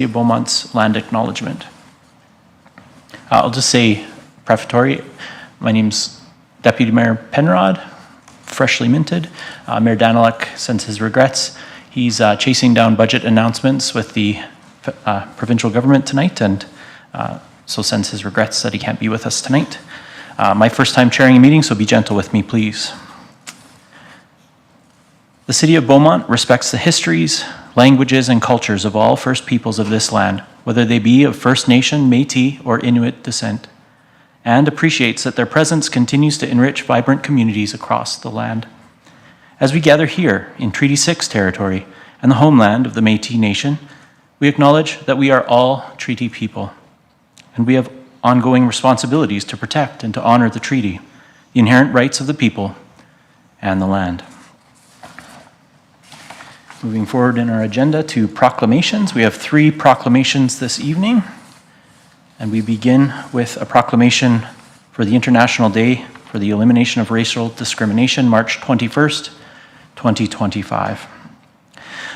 Beaumont's land acknowledgement. I'll just say prefatory, my name's Deputy Mayor Penrod, freshly minted. Mayor Daniluk sends his regrets. He's chasing down budget announcements with the provincial government tonight, and so sends his regrets that he can't be with us tonight. My first time chairing a meeting, so be gentle with me, please. The City of Beaumont respects the histories, languages, and cultures of all First Peoples of this land, whether they be of First Nation, Métis, or Inuit descent, and appreciates that their presence continues to enrich vibrant communities across the land. As we gather here in Treaty 6 territory and the homeland of the Métis Nation, we acknowledge that we are all treaty people, and we have ongoing responsibilities to protect and to honor the treaty, the inherent rights of the people, and the land. Moving forward in our agenda to proclamations, we have 3 proclamations this evening, and we begin with a proclamation for the International Day for the Elimination of Racial Discrimination, March 21st, 2025.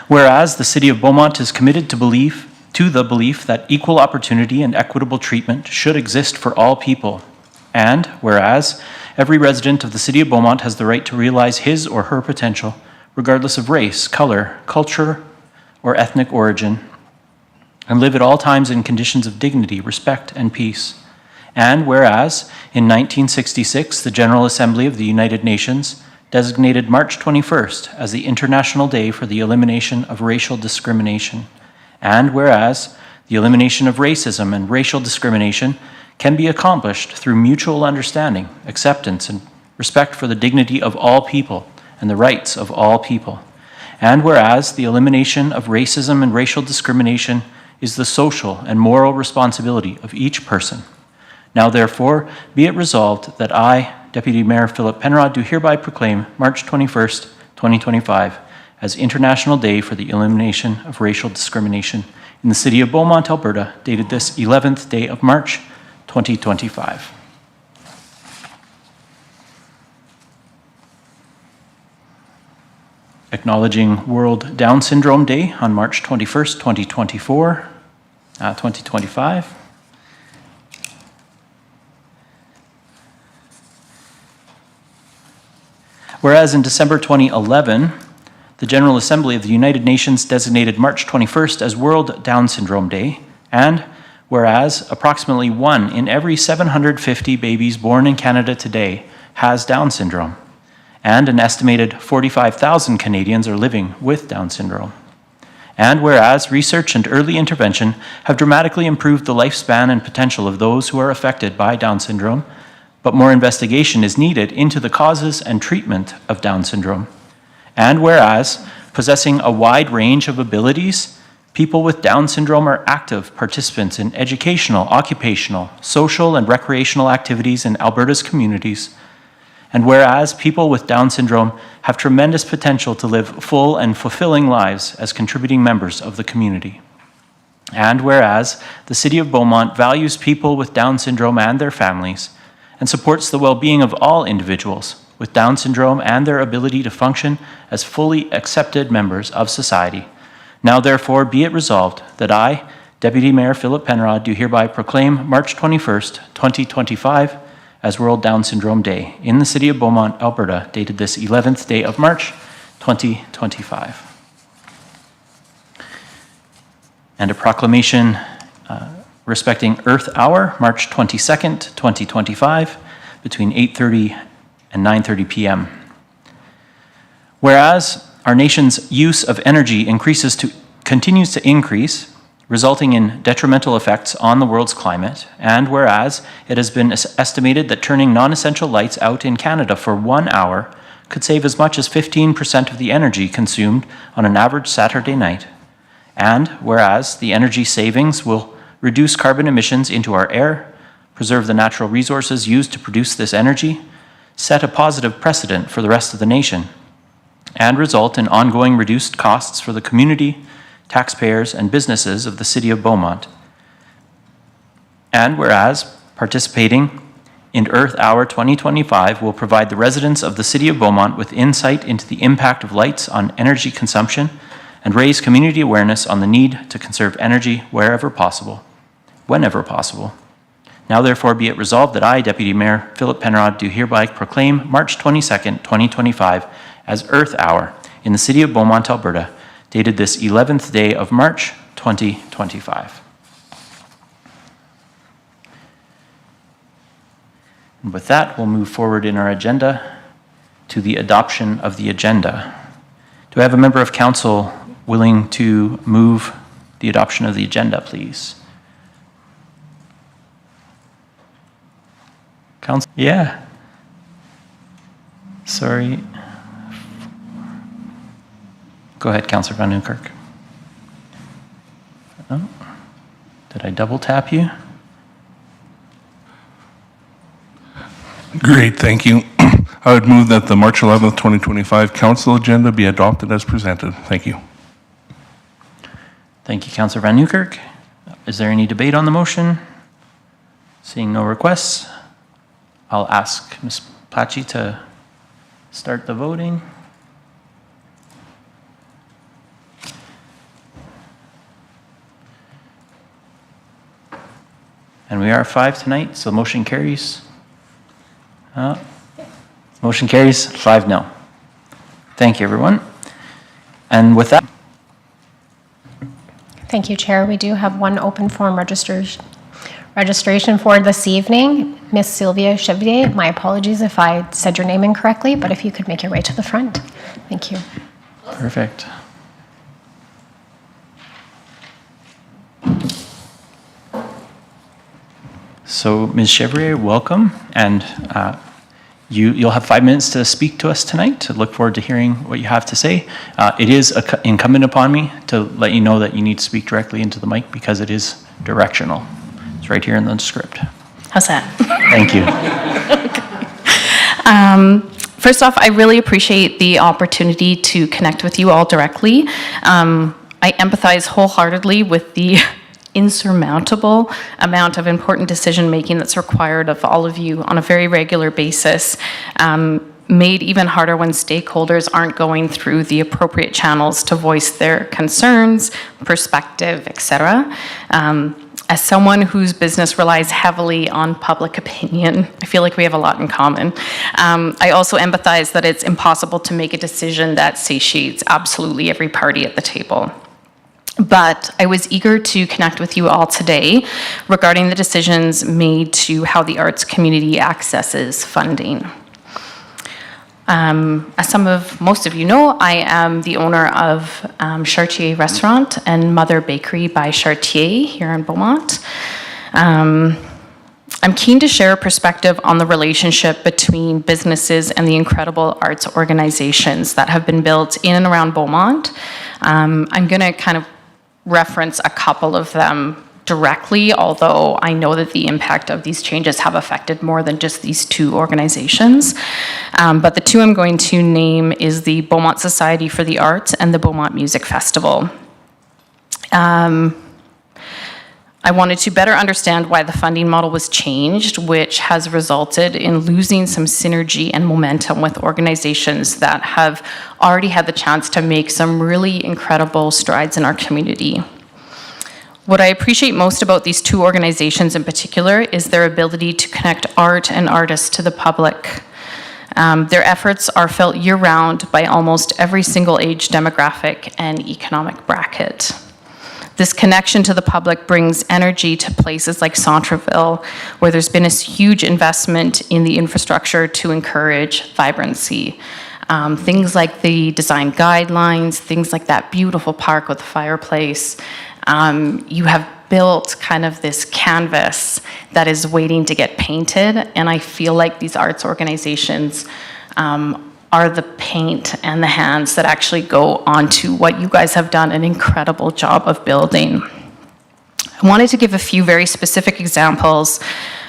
Whereas the City of Beaumont is committed to the belief that equal opportunity and equitable treatment should exist for all people, and whereas every resident of the City of Beaumont has the right to realize his or her potential, regardless of race, color, culture, or ethnic origin, and live at all times in conditions of dignity, respect, and peace. And whereas, in 1966, the General Assembly of the United Nations designated March 21st as the International Day for the Elimination of Racial Discrimination. And whereas, the elimination of racism and racial discrimination can be accomplished through mutual understanding, acceptance, and respect for the dignity of all people, and the rights of all people. And whereas the elimination of racism and racial discrimination is the social and moral responsibility of each person. Now therefore, be it resolved that I, Deputy Mayor Philip Penrod, do hereby proclaim March 21st, 2025 as International Day for the Elimination of Racial Discrimination in the City of Beaumont, Alberta, dated this 11th day of March, 2025. Acknowledging World Down Syndrome Day on March 21st, 2025. Whereas in December 2011, the General Assembly of the United Nations designated March 21st as World Down Syndrome Day, and whereas approximately 1 in every 750 babies born in Canada today has Down syndrome, and an estimated 45,000 Canadians are living with Down syndrome. And whereas research and early intervention have dramatically improved the lifespan and potential of those who are affected by Down syndrome, but more investigation is needed into the causes and treatment of Down syndrome. And whereas, possessing a wide range of abilities, people with Down syndrome are active participants in educational, occupational, social, and recreational activities in Alberta's communities. And whereas people with Down syndrome have tremendous potential to live full and fulfilling lives as contributing members of the community. And whereas the City of Beaumont values people with Down syndrome and their families and supports the well-being of all individuals with Down syndrome and their ability to function as fully accepted members of society. Now therefore be it resolved that I, Deputy Mayor Philip Penrod, do hereby proclaim March 21st, 2025 as World Down Syndrome Day in the City of Beaumont, Alberta, dated this 11th day of March, 2025. And a proclamation respecting Earth Hour, March 22nd, 2025, between 8:30 and 9:30 p.m. Whereas our nation's use of energy continues to increase, resulting in detrimental effects on the world's climate, and whereas it has been estimated that turning non-essential lights out in Canada for 1 hour could save as much as 15% of the energy consumed on an average Saturday night, and whereas the energy savings will reduce carbon emissions into our air, preserve the natural resources used to produce this energy, set a positive precedent for the rest of the nation, and result in ongoing reduced costs for the community, taxpayers, and businesses of the City of Beaumont. And whereas participating in Earth Hour 2025 will provide the residents of the City of Beaumont with insight into the impact of lights on energy consumption and raise community awareness on the need to conserve energy wherever possible, whenever possible. Now therefore be it resolved that I, Deputy Mayor Philip Penrod, do hereby proclaim March 22nd, 2025 as Earth Hour in the City of Beaumont, Alberta, dated this 11th day of March, 2025. And with that, we'll move forward in our agenda to the adoption of the agenda. Do I have a member of council willing to move the adoption of the agenda, please? Council? Yeah. Sorry. Go ahead, Councillor Van Nieuwkerk. Oh, did I double tap you? Great, thank you. I would move that the March 11th, 2025 council agenda be adopted as presented. Thank you. Thank you, Councillor Van Nieuwkerk. Is there any debate on the motion? Seeing no requests, I'll ask Ms. Plachy to start the voting. And we are 5 tonight, so motion carries. Motion carries 5-0. Thank you, everyone. And with that. Thank you, Chair. We do have one open form registration for this evening. Ms. Sylvia Chevalier, my apologies if I said your name incorrectly, but if you could make your way to the front. Thank you. Perfect. So, Ms. Chevrier, welcome, and you'll have 5 minutes to speak to us tonight. I look forward to hearing what you have to say. It is incumbent upon me to let you know that you need to speak directly into the mic because it is directional. It's right here in the script. How's that? Thank you. First off, I really appreciate the opportunity to connect with you all directly. I empathize wholeheartedly with the insurmountable amount of important decision-making that's required of all of you on a very regular basis, made even harder when stakeholders aren't going through the appropriate channels to voice their concerns, perspective, etc. As someone whose business relies heavily on public opinion, I feel like we have a lot in common. I also empathize that it's impossible to make a decision that satiates absolutely every party at the table. But I was eager to connect with you all today regarding the decisions made to how the arts community accesses funding. As most of you know, I am the owner of Chartier Restaurant and Mother Bakery by Chartier here in Beaumont. I'm keen to share a perspective on the relationship between businesses and the incredible arts organizations that have been built in and around Beaumont. I'm going to kind of reference a couple of them directly, although I know that the impact of these changes have affected more than just these 2 organizations. But the 2 I'm going to name is the Beaumont Society for the Arts and the Beaumont Music Festival. I wanted to better understand why the funding model was changed, which has resulted in losing some synergy and momentum with organizations that have already had the chance to make some really incredible strides in our community. What I appreciate most about these 2 organizations in particular is their ability to connect art and artists to the public. Their efforts are felt year-round by almost every single age demographic and economic bracket. This connection to the public brings energy to places like Centreville, where there's been a huge investment in the infrastructure to encourage vibrancy. Things like the design guidelines, things like that beautiful park with the fireplace. You have built kind of this canvas that is waiting to get painted, and I feel like these arts organizations are the paint and the hands that actually go onto what you guys have done an incredible job of building. I wanted to give a few very specific examples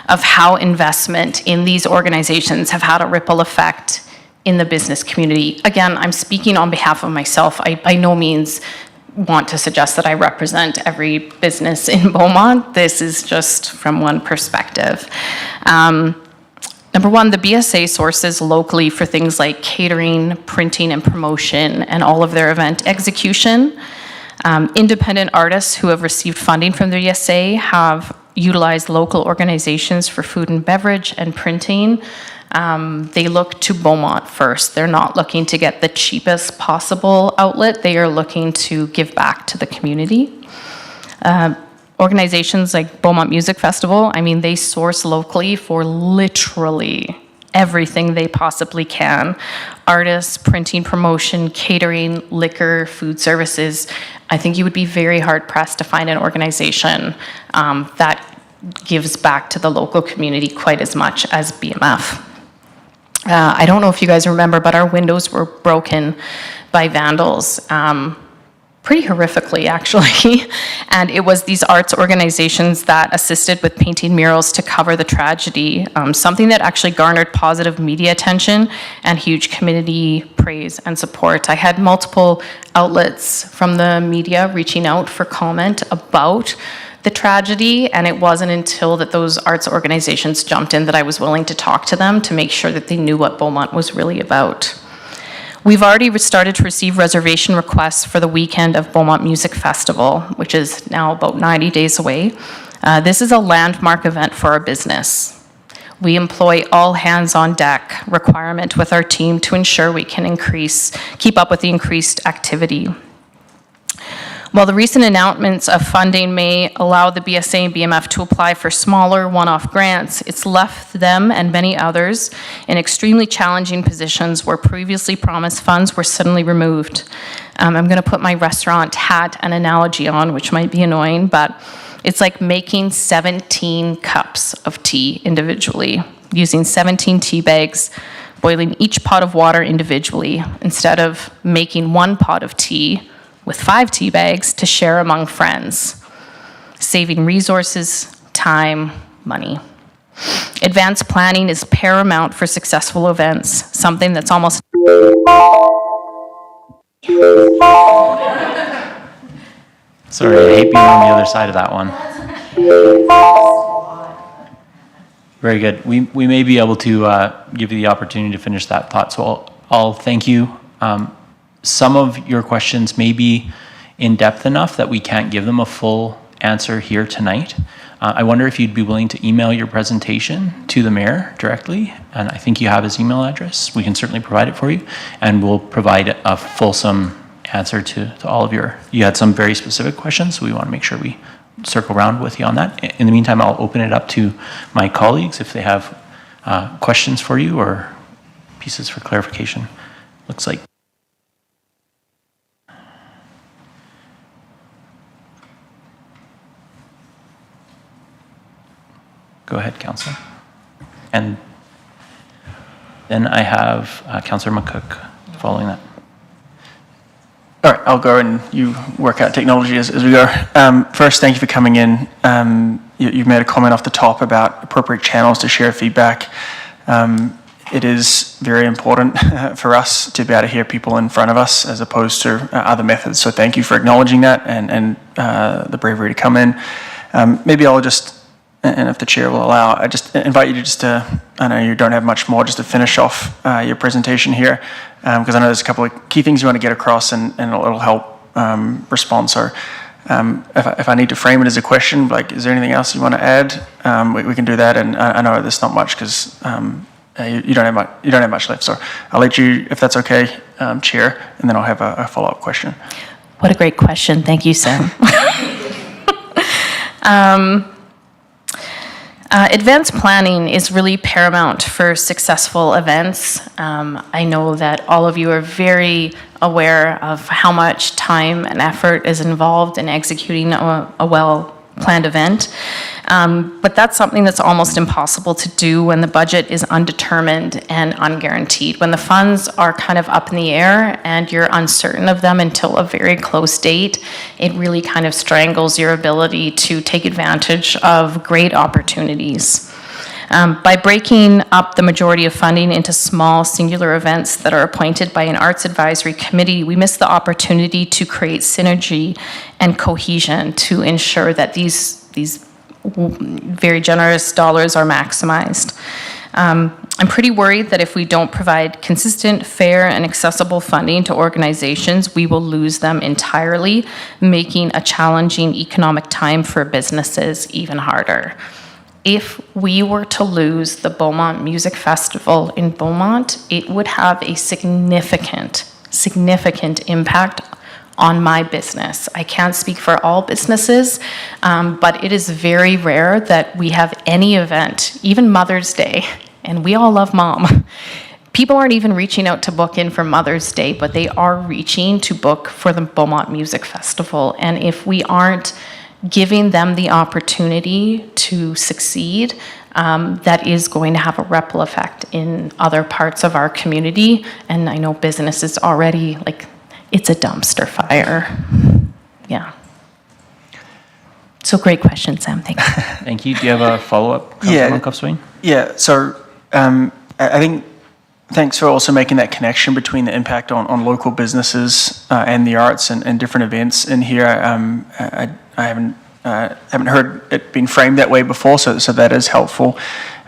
of how investment in these organizations have had a ripple effect in the business community. Again, I'm speaking on behalf of myself. I by no means want to suggest that I represent every business in Beaumont. This is just from one perspective. Number one, the BSA sources locally for things like catering, printing, and promotion, and all of their event execution. Independent artists who have received funding from the BSA have utilized local organizations for food and beverage and printing. They look to Beaumont first. They're not looking to get the cheapest possible outlet. They are looking to give back to the community. Organizations like Beaumont Music Festival, I mean, they source locally for literally everything they possibly can. Artists, printing, promotion, catering, liquor, food services. I think you would be very hard pressed to find an organization that gives back to the local community quite as much as BMF. I don't know if you guys remember, but our windows were broken by vandals. Pretty horrifically, actually. And it was these arts organizations that assisted with painting murals to cover the tragedy, something that actually garnered positive media attention and huge community praise and support. I had multiple outlets from the media reaching out for comment about the tragedy, and it wasn't until that those arts organizations jumped in that I was willing to talk to them to make sure that they knew what Beaumont was really about. We've already started to receive reservation requests for the weekend of Beaumont Music Festival, which is now about 90 days away. This is a landmark event for our business. We employ all hands on deck requirement with our team to ensure we can keep up with the increased activity. While the recent announcements of funding may allow the BSA and BMF to apply for smaller one-off grants, it's left them and many others in extremely challenging positions where previously promised funds were suddenly removed. I'm going to put my restaurant hat and analogy on, which might be annoying, but it's like making 17 cups of tea individually, using 17 tea bags, boiling each pot of water individually, instead of making one pot of tea with 5 tea bags to share among friends, saving resources, time, money. Advanced planning is paramount for successful events, something that's almost... Sorry, I hate being on the other side of that one. Very good. We may be able to give you the opportunity to finish that thought, so I'll thank you. Some of your questions may be in depth enough that we can't give them a full answer here tonight. I wonder if you'd be willing to email your presentation to the mayor directly, and I think you have his email address. We can certainly provide it for you, and we'll provide a fulsome answer to all of you had some very specific questions, so we want to make sure we circle around with you on that. In the meantime, I'll open it up to my colleagues if they have questions for you or pieces for clarification. Looks like go ahead, Councillor. And then I have Councillor McCook following that. All right, I'll go and you work out technology as we go. First, thank you for coming in. You've made a comment off the top about appropriate channels to share feedback. It is very important for us to be able to hear people in front of us as opposed to other methods. So thank you for acknowledging that and the bravery to come in. Maybe I'll just, and if the chair will allow, I just invite you to just I know you don't have much more, just to finish off your presentation here, because I know there's a couple of key things you want to get across and it'll help respond. So if I need to frame it as a question, like, is there anything else you want to add? We can do that, and I know there's not much because you don't have much left. So I'll let you, if that's okay, Chair, and then I'll have a follow-up question. What a great question. Thank you, Sam. Advanced planning is really paramount for successful events. I know that all of you are very aware of how much time and effort is involved in executing a well-planned event. But that's something that's almost impossible to do when the budget is undetermined and unguaranteed. When the funds are kind of up in the air and you're uncertain of them until a very close date, it really kind of strangles your ability to take advantage of great opportunities. By breaking up the majority of funding into small singular events that are appointed by an arts advisory committee, we miss the opportunity to create synergy and cohesion to ensure that these very generous dollars are maximized. I'm pretty worried that if we don't provide consistent, fair, and accessible funding to organizations, we will lose them entirely, making a challenging economic time for businesses even harder. If we were to lose the Beaumont Music Festival in Beaumont, it would have a significant impact on my business. I can't speak for all businesses, but it is very rare that we have any event, even Mother's Day, and we all love Mom. People aren't even reaching out to book in for Mother's Day, but they are reaching to book for the Beaumont Music Festival. And if we aren't giving them the opportunity to succeed, that is going to have a ripple effect in other parts of our community. And I know businesses already, like, it's a dumpster fire. Yeah. So great question, Sam. Thank you. Thank you. Do you have a follow-up, Yeah. Councillor Monkhoff-Swain? Yeah, so I think thanks for also making that connection between the impact on local businesses and the arts and different events in here. I haven't heard it being framed that way before, so that is helpful.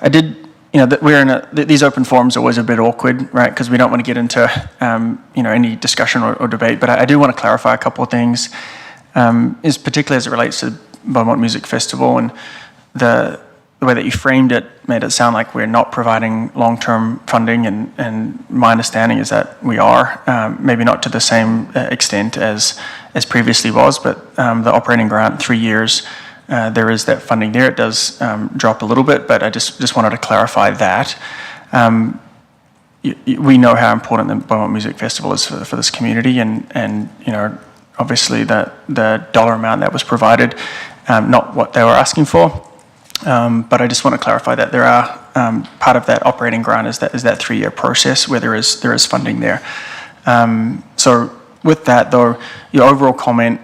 I did, that we're in these open forums are always a bit awkward, right? Because we don't want to get into any discussion or debate. But I do want to clarify a couple of things, is particularly as it relates to Beaumont Music Festival, and the way that you framed it made it sound like we're not providing long-term funding, and my understanding is that we are, maybe not to the same extent as previously was, but the operating grant, 3 years, there is that funding there. It does drop a little bit, but I just wanted to clarify that. We know how important the Beaumont Music Festival is for this community, and obviously the dollar amount that was provided, not what they were asking for. But I just want to clarify that there are part of that operating grant is that 3-year process where there is funding there. So with that, though, your overall comment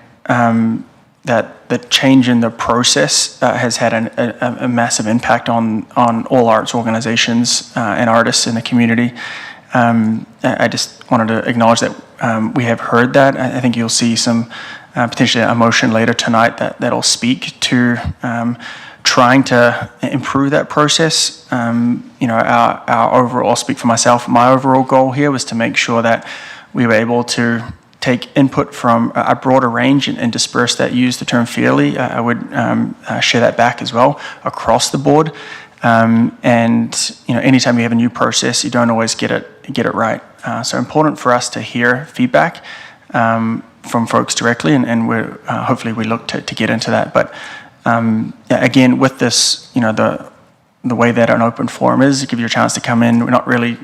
that the change in the process has had a massive impact on all arts organizations and artists in the community. I just wanted to acknowledge that we have heard that. I think you'll see some potentially a motion later tonight that'll speak to trying to improve that process. Our overall, I'll speak for myself, my overall goal here was to make sure that we were able to take input from a broader range and disperse that, use the term fairly. I would share that back as well across the board. Anytime you have a new process, you don't always get it right. So important for us to hear feedback from folks directly, and we're hopefully we look to get into that. But again, with this, the way that an open forum is, give you a chance to come in. We're not really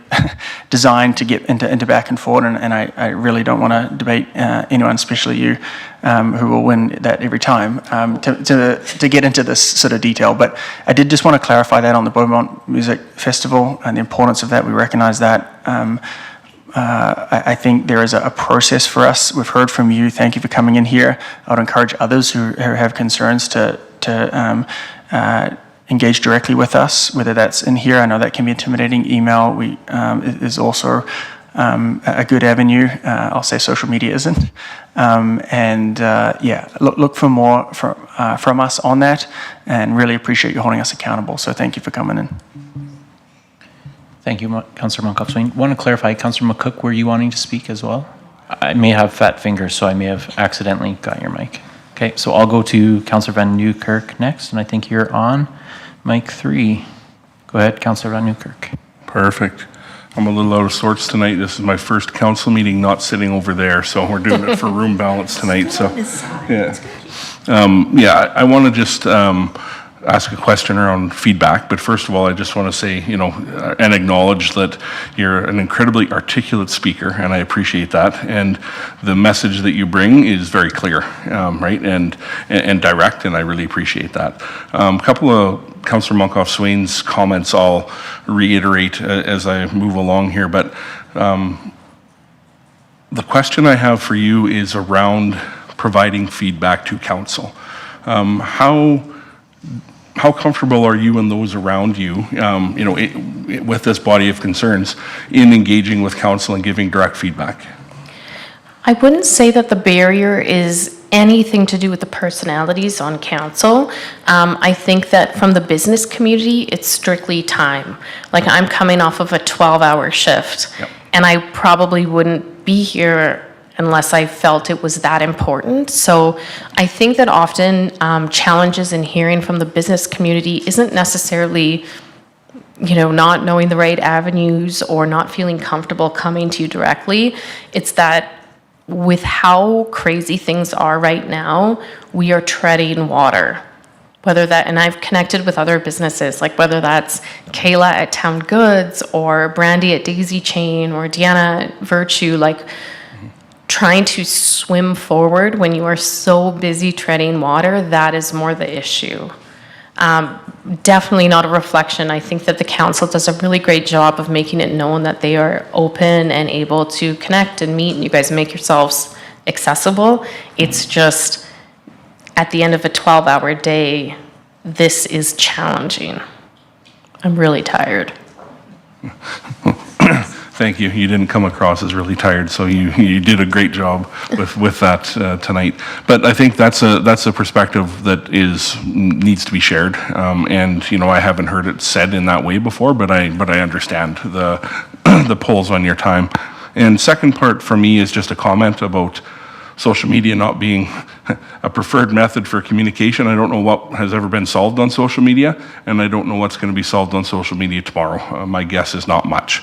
designed to get into back and forth, and I really don't want to debate anyone, especially you, who will win that every time, to get into this sort of detail. But I did just want to clarify that on the Beaumont Music Festival and the importance of that. We recognize that. I think there is a process for us. We've heard from you. Thank you for coming in here. I would encourage others who have concerns to engage directly with us, whether that's in here. I know that can be intimidating. Email is also a good avenue. I'll say social media isn't. Look for more from us on that, and really appreciate you holding us accountable. So thank you for coming in. Thank you, Councillor Monkhoff-Swain. Want to clarify, Councillor McCook, were you wanting to speak as well? I may have fat fingers, so I may have accidentally got your mic. Okay, so I'll go to Councillor Van Nieuwkerk next, and I think you're on mic 3. Go ahead, Councillor Van Nieuwkerk. Perfect. I'm a little out of sorts tonight. This is my first council meeting not sitting over there, so we're doing it for room balance tonight. So, I want to just ask a question around feedback, but first of all, I just want to say, and acknowledge that you're an incredibly articulate speaker, and I appreciate that. And the message that you bring is very clear, right, and direct, and I really appreciate that. A couple of Councillor Monkhoff-Swain's comments I'll reiterate as I move along here, but the question I have for you is around providing feedback to council. How comfortable are you and those around you, with this body of concerns, in engaging with council and giving direct feedback? I wouldn't say that the barrier is anything to do with the personalities on council. I think that from the business community, it's strictly time. Like, I'm coming off of a 12-hour shift, and I probably wouldn't be here unless I felt it was that important. So I think that often challenges in hearing from the business community isn't necessarily, not knowing the right avenues or not feeling comfortable coming to you directly. It's that with how crazy things are right now, we are treading water. And I've connected with other businesses, like whether that's Kayla at Town Goods or Brandy at Daisy Chain or Deanna at Virtue, like trying to swim forward when you are so busy treading water, that is more the issue. Definitely not a reflection. I think that the council does a really great job of making it known that they are open and able to connect and meet, and you guys make yourselves accessible. It's just, at the end of a 12-hour day, this is challenging. I'm really tired. Thank you. You didn't come across as really tired, so you did a great job with that tonight. But I think that's a perspective that needs to be shared. And I haven't heard it said in that way before, but I understand the pulls on your time. And second part for me is just a comment about social media not being a preferred method for communication. I don't know what has ever been solved on social media, and I don't know what's going to be solved on social media tomorrow. My guess is not much.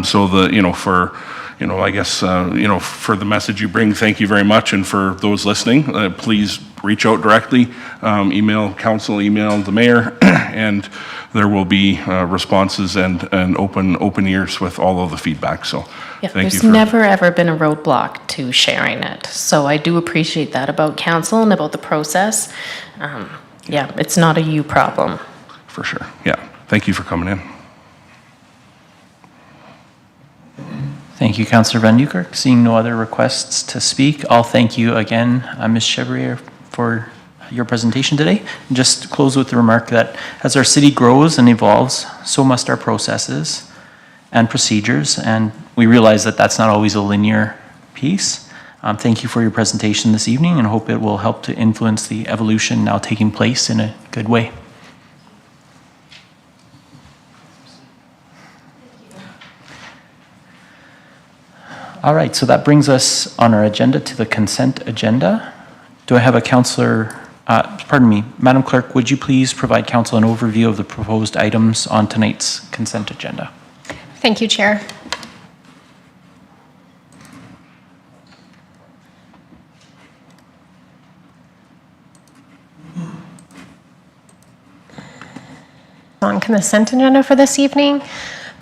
So for the message you bring, thank you very much. And for those listening, please reach out directly, email council, email the mayor, and there will be responses and open ears with all of the feedback. So thank you. There's never ever been a roadblock to sharing it. So I do appreciate that about council and about the process. It's not a you problem. For sure. Yeah. Thank you for coming in. Thank you, Councillor Van Nieuwkerk. Seeing no other requests to speak, I'll thank you again, Ms. Chevrier, for your presentation today. And just close with the remark that as our city grows and evolves, so must our processes and procedures, and we realize that that's not always a linear piece. Thank you for your presentation this evening, and hope it will help to influence the evolution now taking place in a good way. All right, so that brings us on our agenda to the consent agenda. Do I have a councillor, Madam Clerk, would you please provide council an overview of the proposed items on tonight's consent agenda? Thank you, Chair. On consent agenda for this evening,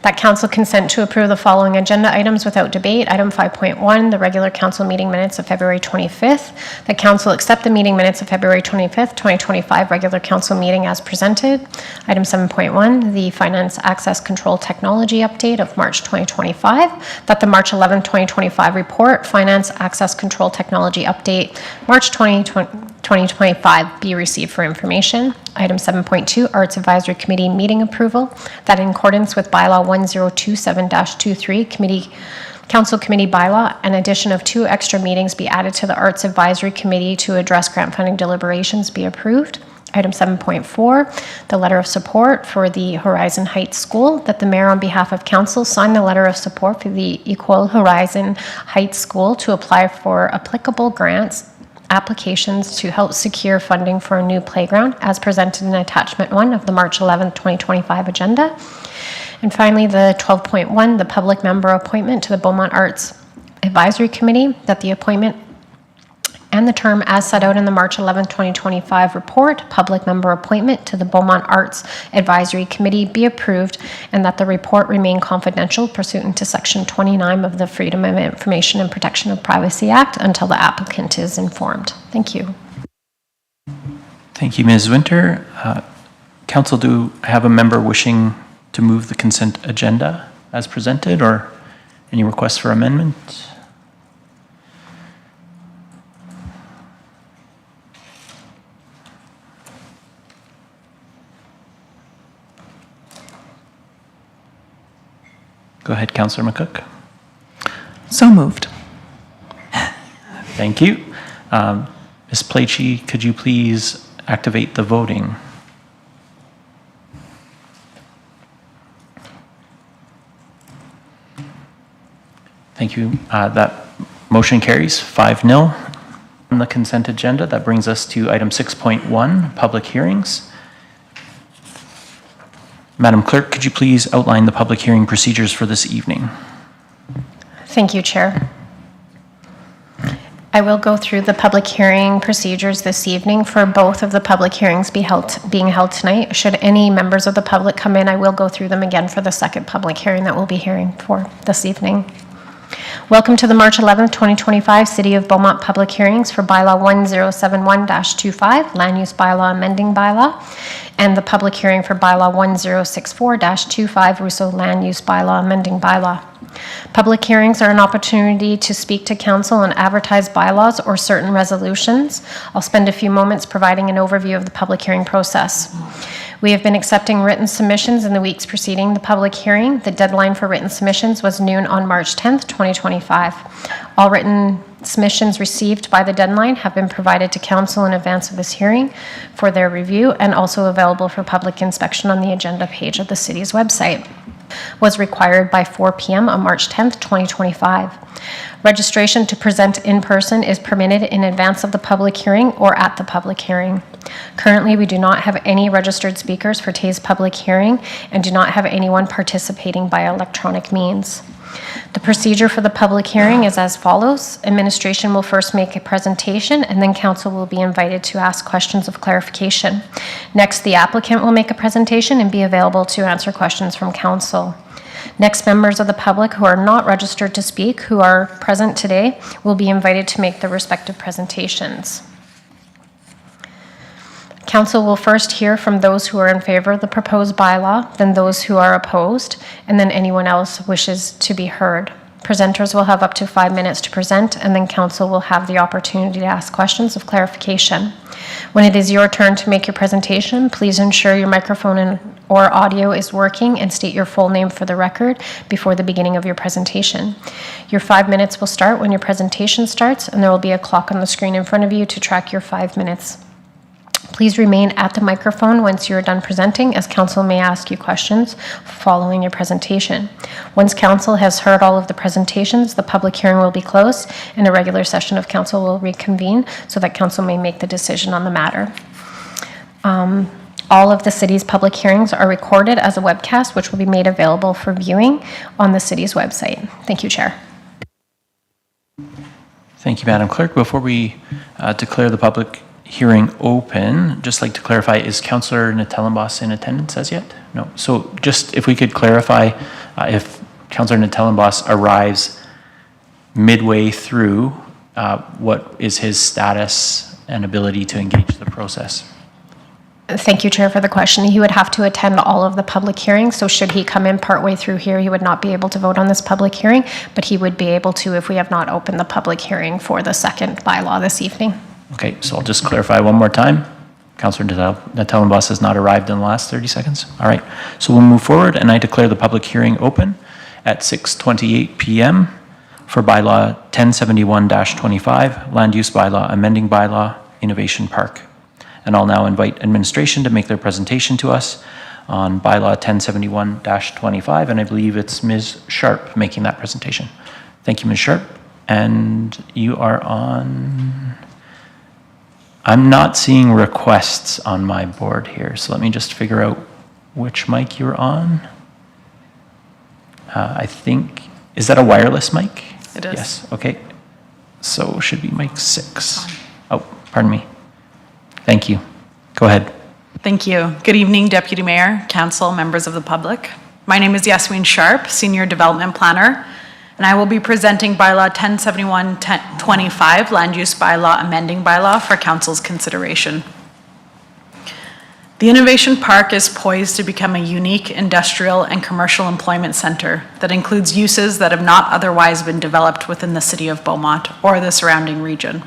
that council consent to approve the following agenda items without debate. Item 5.1, the regular council meeting minutes of February 25th. The council accept the meeting minutes of February 25th, 2025 regular council meeting as presented. Item 7.1, the finance access control technology update of March 2025. That the March 11th, 2025 report, finance access control technology update, March 2025 be received for information. Item 7.2, Arts Advisory Committee meeting approval, that in accordance with bylaw 1027-23, Council Committee bylaw, an addition of 2 extra meetings be added to the Arts Advisory Committee to address grant funding deliberations be approved. Item 7.4, the letter of support for the Horizon Heights School, that the mayor on behalf of council sign the letter of support for the Equal Horizon Heights School to apply for applicable grants applications to help secure funding for a new playground as presented in attachment 1 of the March 11th, 2025 agenda. And finally, the 12.1, the public member appointment to the Beaumont Arts Advisory Committee, that the appointment and the term as set out in the March 11th, 2025 report, public member appointment to the Beaumont Arts Advisory Committee be approved, and that the report remain confidential pursuant to Section 29 of the Freedom of Information and Protection of Privacy Act until the applicant is informed. Thank you. Thank you, Ms. Winter. Council, do I have a member wishing to move the consent agenda as presented, or any requests for amendment? Go ahead, Councillor McCook. So moved. Thank you. Ms. Plachi, could you please activate the voting? Thank you. That motion carries 5-0. On the consent agenda, that brings us to item 6.1, public hearings. Madam Clerk, could you please outline the public hearing procedures for this evening? Thank you, Chair. I will go through the public hearing procedures this evening for both of the public hearings being held tonight. Should any members of the public come in, I will go through them again for the second public hearing that we'll be hearing for this evening. Welcome to the March 11th, 2025 City of Beaumont public hearings for Bylaw 1071-25, Land Use Bylaw Amending Bylaw, and the public hearing for Bylaw 1064-25, Russo Land Use Bylaw Amending Bylaw. Public hearings are an opportunity to speak to council on advertised bylaws or certain resolutions. I'll spend a few moments providing an overview of the public hearing process. We have been accepting written submissions in the weeks preceding the public hearing. The deadline for written submissions was noon on March 10th, 2025. All written submissions received by the deadline have been provided to council in advance of this hearing for their review and also available for public inspection on the agenda page of the city's website. Was required by 4 p.m. on March 10th, 2025. Registration to present in person is permitted in advance of the public hearing or at the public hearing. Currently, we do not have any registered speakers for today's public hearing and do not have anyone participating by electronic means. The procedure for the public hearing is as follows. Administration will first make a presentation and then council will be invited to ask questions of clarification. Next, the applicant will make a presentation and be available to answer questions from council. Next, members of the public who are not registered to speak, who are present today, will be invited to make their respective presentations. Council will first hear from those who are in favor of the proposed bylaw, then those who are opposed, and then anyone else wishes to be heard. Presenters will have up to 5 minutes to present, and then council will have the opportunity to ask questions of clarification. When it is your turn to make your presentation, please ensure your microphone or audio is working and state your full name for the record before the beginning of your presentation. Your 5 minutes will start when your presentation starts, and there will be a clock on the screen in front of you to track your 5 minutes. Please remain at the microphone once you are done presenting, as council may ask you questions following your presentation. Once council has heard all of the presentations, the public hearing will be closed and a regular session of council will reconvene so that council may make the decision on the matter. All of the city's public hearings are recorded as a webcast, which will be made available for viewing on the city's website. Thank you, Chair. Thank you, Madam Clerk. Before we declare the public hearing open, just like to clarify, is Councillor Natellenbos in attendance as yet? No. So just if we could clarify, if Councillor Natellenbos arrives midway through, what is his status and ability to engage the process? Thank you, Chair, for the question. He would have to attend all of the public hearings, so should he come in partway through here, he would not be able to vote on this public hearing, but he would be able to if we have not opened the public hearing for the second bylaw this evening. Okay, so I'll just clarify one more time. Councillor Natellenbos has not arrived in the last 30 seconds. All right, so we'll move forward, and I declare the public hearing open at 6:28 p.m. for bylaw 1071-25, Land Use Bylaw Amending Bylaw, Innovation Park. And I'll now invite administration to make their presentation to us on bylaw 1071-25, and I believe it's Ms. Sharp making that presentation. Thank you, Ms. Sharp. And you are on... I'm not seeing requests on my board here, so let me just figure out which mic you're on. I think, is that a wireless mic? It is. Yes, okay. So should be mic 6. Oh, pardon me. Thank you. Go ahead. Thank you. Good evening, Deputy Mayor, Council, members of the public. My name is Yasmin Sharp, Senior Development Planner, and I will be presenting bylaw 1071-25, Land Use Bylaw Amending Bylaw for Council's consideration. The Innovation Park is poised to become a unique industrial and commercial employment center that includes uses that have not otherwise been developed within the city of Beaumont or the surrounding region.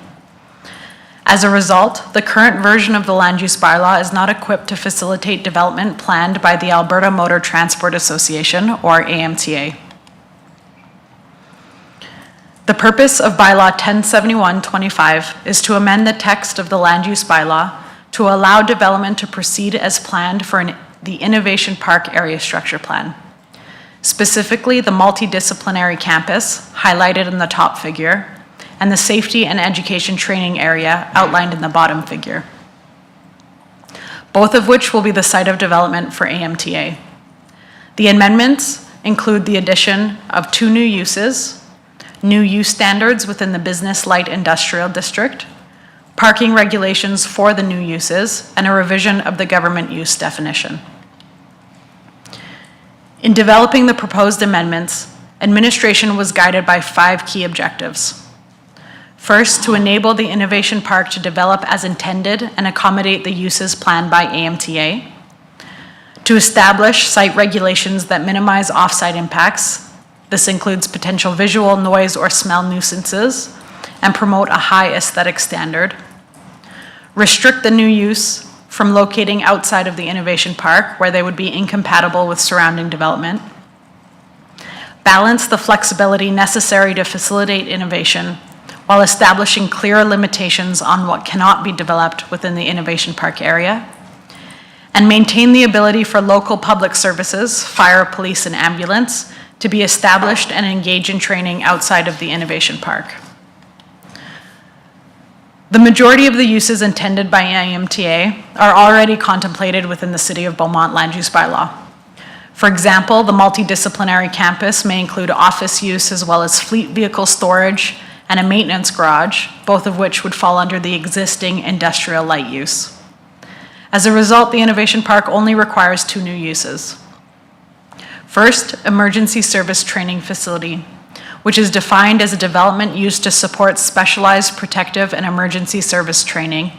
As a result, the current version of the Land Use Bylaw is not equipped to facilitate development planned by the Alberta Motor Transport Association, or AMTA. The purpose of bylaw 1071-25 is to amend the text of the land use bylaw to allow development to proceed as planned for the Innovation Park Area Structure Plan. Specifically, the multidisciplinary campus, highlighted in the top figure, and the safety and education training area outlined in the bottom figure, both of which will be the site of development for AMTA. The amendments include the addition of 2 new uses, new use standards within the business light industrial district, parking regulations for the new uses, and a revision of the government use definition. In developing the proposed amendments, administration was guided by 5 key objectives. First, to enable the Innovation Park to develop as intended and accommodate the uses planned by AMTA. To establish site regulations that minimize off-site impacts. This includes potential visual, noise, or smell nuisances, and promote a high aesthetic standard. Restrict the new use from locating outside of the Innovation Park where they would be incompatible with surrounding development. Balance the flexibility necessary to facilitate innovation while establishing clear limitations on what cannot be developed within the Innovation Park area. And maintain the ability for local public services, fire, police, and ambulance, to be established and engage in training outside of the Innovation Park. The majority of the uses intended by AMTA are already contemplated within the City of Beaumont land use bylaw. For example, the multidisciplinary campus may include office use as well as fleet vehicle storage and a maintenance garage, both of which would fall under the existing industrial light use. As a result, the Innovation Park only requires 2 new uses. First, emergency service training facility, which is defined as a development used to support specialized protective and emergency service training,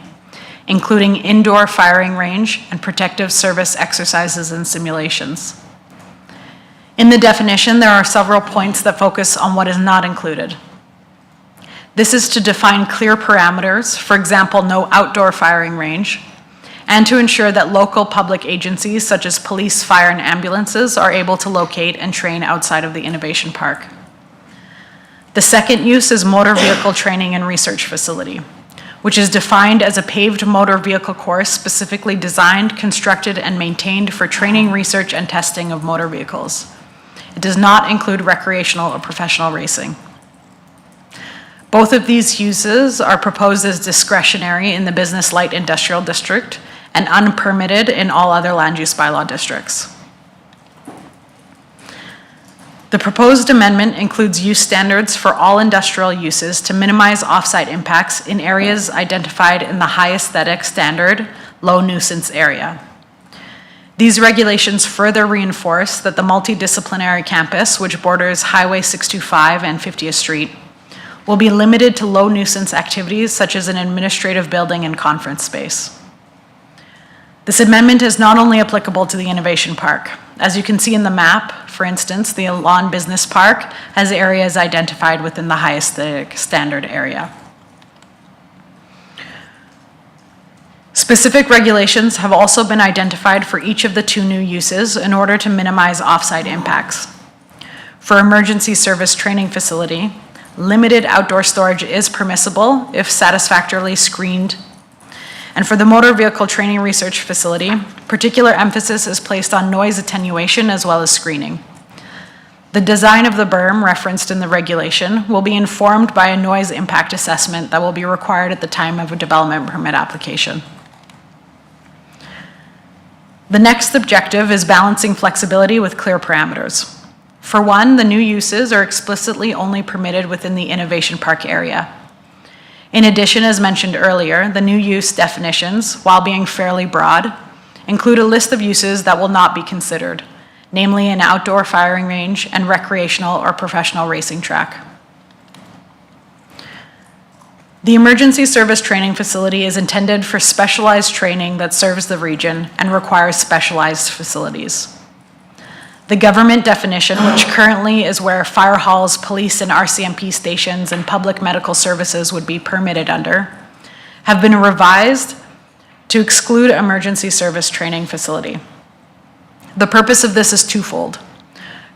including indoor firing range and protective service exercises and simulations. In the definition, there are several points that focus on what is not included. This is to define clear parameters, for example, no outdoor firing range, and to ensure that local public agencies such as police, fire, and ambulances are able to locate and train outside of the Innovation Park. The second use is motor vehicle training and research facility, which is defined as a paved motor vehicle course specifically designed, constructed, and maintained for training, research, and testing of motor vehicles. It does not include recreational or professional racing. Both of these uses are proposed as discretionary in the business light industrial district and unpermitted in all other land use bylaw districts. The proposed amendment includes use standards for all industrial uses to minimize off-site impacts in areas identified in the high aesthetic standard, low nuisance area. These regulations further reinforce that the multidisciplinary campus, which borders Highway 625 and 50th Street, will be limited to low nuisance activities such as an administrative building and conference space. This amendment is not only applicable to the Innovation Park. As you can see in the map, for instance, the Lawn Business Park has areas identified within the high aesthetic standard area. Specific regulations have also been identified for each of the 2 new uses in order to minimize off-site impacts. For emergency service training facility, limited outdoor storage is permissible if satisfactorily screened. And for the motor vehicle training research facility, particular emphasis is placed on noise attenuation as well as screening. The design of the berm referenced in the regulation will be informed by a noise impact assessment that will be required at the time of a development permit application. The next objective is balancing flexibility with clear parameters. For one, the new uses are explicitly only permitted within the Innovation Park area. In addition, as mentioned earlier, the new use definitions, while being fairly broad, include a list of uses that will not be considered, namely an outdoor firing range and recreational or professional racing track. The emergency service training facility is intended for specialized training that serves the region and requires specialized facilities. The government definition, which currently is where fire halls, police and RCMP stations, and public medical services would be permitted under, have been revised to exclude emergency service training facility. The purpose of this is twofold.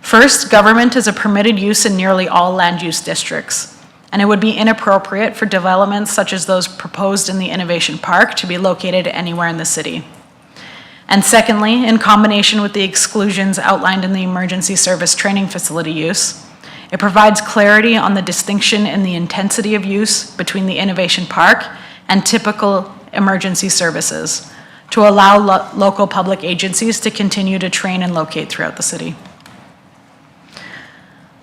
First, government is a permitted use in nearly all land use districts, and it would be inappropriate for developments such as those proposed in the Innovation Park to be located anywhere in the city. And secondly, in combination with the exclusions outlined in the emergency service training facility use, it provides clarity on the distinction in the intensity of use between the Innovation Park and typical emergency services to allow local public agencies to continue to train and locate throughout the city.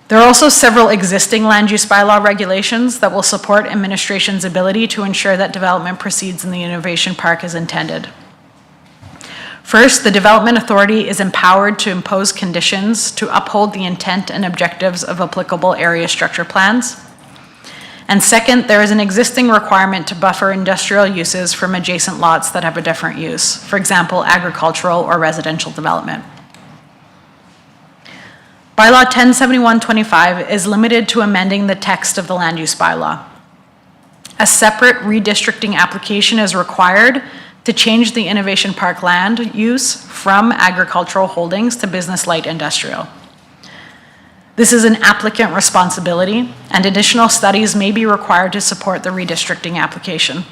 There are also several existing land use bylaw regulations that will support administration's ability to ensure that development proceeds in the Innovation Park as intended. First, the Development Authority is empowered to impose conditions to uphold the intent and objectives of applicable area structure plans. And second, there is an existing requirement to buffer industrial uses from adjacent lots that have a different use, for example, agricultural or residential development. Bylaw 107125 is limited to amending the text of the land use bylaw. A separate redistricting application is required to change the Innovation Park land use from agricultural holdings to business light industrial. This is an applicant responsibility, and additional studies may be required to support the redistricting application.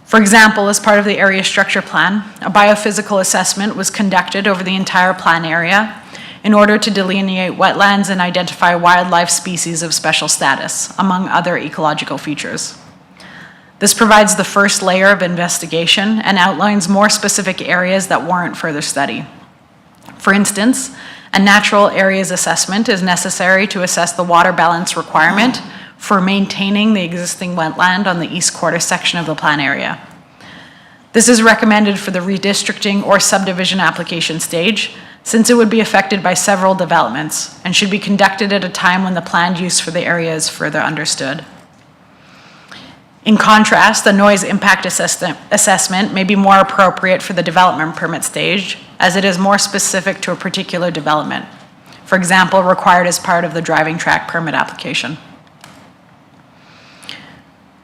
For example, as part of the area structure plan, a biophysical assessment was conducted over the entire plan area in order to delineate wetlands and identify wildlife species of special status, among other ecological features. This provides the first layer of investigation and outlines more specific areas that warrant further study. For instance, a natural areas assessment is necessary to assess the water balance requirement for maintaining the existing wetland on the east quarter section of the plan area. This is recommended for the redistricting or subdivision application stage, since it would be affected by several developments and should be conducted at a time when the planned use for the area is further understood. In contrast, the noise impact assessment may be more appropriate for the development permit stage, as it is more specific to a particular development. For example, required as part of the driving track permit application.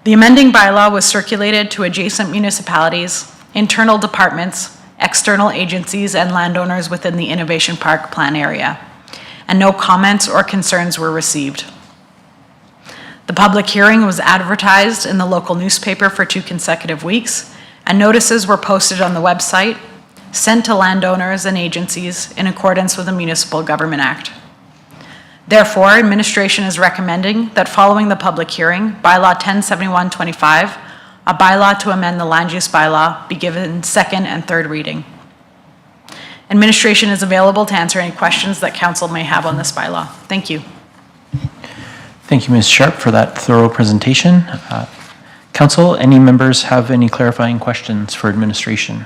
The amending bylaw was circulated to adjacent municipalities, internal departments, external agencies, and landowners within the Innovation Park plan area, and no comments or concerns were received. The public hearing was advertised in the local newspaper for 2 consecutive weeks, and notices were posted on the website, sent to landowners and agencies in accordance with the Municipal Government Act. Therefore, administration is recommending that following the public hearing, bylaw 107125, a bylaw to amend the land use bylaw, be given second and third reading. Administration is available to answer any questions that council may have on this bylaw. Thank you. Thank you, Ms. Sharp, for that thorough presentation. Council, any members have any clarifying questions for administration?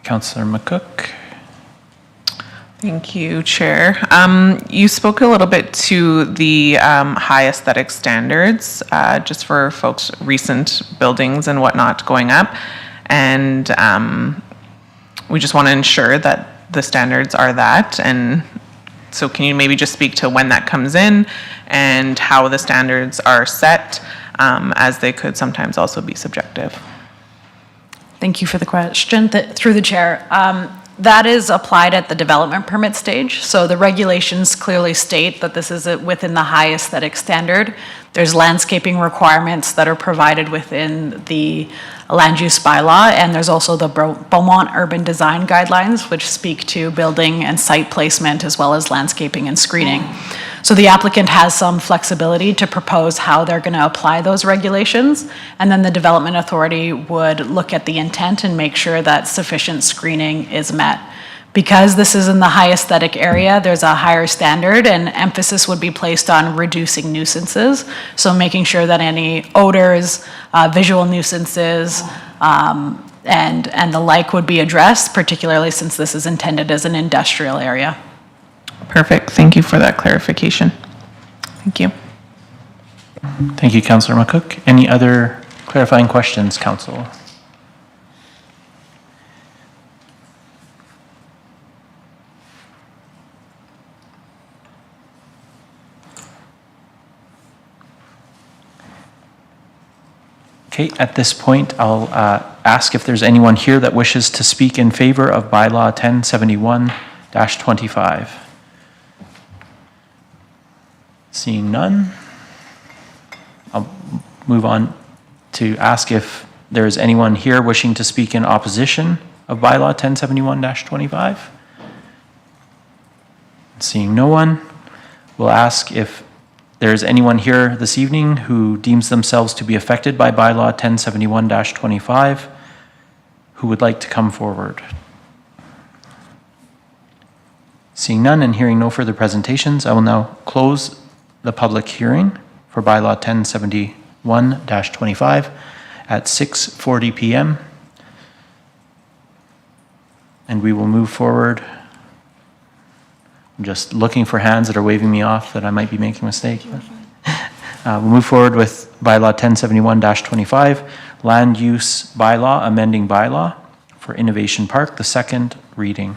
Councillor McCook. Thank you, Chair. You spoke a little bit to the high aesthetic standards, just for folks, recent buildings and whatnot going up. And we just want to ensure that the standards are that. And so can you maybe just speak to when that comes in and how the standards are set, as they could sometimes also be subjective? Thank you for the question. Through the chair. That is applied at the development permit stage. So the regulations clearly state that this is within the high aesthetic standard. There's landscaping requirements that are provided within the land use bylaw, and there's also the Beaumont Urban Design Guidelines, which speak to building and site placement as well as landscaping and screening. So the applicant has some flexibility to propose how they're going to apply those regulations, and then the development authority would look at the intent and make sure that sufficient screening is met. Because this is in the high aesthetic area, there's a higher standard, and emphasis would be placed on reducing nuisances. So making sure that any odors, visual nuisances, and the like would be addressed, particularly since this is intended as an industrial area. Perfect. Thank you for that clarification. Thank you. Thank you, Councillor McCook. Any other clarifying questions, Council? Okay, at this point, I'll ask if there's anyone here that wishes to speak in favor of bylaw 1071 1071-25? Seeing none, I'll move on to ask if there is anyone here wishing to speak in opposition of bylaw 1071-25. Seeing no one, we'll ask if there is anyone here this evening who deems themselves to be affected by bylaw 1071-25 who would like to come forward. Seeing none and hearing no further presentations, I will now close the public hearing for bylaw 1071-25 at 6:40 p.m. And we will move forward. I'm just looking for hands that are waving me off that I might be making a mistake. We'll move forward with bylaw 1071-25, land use bylaw, amending bylaw for Innovation Park, the second reading.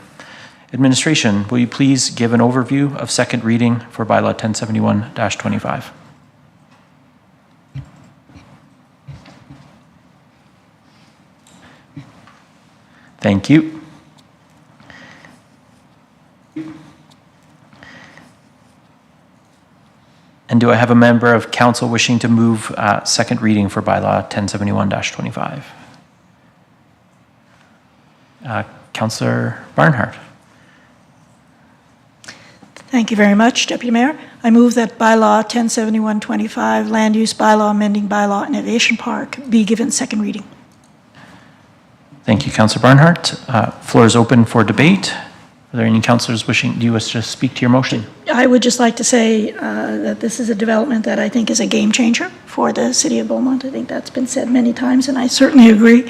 Administration, will you please give an overview of second reading for bylaw 1071-25? Thank you. And do I have a member of council wishing to move second reading for bylaw 1071-25? Councillor Barnhart. Thank you very much, Deputy Mayor. I move that bylaw 1071-25, land use bylaw amending bylaw Innovation Park, be given second reading. Thank you, Councillor Barnhart. Floor is open for debate. Are there any councillors wishing, do you wish to speak to your motion? I would just like to say that this is a development that I think is a game changer for the city of Beaumont. I think that's been said many times, and I certainly agree.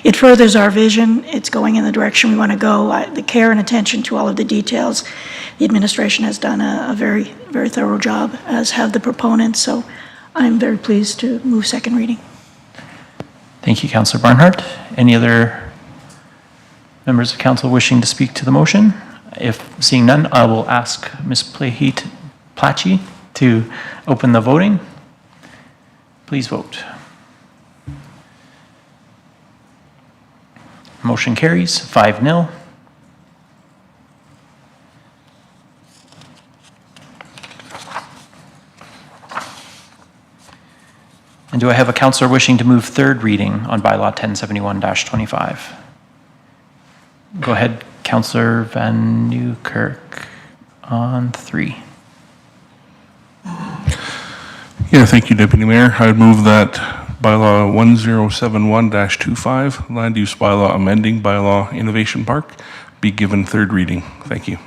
It furthers our vision. It's going in the direction we want to go. The care and attention to all of the details. The administration has done a very, very thorough job, as have the proponents. So I'm very pleased to move second reading. Thank you, Councillor Barnhart. Any other members of council wishing to speak to the motion? If seeing none, I will ask Ms. Plachi to open the voting. Please vote. Motion carries 5-0. And do I have a councillor wishing to move third reading on bylaw 1071-25? Go ahead, Councillor Van Newkirk on 3. Yeah, thank you, Deputy Mayor. I would move that bylaw 1071-25, land use bylaw amending bylaw Innovation Park, be given third reading. Thank you.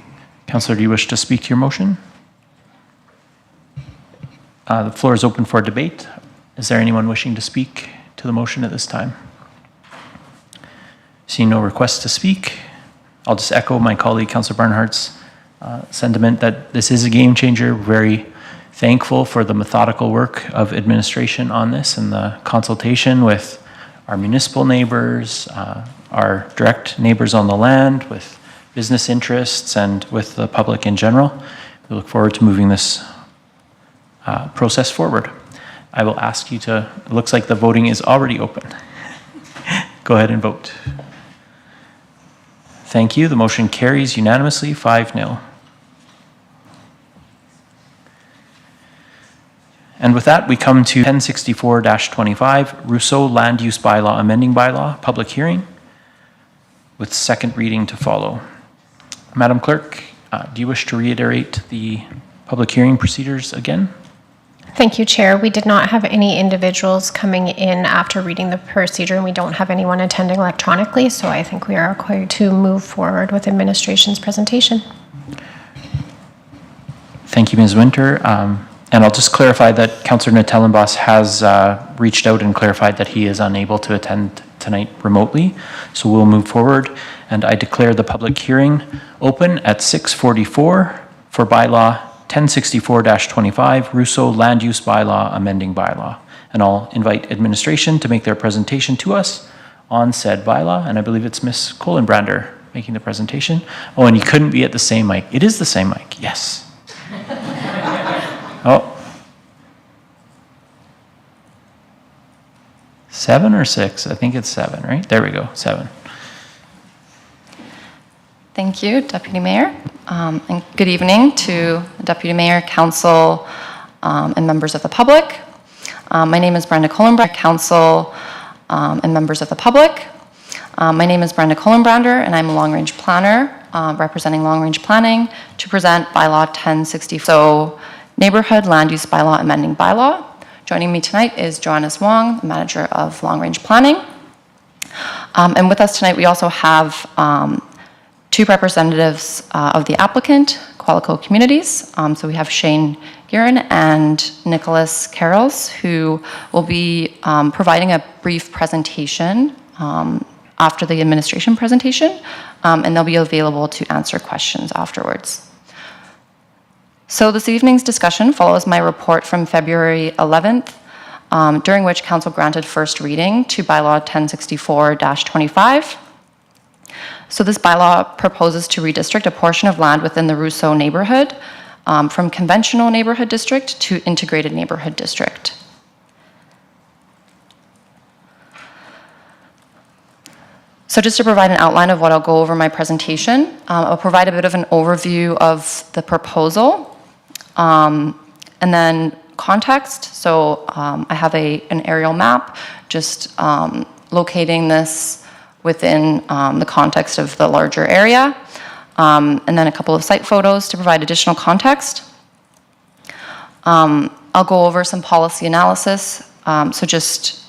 Councillor, do you wish to speak to your motion? The floor is open for debate. Is there anyone wishing to speak to the motion at this time? Seeing no requests to speak, I'll just echo my colleague, Councillor Barnhart's sentiment that this is a game changer. We're very thankful for the methodical work of administration on this and the consultation with our municipal neighbors, our direct neighbors on the land, with business interests, and with the public in general. We look forward to moving this process forward. I will ask you to, it looks like the voting is already open. Go ahead and vote. Thank you. The motion carries unanimously, 5-0. And with that, we come to 1064-25, Rousseau Land Use Bylaw Amending Bylaw, public hearing, with second reading to follow. Madam Clerk, do you wish to reiterate the public hearing procedures again? Thank you, Chair. We did not have any individuals coming in after reading the procedure, and we don't have anyone attending electronically, so I think we are required to move forward with administration's presentation. Thank you, Ms. Winter. And I'll just clarify that Councillor Natellenbos has reached out and clarified that he is unable to attend tonight remotely, so we'll move forward. And I declare the public hearing open at 6:44 for bylaw 1064-25, Rousseau Land Use Bylaw Amending Bylaw. And I'll invite administration to make their presentation to us on said bylaw, and I believe it's Ms. Kohlenbrander making the presentation. Oh, and you couldn't be at the same mic. It is the same mic, yes. Oh. 7 or 6? I think it's 7, right? There we go, 7. Thank you, Deputy Mayor. And good evening to Deputy Mayor, Council, and members of the public. My name is Brenda Kohlenbrander, Council, and members of the public. My name is Brenda Kohlenbrander, and I'm a long-range planner representing long-range planning to present Bylaw 1060. So, Neighborhood Land Use Bylaw Amending Bylaw. Joining me tonight is Joannis Wong, the Manager of Long-Range Planning. And with us tonight, we also have two representatives of the applicant, Qualico Communities. So we have Shane Guerin and Nicholas Carrolls, who will be providing a brief presentation after the administration presentation, and they'll be available to answer questions afterwards. So this evening's discussion follows my report from February 11th, during which Council granted first reading to Bylaw 1064-25. So this bylaw proposes to redistrict a portion of land within the Rousseau neighborhood from conventional neighborhood district to integrated neighborhood district. So just to provide an outline of what I'll go over in my presentation, I'll provide a bit of an overview of the proposal, and then context. So I have an aerial map just locating this within the context of the larger area, and then a couple of site photos to provide additional context. I'll go over some policy analysis, so just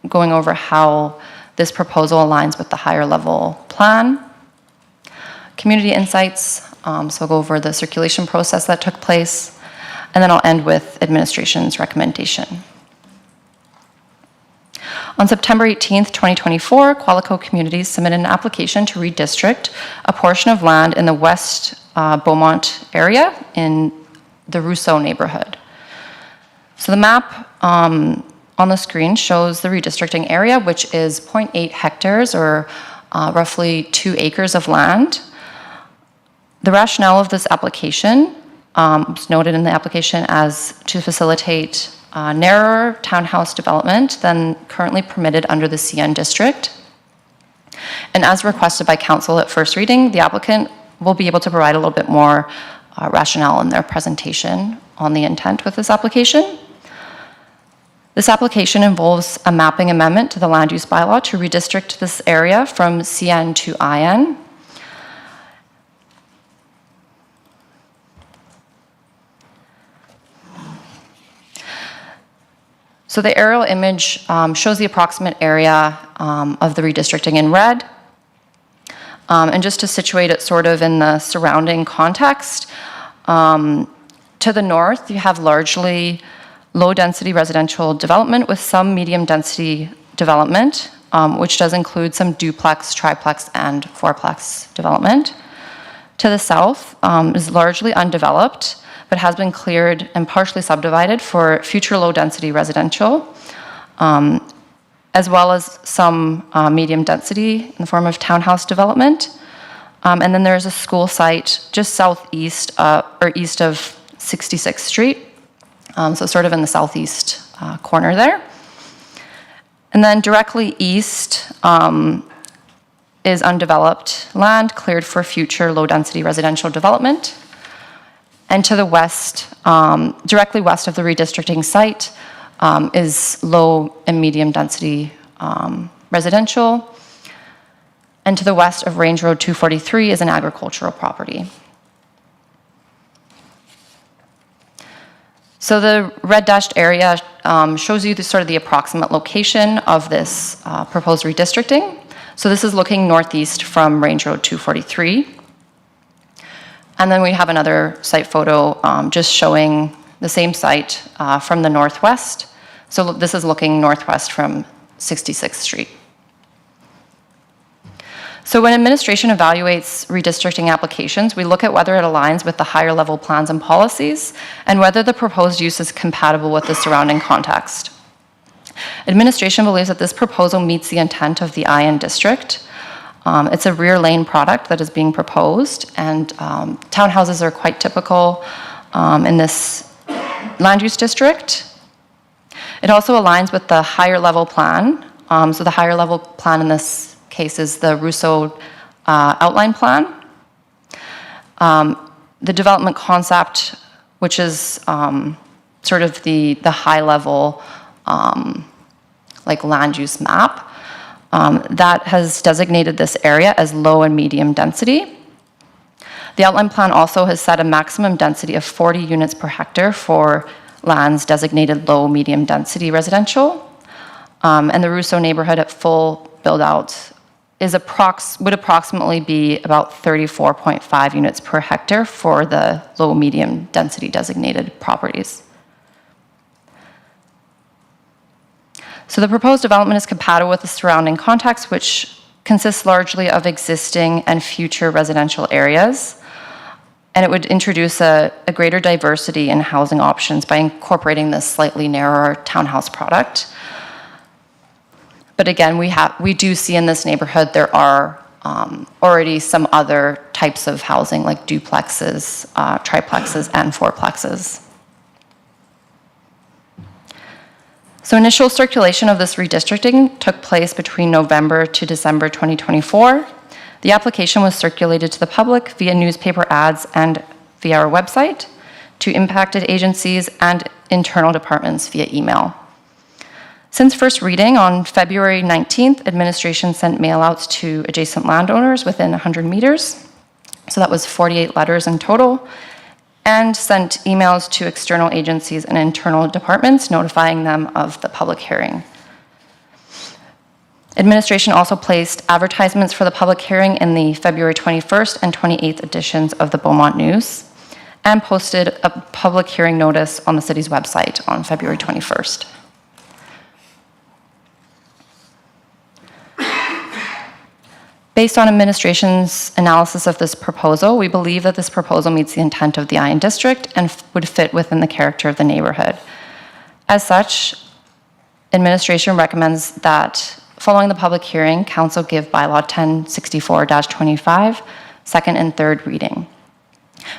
going over how this proposal aligns with the higher level plan. Community insights, so I'll go over the circulation process that took place, and then I'll end with administration's recommendation. On September 18th, 2024, Qualico Communities submitted an application to redistrict a portion of land in the West Beaumont area in the Rousseau neighborhood. So the map on the screen shows the redistricting area, which is 0.8 hectares or roughly 2 acres of land. The rationale of this application was noted in the application as to facilitate narrower townhouse development than currently permitted under the CN district. And as requested by council at first reading, the applicant will be able to provide a little bit more rationale in their presentation on the intent with this application. This application involves a mapping amendment to the land use bylaw to redistrict this area from CN to IN. So the aerial image shows the approximate area of the redistricting in red. And just to situate it sort of in the surrounding context, to the north, you have largely low-density residential development with some medium-density development, which does include some duplex, triplex, and fourplex development. To the south is largely undeveloped, but has been cleared and partially subdivided for future low-density residential, as well as some medium density in the form of townhouse development. And then there's a school site just southeast or east of 66th Street, so sort of in the southeast corner there. And then directly east is undeveloped land cleared for future low-density residential development. And to the west, directly west of the redistricting site, is low and medium density residential. And to the west of Range Road 243 is an agricultural property. So the red dashed area shows you sort of the approximate location of this proposed redistricting. So this is looking northeast from Range Road 243. And then we have another site photo just showing the same site from the northwest. So this is looking northwest from 66th Street. So when administration evaluates redistricting applications, we look at whether it aligns with the higher level plans and policies and whether the proposed use is compatible with the surrounding context. Administration believes that this proposal meets the intent of the IN district. It's a rear lane product that is being proposed, and townhouses are quite typical in this land use district. It also aligns with the higher level plan. So the higher level plan in this case is the Rousseau outline plan. The development concept, which is sort of the high-level like land use map, that has designated this area as low and medium density. The outline plan also has set a maximum density of 40 units per hectare for lands designated low, medium density residential. And the Rousseau neighborhood at full build-out would approximately be about 34.5 units per hectare for the low, medium density designated properties. So the proposed development is compatible with the surrounding context, which consists largely of existing and future residential areas. And it would introduce a greater diversity in housing options by incorporating this slightly narrower townhouse product. But again, we do see in this neighborhood there are already some other types of housing like duplexes, triplexes, and fourplexes. So initial circulation of this redistricting took place between November to December 2024. The application was circulated to the public via newspaper ads and via our website, to impacted agencies and internal departments via email. Since first reading on February 19th, administration sent mailouts to adjacent landowners within 100 meters. So that was 48 letters in total, and sent emails to external agencies and internal departments notifying them of the public hearing. Administration also placed advertisements for the public hearing in the February 21st and 28th editions of the Beaumont News, and posted a public hearing notice on the city's website on February 21st. Based on administration's analysis of this proposal, we believe that this proposal meets the intent of the Iron District and would fit within the character of the neighborhood. As such, administration recommends that following the public hearing, council give bylaw 1064-25 second and third reading.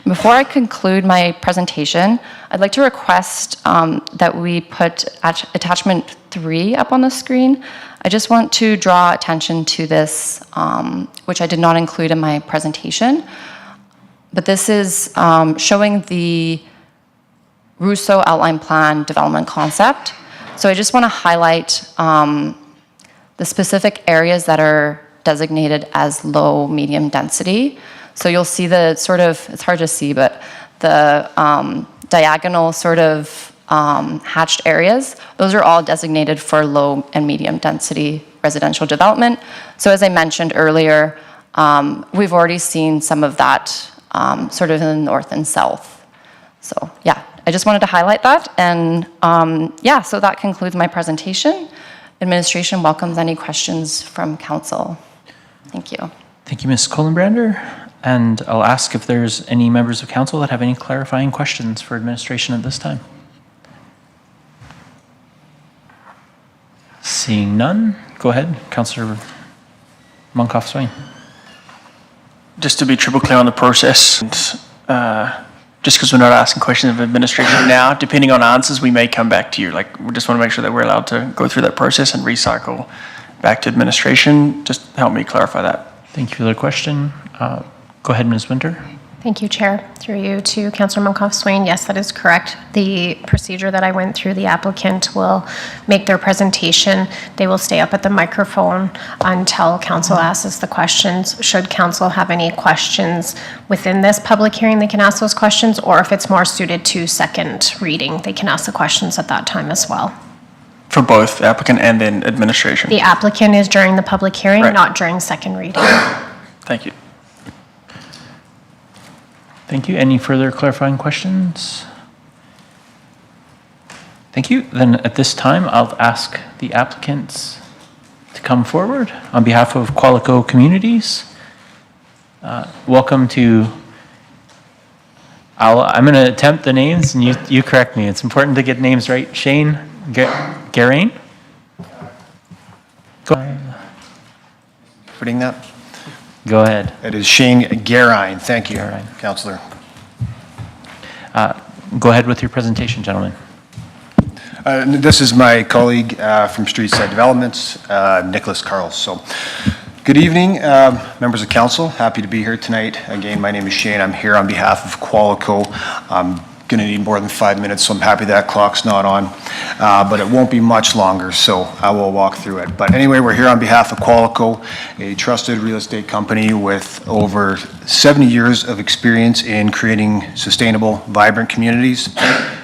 Before I conclude my presentation, I'd like to request that we put attachment 3 up on the screen. I just want to draw attention to this, which I did not include in my presentation, but this is showing the Rousseau outline plan development concept. So I just want to highlight the specific areas that are designated as low, medium density. So you'll see the sort of, it's hard to see, but the diagonal sort of hatched areas, those are all designated for low and medium density residential development. So as I mentioned earlier, we've already seen some of that sort of in the north and south. So yeah, I just wanted to highlight that. And yeah, so that concludes my presentation. Administration welcomes any questions from council. Thank you. Thank you, Ms. Kohlenbrander. And I'll ask if there's any members of council that have any clarifying questions for administration at this time. Seeing none, go ahead, Councillor Monkoff-Swain. Just to be triple clear on the process, just because we're not asking questions of administration now, depending on answers, we may come back to you. Like, we just want to make sure that we're allowed to go through that process and recycle back to administration. Just help me clarify that. Thank you for the question. Go ahead, Ms. Winter. Thank you, Chair. Through you to Councillor Monkoff-Swain. Yes, that is correct. The procedure that I went through, the applicant will make their presentation. They will stay up at the microphone until council asks the questions. Should council have any questions within this public hearing, they can ask those questions, or if it's more suited to second reading, they can ask the questions at that time as well. For both applicant and then administration. The applicant is during the public hearing, Right. not during second reading. Thank you. Thank you. Any further clarifying questions? Thank you. Then at this time, I'll ask the applicants to come forward on behalf of Qualico Communities. Welcome to, I'm going to attempt the names and you correct me. It's important to get names right. Shane Gerain? Putting that? Go ahead. It is Shane Gerain. Thank you, Gerain. Councillor. Go ahead with your presentation, gentlemen. This is my colleague from Streetside Developments, Nicholas Carls. So, Good evening, members of council. Happy to be here tonight. Again, my name is Shane. I'm here on behalf of Qualico. I'm going to need more than 5 minutes, so I'm happy that clock's not on. But it won't be much longer, so I will walk through it. But anyway, we're here on behalf of Qualico, a trusted real estate company with over 70 years of experience in creating sustainable, vibrant communities,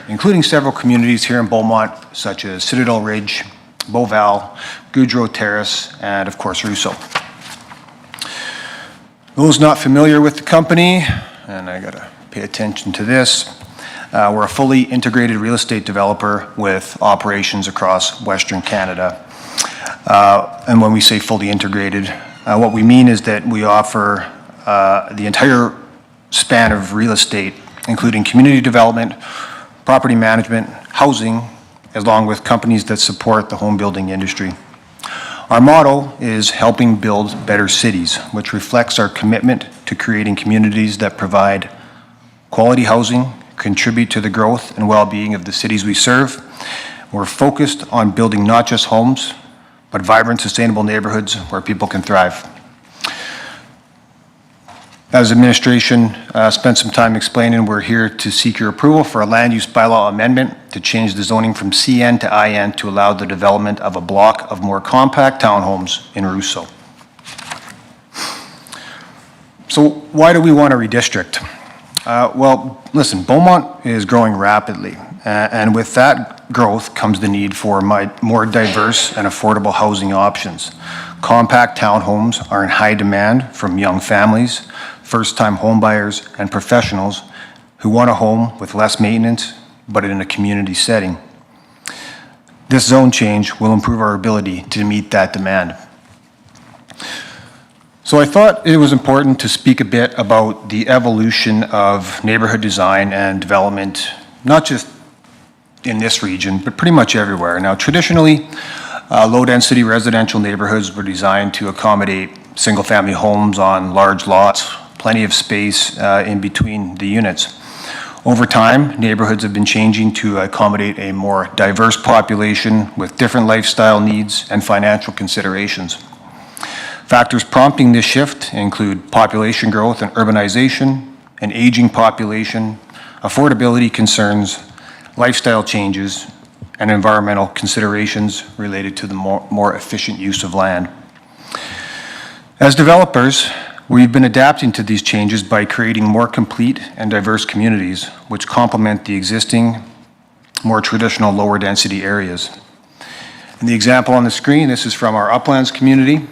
including several communities here in Beaumont, such as Citadel Ridge, Beauval, Goudreau Terrace, and of course, Rousseau. Those not familiar with the company, and I gotta pay attention to this, we're a fully integrated real estate developer with operations across Western Canada. And when we say fully integrated, what we mean is that we offer the entire span of real estate, including community development, property management, housing, along with companies that support the home building industry. Our motto is helping build better cities, which reflects our commitment to creating communities that provide quality housing, contribute to the growth and well-being of the cities we serve. We're focused on building not just homes, but vibrant, sustainable neighborhoods where people can thrive. As administration spent some time explaining, we're here to seek your approval for a land use bylaw amendment to change the zoning from CN to IN to allow the development of a block of more compact townhomes in Rousseau. So why do we want to redistrict? Well, listen, Beaumont is growing rapidly, and with that growth comes the need for more diverse and affordable housing options. Compact townhomes are in high demand from young families, first-time homebuyers, and professionals who want a home with less maintenance, but in a community setting. This zone change will improve our ability to meet that demand. So I thought it was important to speak a bit about the evolution of neighborhood design and development, not just in this region, but pretty much everywhere. Now, traditionally, low-density residential neighborhoods were designed to accommodate single-family homes on large lots, plenty of space in between the units. Over time, neighborhoods have been changing to accommodate a more diverse population with different lifestyle needs and financial considerations. Factors prompting this shift include population growth and urbanization, an aging population, affordability concerns, lifestyle changes, and environmental considerations related to the more efficient use of land. As developers, we've been adapting to these changes by creating more complete and diverse communities, which complement the existing, more traditional lower density areas. In the example on the screen, this is from our Uplands community.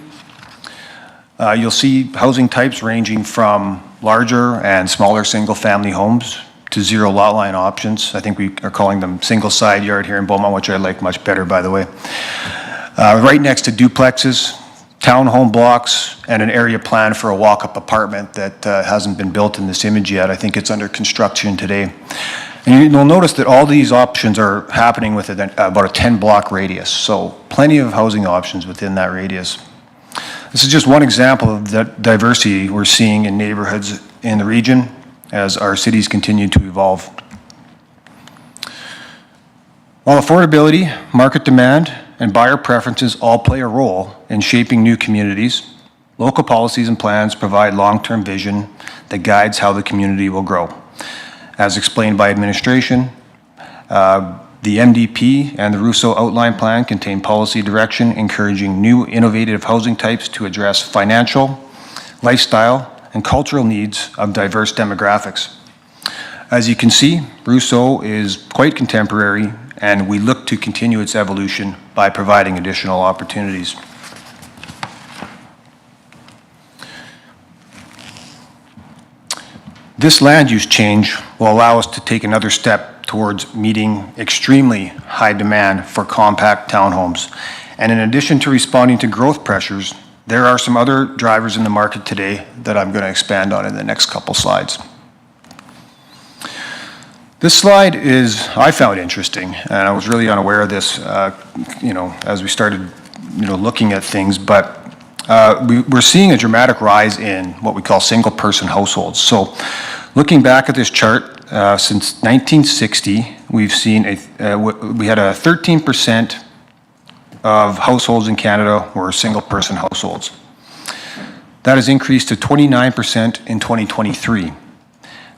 You'll see housing types ranging from larger and smaller single-family homes to zero lot line options. I think we are calling them single side yard here in Beaumont, which I like much better, by the way. Right next to duplexes, townhome blocks, and an area plan for a walk-up apartment that hasn't been built in this image yet. I think it's under construction today. And you'll notice that all these options are happening within about a 10-block radius, so plenty of housing options within that radius. This is just one example of the diversity we're seeing in neighborhoods in the region as our cities continue to evolve. While affordability, market demand, and buyer preferences all play a role in shaping new communities, local policies and plans provide long-term vision that guides how the community will grow. As explained by administration, the MDP and the Rousseau Outline Plan contain policy direction encouraging new innovative housing types to address financial, lifestyle, and cultural needs of diverse demographics. As you can see, Rousseau is quite contemporary, and we look to continue its evolution by providing additional opportunities. This land use change will allow us to take another step towards meeting extremely high demand for compact townhomes. And in addition to responding to growth pressures, there are some other drivers in the market today that I'm going to expand on in the next couple slides. This slide I found interesting, and I was really unaware of this, as we started, looking at things, but we're seeing a dramatic rise in what we call single-person households. So looking back at this chart, since 1960, we've seen we had a 13% of households in Canada were single-person households. That has increased to 29% in 2023,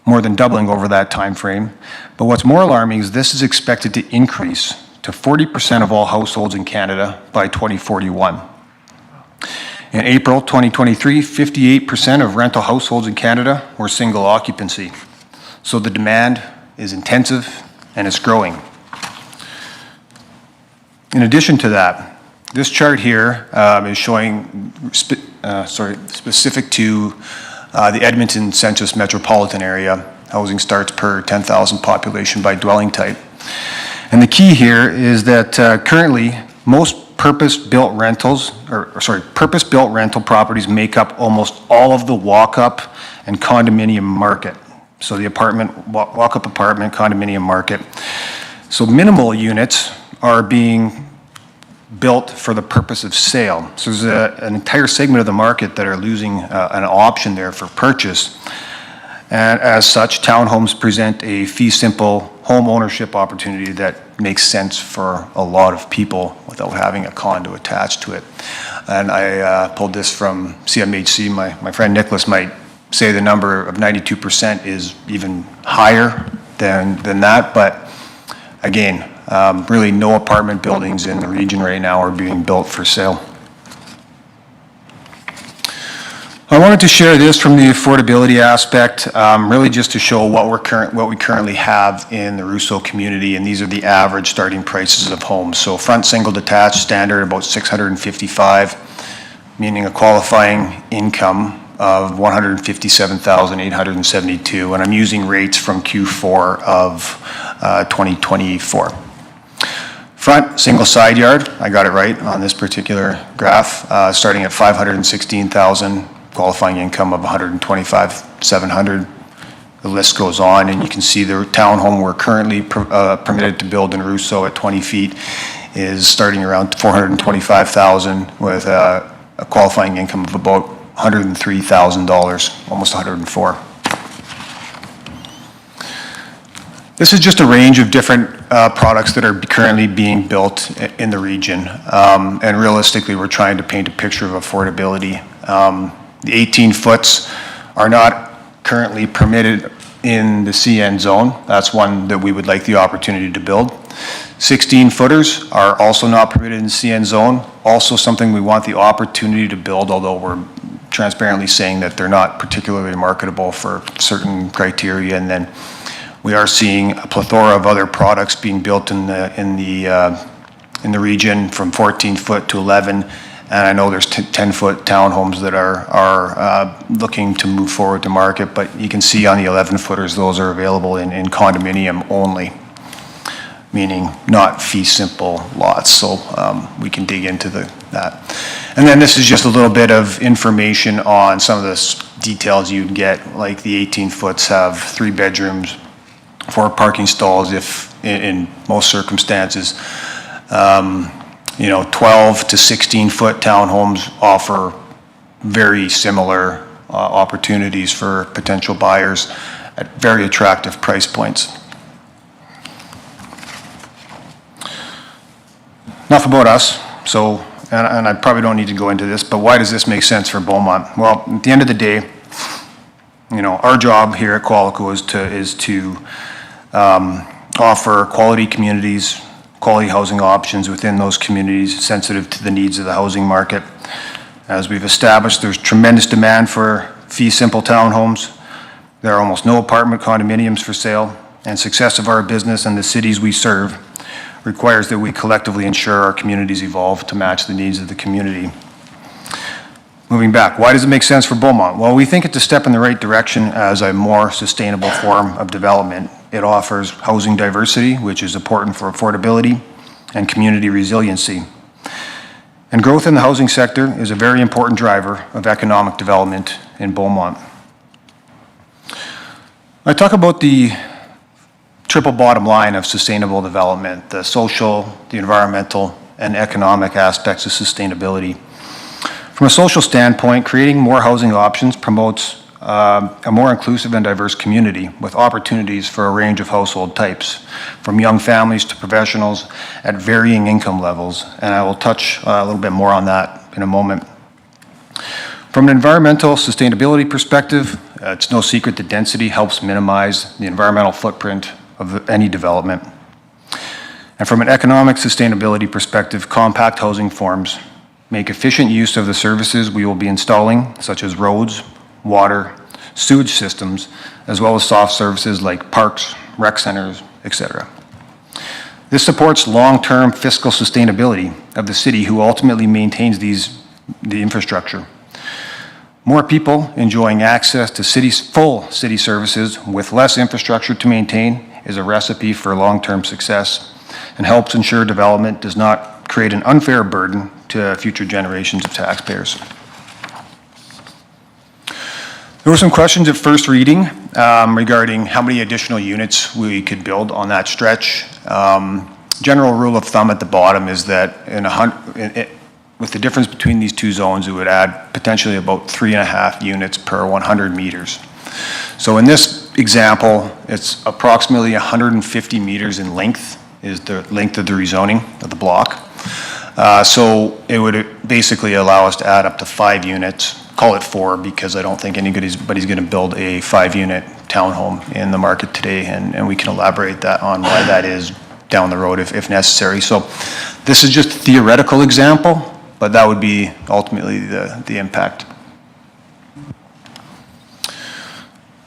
more than doubling over that time frame. But what's more alarming is this is expected to increase to 40% of all households in Canada by 2041. In April 2023, 58% of rental households in Canada were single occupancy. So the demand is intensive and it's growing. In addition to that, this chart here is showing, specific to the Edmonton Census metropolitan area, housing starts per 10,000 population by dwelling type. And the key here is that currently most purpose-built rental properties make up almost all of the walk-up and condominium market. So the walk-up apartment condominium market. So minimal units are being built for the purpose of sale. So there's an entire segment of the market that are losing an option there for purchase. And as such, townhomes present a fee-simple home ownership opportunity that makes sense for a lot of people without having a condo attached to it. And I pulled this from CMHC. My friend Nicholas might say the number of 92% is even higher than that, but again, really no apartment buildings in the region right now are being built for sale. I wanted to share this from the affordability aspect, really just to show what we currently have in the Rousseau community, and these are the average starting prices of homes. So front single detached standard about $655, meaning a qualifying income of $157,872, and I'm using rates from Q4 of 2024. Front single side yard, I got it right on this particular graph, starting at $516,000. Qualifying income of $125,700. The list goes on, and you can see the townhome we're currently permitted to build in Rousseau at 20 feet is starting around $425,000 with a qualifying income of about $103,000, almost $104,000. This is just a range of different products that are currently being built in the region, and realistically, we're trying to paint a picture of affordability. The 18-foots are not currently permitted in the CN zone. That's one that we would like the opportunity to build. 16-footers are also not permitted in the CN zone. Also something we want the opportunity to build, although we're transparently saying that they're not particularly marketable for certain criteria. And then we are seeing a plethora of other products being built in the region from 14-foot to 11. And I know there's 10-foot townhomes that are looking to move forward to market, but you can see on the 11-footers, those are available in condominium only, meaning not fee simple lots. So we can dig into that. And then this is just a little bit of information on some of the details you'd get, like the 18-foots have 3 bedrooms, 4 parking stalls if in most circumstances. 12 to 16-foot townhomes offer very similar opportunities for potential buyers at very attractive price points. Enough about us. So, and I probably don't need to go into this, but why does this make sense for Beaumont? Well, at the end of the day, our job here at Qualico is to offer quality communities, quality housing options within those communities sensitive to the needs of the housing market. As we've established, there's tremendous demand for fee-simple townhomes. There are almost no apartment condominiums for sale, and success of our business and the cities we serve requires that we collectively ensure our communities evolve to match the needs of the community. Moving back, why does it make sense for Beaumont? Well, we think it's a step in the right direction as a more sustainable form of development. It offers housing diversity, which is important for affordability and community resiliency. And growth in the housing sector is a very important driver of economic development in Beaumont. I talk about the triple bottom line of sustainable development, the social, the environmental, and economic aspects of sustainability. From a social standpoint, creating more housing options promotes a more inclusive and diverse community with opportunities for a range of household types, from young families to professionals at varying income levels, and I will touch a little bit more on that in a moment. From an environmental sustainability perspective, it's no secret that density helps minimize the environmental footprint of any development. And from an economic sustainability perspective, compact housing forms make efficient use of the services we will be installing, such as roads, water, sewage systems, as well as soft services like parks, rec centers, etc. This supports long-term fiscal sustainability of the city, who ultimately maintains the infrastructure. More people enjoying access to full city services with less infrastructure to maintain is a recipe for long-term success and helps ensure development does not create an unfair burden to future generations of taxpayers. There were some questions at first reading regarding how many additional units we could build on that stretch. General rule of thumb at the bottom is that with the difference between these two zones, it would add potentially about 3.5 units per 100 meters. So in this example, it's approximately 150 meters in length, is the length of the rezoning of the block. So it would basically allow us to add up to 5 units, call it 4, because I don't think anybody's going to build a 5-unit townhome in the market today, and we can elaborate that on why that is down the road if necessary. So this is just a theoretical example, but that would be ultimately the impact.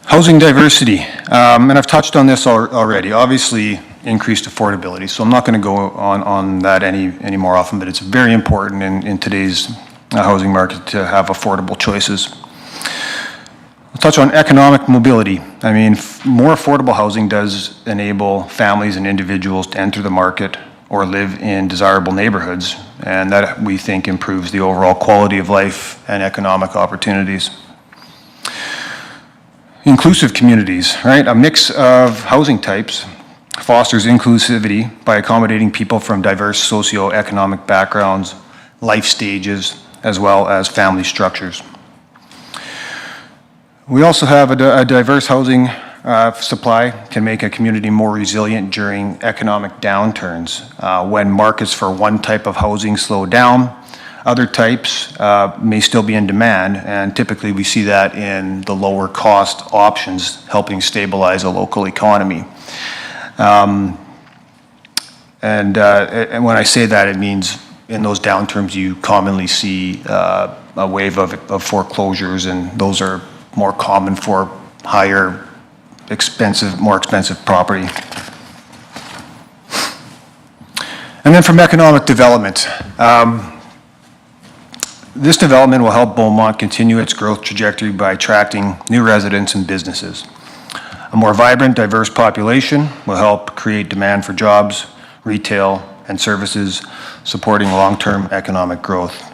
Housing diversity, and I've touched on this already. Obviously, increased affordability, so I'm not going to go on that any more often, but it's very important in today's housing market to have affordable choices. I'll touch on economic mobility. I mean, more affordable housing does enable families and individuals to enter the market or live in desirable neighborhoods, and that, we think, improves the overall quality of life and economic opportunities. Inclusive communities, right? A mix of housing types fosters inclusivity by accommodating people from diverse socioeconomic backgrounds, life stages, as well as family structures. We also have a diverse housing supply can make a community more resilient during economic downturns. When markets for one type of housing slow down, other types may still be in demand, and typically we see that in the lower cost options helping stabilize a local economy. And when I say that, it means in those downturns you commonly see a wave of foreclosures, and those are more common for more expensive property. And then from economic development, this development will help Beaumont continue its growth trajectory by attracting new residents and businesses. A more vibrant, diverse population will help create demand for jobs, retail, and services, supporting long-term economic growth.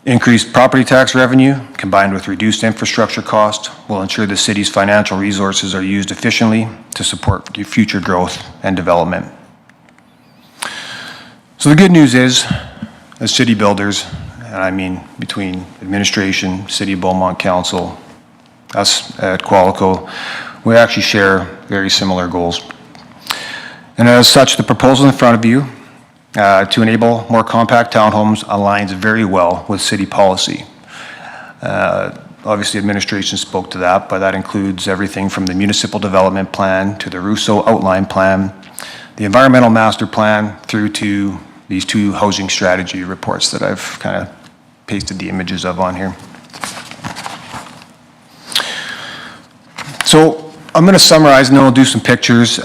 Increased property tax revenue, combined with reduced infrastructure costs, will ensure the city's financial resources are used efficiently to support future growth and development. So the good news is, as city builders, and I mean between administration, City of Beaumont Council, us at Qualico, we actually share very similar goals. And as such, the proposal in front of you to enable more compact townhomes aligns very well with city policy. Obviously, administration spoke to that, but that includes everything from the municipal development plan to the Russo outline plan, the environmental master plan, through to these 2 housing strategy reports that I've kind of pasted the images of on here. So I'm going to summarize and then we'll do some pictures.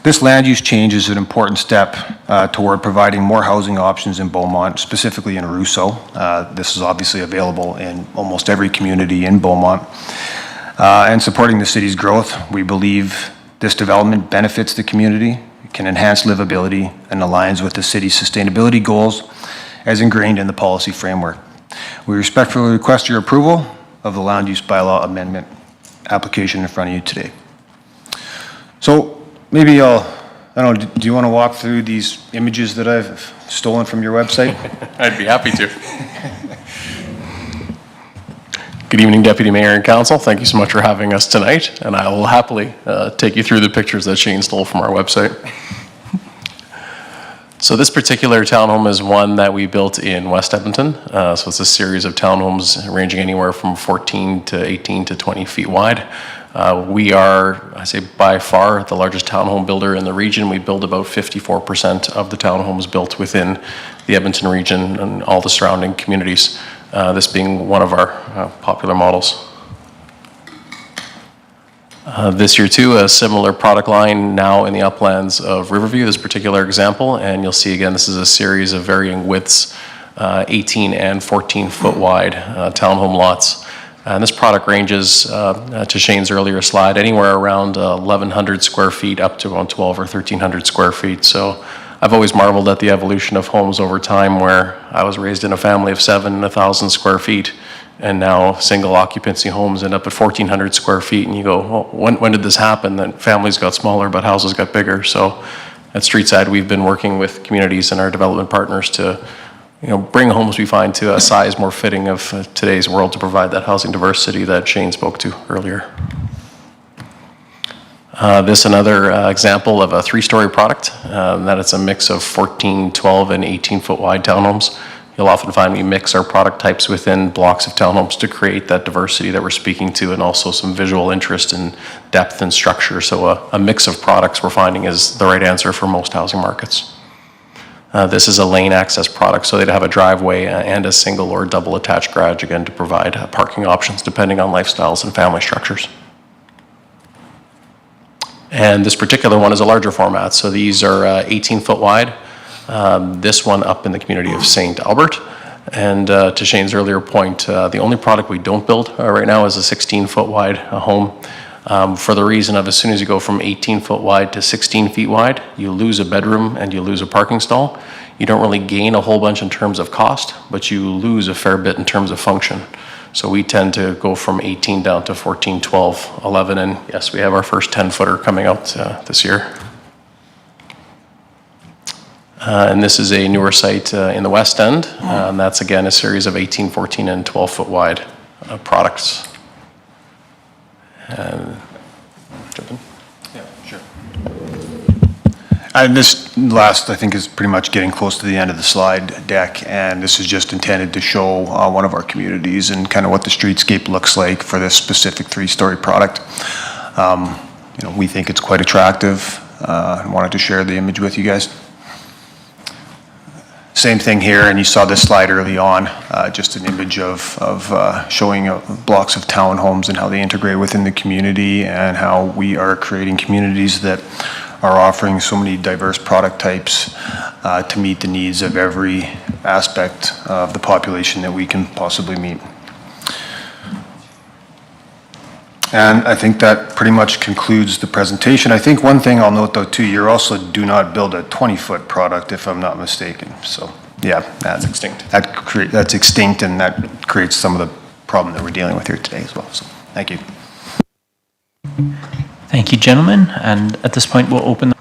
This land use change is an important step toward providing more housing options in Beaumont, specifically in Russo. This is obviously available in almost every community in Beaumont. And supporting the city's growth, we believe this development benefits the community, can enhance livability, and aligns with the city's sustainability goals as ingrained in the policy framework. We respectfully request your approval of the land use bylaw amendment application in front of you today. So maybe I don't know, do you want to walk through these images that I've stolen from your website? I'd be happy to. Good evening, Deputy Mayor and Council. Thank you so much for having us tonight, and I will happily take you through the pictures that Shane stole from our website. So this particular townhome is one that we built in West Edmonton. So it's a series of townhomes ranging anywhere from 14 to 18 to 20 feet wide. We are, I say, by far the largest townhome builder in the region. We build about 54% of the townhomes built within the Edmonton region and all the surrounding communities, this being one of our popular models. This year too, a similar product line now in the uplands of Riverview, this particular example, and you'll see again, this is a series of varying widths, 18 and 14 foot wide townhome lots. And this product ranges, to Shane's earlier slide, anywhere around 1,100 square feet up to around 1,200 or 1,300 square feet. So I've always marveled at the evolution of homes over time, where I was raised in a family of 7 and 1,000 square feet. And now single occupancy homes end up at 1,400 square feet, and you go, well, when did this happen? That families got smaller, but houses got bigger. So at Streetside, we've been working with communities and our development partners to, bring homes we find to a size more fitting of today's world to provide that housing diversity that Shane spoke to earlier. This another example of a 3-story product, that it's a mix of 14, 12, and 18 foot wide townhomes. You'll often find we mix our product types within blocks of townhomes to create that diversity that we're speaking to, and also some visual interest in depth and structure. So a mix of products we're finding is the right answer for most housing markets. This is a lane access product, so they'd have a driveway and a single or double attached garage, again, to provide parking options depending on lifestyles and family structures. And this particular one is a larger format, so these are 18 foot wide. This one up in the community of St. Albert. And to Shane's earlier point, the only product we don't build right now is a 16 foot wide home. For the reason of, as soon as you go from 18 foot wide to 16 feet wide, you lose a bedroom and you lose a parking stall. You don't really gain a whole bunch in terms of cost, but you lose a fair bit in terms of function. So we tend to go from 18 down to 14, 12, 11, and yes, we have our first 10 footer coming out this year. And this is a newer site in the West End. And that's again a series of 18, 14, and 12 foot wide products. And jump in. Yeah, sure. And this last, I think, is pretty much getting close to the end of the slide deck, and this is just intended to show one of our communities and kind of what the streetscape looks like for this specific 3-story product. We think it's quite attractive. I wanted to share the image with you guys. Same thing here, and you saw this slide early on, just an image of showing blocks of townhomes and how they integrate within the community, and how we are creating communities that are offering so many diverse product types to meet the needs of every aspect of the population that we can possibly meet. And I think that pretty much concludes the presentation. I think one thing I'll note though too, you also do not build a 20-foot product if I'm not mistaken. So yeah, that's extinct. That's extinct, and that creates some of the problem that we're dealing with here today as well. So thank you. Thank you, gentlemen. And at this point, we'll open.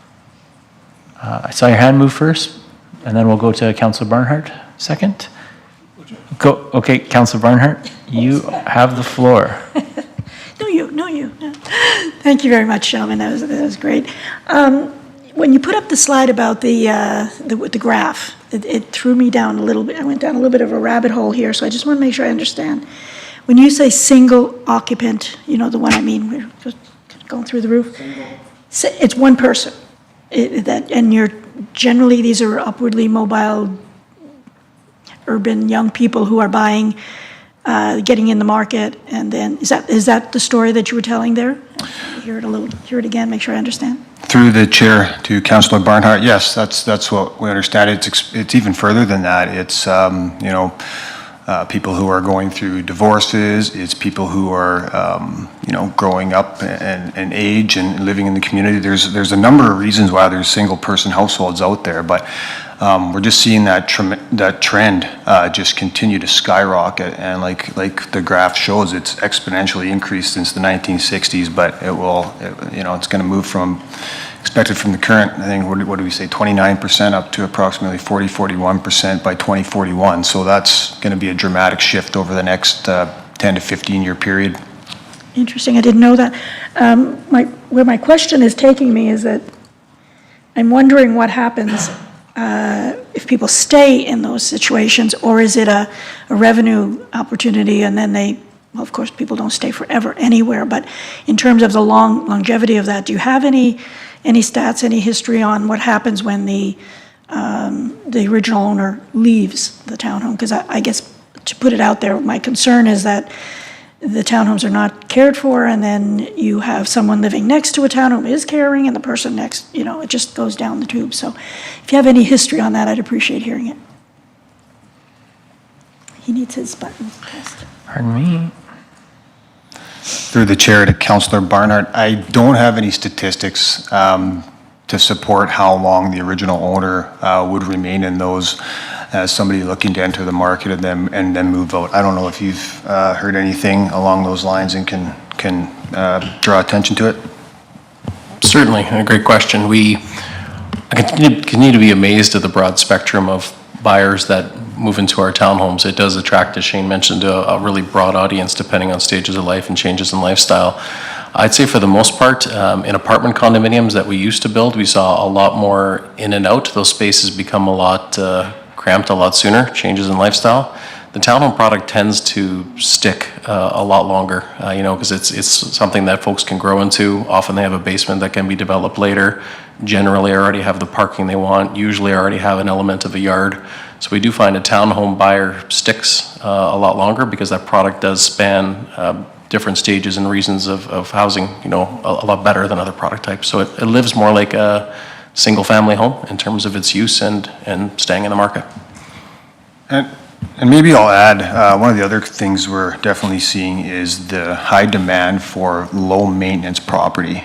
I saw your hand move first, and then we'll go to Councillor Barnhart second. Go. Okay, Councillor Barnhart, you have the floor. No, you. Thank you very much, gentlemen. That was great. When you put up the slide about the graph, it threw me down a little bit. I went down a little bit of a rabbit hole here, so I just want to make sure I understand. When you say single occupant, you know the one I mean. We're just going through the roof. It's one person. And generally these are upwardly mobile, urban young people who are buying. Getting in the market, and then is that the story that you were telling there? Hear it again. Make sure I understand. Through the chair to Councillor Barnhart, yes, that's what we understand. It's even further than that. It's people who are going through divorces. It's people who are growing up and age and living in the community. There's a number of reasons why there's single person households out there, but we're just seeing that trend just continue to skyrocket, and like the graph shows, it's exponentially increased since the 1960s. But it's going to move from expected from the current, I think, what do we say, 29% up to approximately 41% by 2041. So that's going to be a dramatic shift over the next 10 to 15 year period. Interesting. I didn't know that. Where my question is taking me is that I'm wondering what happens if people stay in those situations, or is it a revenue opportunity and then they, well, of course, people don't stay forever anywhere, but in terms of the longevity of that, do you have any stats, any history on what happens when the original owner leaves the townhome? Because I guess, to put it out there, my concern is that the townhomes are not cared for, and then you have someone living next to a townhome is caring, and the person next, it just goes down the tube. So if you have any history on that, I'd appreciate hearing it. He needs his button pressed. Pardon me. Through the chair to Councillor Barnhart, I don't have any statistics to support how long the original owner would remain in those as somebody looking to enter the market and then move out. I don't know if you've heard anything along those lines and can draw attention to it. Certainly, a great question. I continue to be amazed at the broad spectrum of buyers that move into our townhomes. It does attract, as Shane mentioned, a really broad audience depending on stages of life and changes in lifestyle. I'd say for the most part, in apartment condominiums that we used to build, we saw a lot more in and out. Those spaces become a lot cramped a lot sooner, changes in lifestyle. The townhome product tends to stick a lot longer, because it's something that folks can grow into. Often they have a basement that can be developed later. Generally already have the parking they want, usually already have an element of a yard. So we do find a townhome buyer sticks a lot longer because that product does span different stages and reasons of housing, a lot better than other product types. So it lives more like a single family home in terms of its use and staying in the market. And maybe I'll add, one of the other things we're definitely seeing is the high demand for low maintenance property.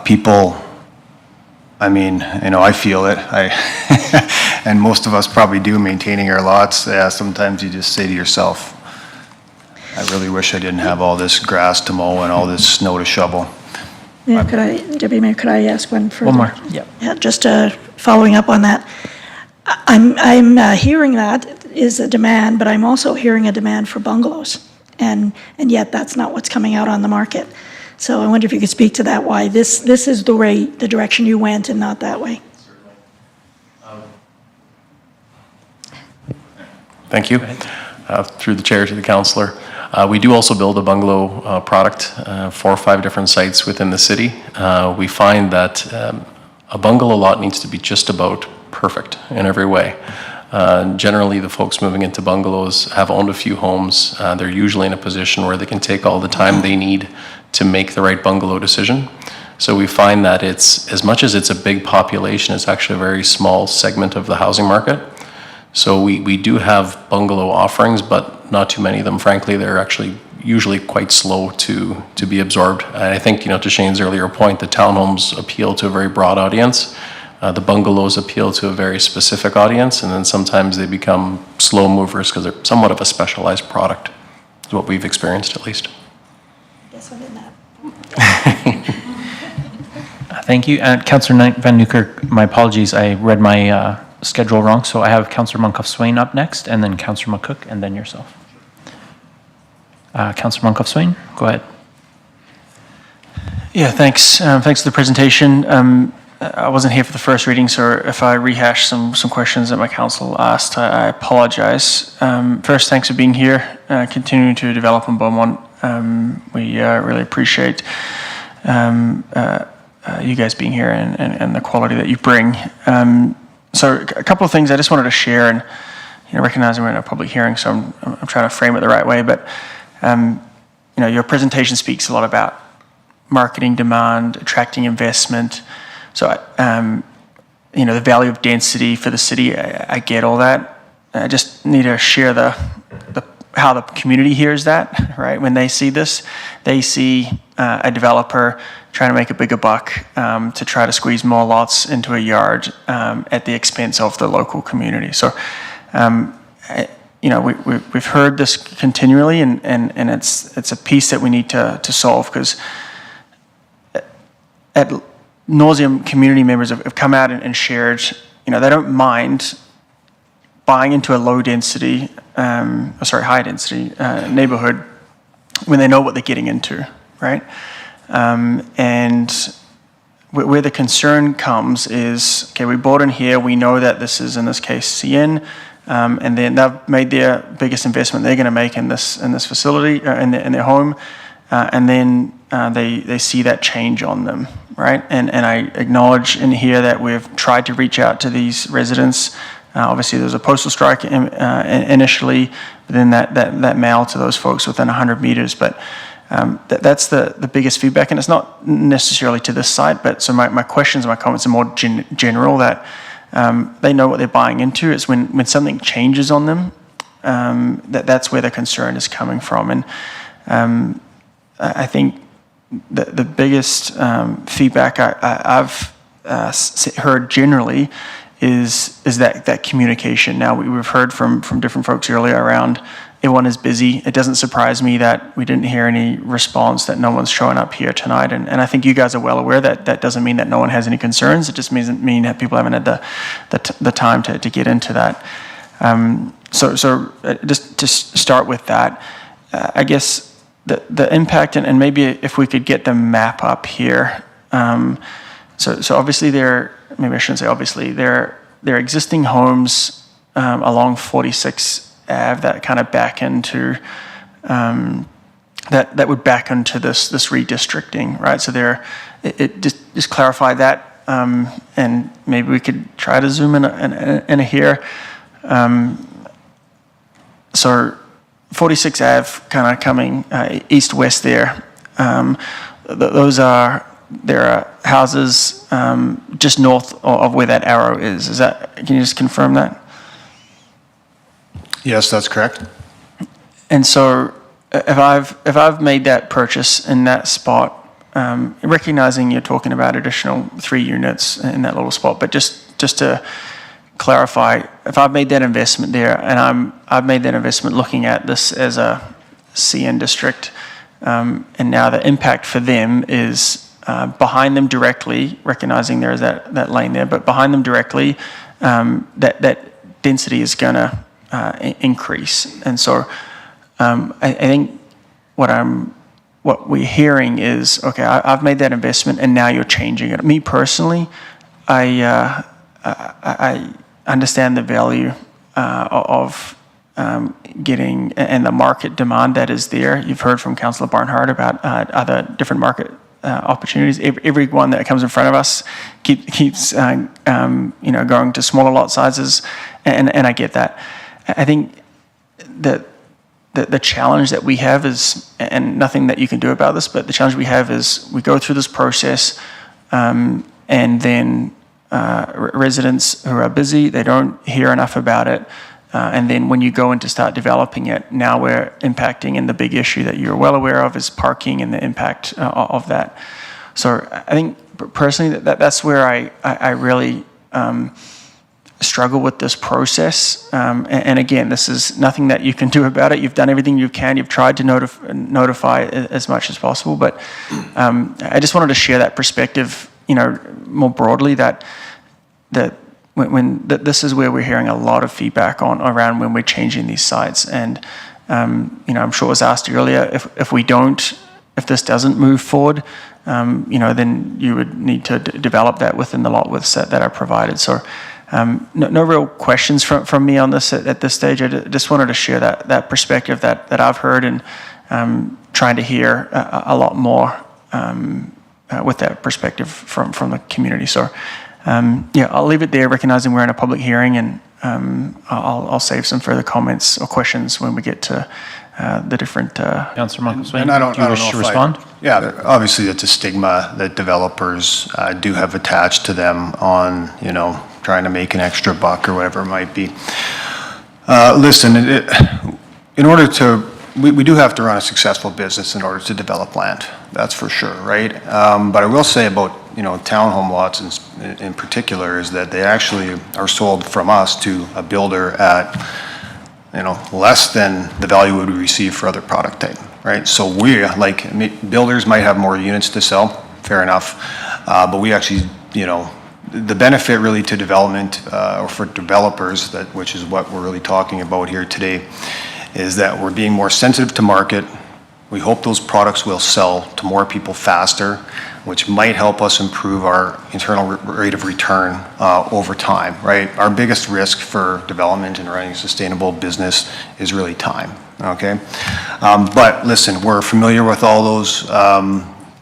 People, I feel it. And most of us probably do, maintaining our lots. Sometimes you just say to yourself, I really wish I didn't have all this grass to mow and all this snow to shovel. Yeah, Deputy Mayor, could I ask one further? One more, yep. Yeah, just following up on that. I'm hearing that is a demand, but I'm also hearing a demand for bungalows, and yet that's not what's coming out on the market. So I wonder if you could speak to that, why this is the direction you went and not that way. Thank you. Through the chair to the councillor. We do also build a bungalow product, 4 or 5 different sites within the city. We find that a bungalow lot needs to be just about perfect in every way. Generally, the folks moving into bungalows have owned a few homes. They're usually in a position where they can take all the time they need to make the right bungalow decision. So we find that as much as it's a big population, it's actually a very small segment of the housing market. So we do have bungalow offerings, but not too many of them. Frankly, they're actually usually quite slow to be absorbed. And I think, to Shane's earlier point, the townhomes appeal to a very broad audience. The bungalows appeal to a very specific audience, and then sometimes they become slow movers because they're somewhat of a specialized product, is what we've experienced at least. Guess I'm in that. Thank you. Councillor Van Nieuwkerk, my apologies, I read my schedule wrong, so I have Councillor Monkoff-Swain up next, and then Councillor McCook, and then yourself. Councillor Monkoff-Swain, go ahead. Yeah, thanks. Thanks for the presentation. I wasn't here for the first reading, so if I rehash some questions that my council asked, I apologize. First, thanks for being here, continuing to develop in Beaumont. We really appreciate you guys being here and the quality that you bring. So a couple of things I just wanted to share, and recognizing we're in a public hearing, so I'm trying to frame it the right way, but your presentation speaks a lot about marketing demand, attracting investment. So, the value of density for the city, I get all that. I just need to share how the community hears that, right? When they see this, they see a developer trying to make a bigger buck to try to squeeze more lots into a yard at the expense of the local community. So, we've heard this continually, and it's a piece that we need to solve, because at nauseam, community members have come out and shared, they don't mind buying into a high density neighborhood when they know what they're getting into, right? And where the concern comes is, okay, we bought in here, we know that this is, in this case, CN, and then they've made their biggest investment they're going to make in this facility, in their home, and then they see that change on them, right? And I acknowledge in here that we've tried to reach out to these residents. Obviously, there was a postal strike initially, but then that mailed to those folks within 100 meters. But that's the biggest feedback, and it's not necessarily to this site. But so my questions, my comments are more general, that they know what they're buying into. It's when something changes on them, that's where the concern is coming from. And I think the biggest feedback I've heard generally is that communication. Now, we've heard from different folks earlier around everyone is busy. It doesn't surprise me that we didn't hear any response, that no one's showing up here tonight. And I think you guys are well aware that that doesn't mean that no one has any concerns. It just mean that people haven't had the time to get into that. So just to start with that, I guess the impact, and maybe if we could get the map up here. So obviously maybe I shouldn't say obviously, there are existing homes along 46 Ave that kind of back into, that would back into this redistricting, right? So just clarify that, and maybe we could try to zoom in here. So 46 Ave kind of coming east-west there. There are houses just north of where that arrow is. Can you just confirm that? Yes, that's correct. And so if I've made that purchase in that spot, recognizing you're talking about additional 3 units in that little spot, but just to clarify, if I've made that investment there, and I've made that investment looking at this as a CN district, and now the impact for them is behind them directly, recognizing there's that lane there, but behind them directly, that density is going to increase. And so I think what we're hearing is, okay, I've made that investment and now you're changing it. Me personally, I understand the value of getting, and the market demand that is there. You've heard from Councillor Barnhart about other different market opportunities. Every one that comes in front of us keeps going to smaller lot sizes, and I get that. I think that the challenge that we have is, and nothing that you can do about this, but the challenge we have is we go through this process, and then residents who are busy, they don't hear enough about it, and then when you go in to start developing it, now we're impacting, and the big issue that you're well aware of is parking and the impact of that. So I think personally that's where I really struggle with this process. And again, this is nothing that you can do about it. You've done everything you can. You've tried to notify as much as possible. But I just wanted to share that perspective, more broadly, that this is where we're hearing a lot of feedback around when we're changing these sites. And I'm sure it was asked earlier, if this doesn't move forward, then you would need to develop that within the lot widths that are provided. So. No real questions from me on this at this stage. I just wanted to share that perspective that I've heard, and trying to hear a lot more with that perspective from the community. So I'll leave it there, recognizing we're in a public hearing, and I'll save some further comments or questions when we get to the different. Councillor Munckleswain, And I don't do you know wish if to respond? Obviously, it's a stigma that developers do have attached to them on, trying to make an extra buck or whatever it might be. Listen, in order to, we do have to run a successful business in order to develop land. That's for sure, right? But I will say about, townhome lots in particular is that they actually are sold from us to a builder at, less than the value we would receive for other product type, right? So builders might have more units to sell, fair enough, but we actually, the benefit really to development or for developers, which is what we're really talking about here today, is that we're being more sensitive to market. We hope those products will sell to more people faster, which might help us improve our internal rate of return over time, right? Our biggest risk for development and running a sustainable business is really time, okay? But listen, we're familiar with all those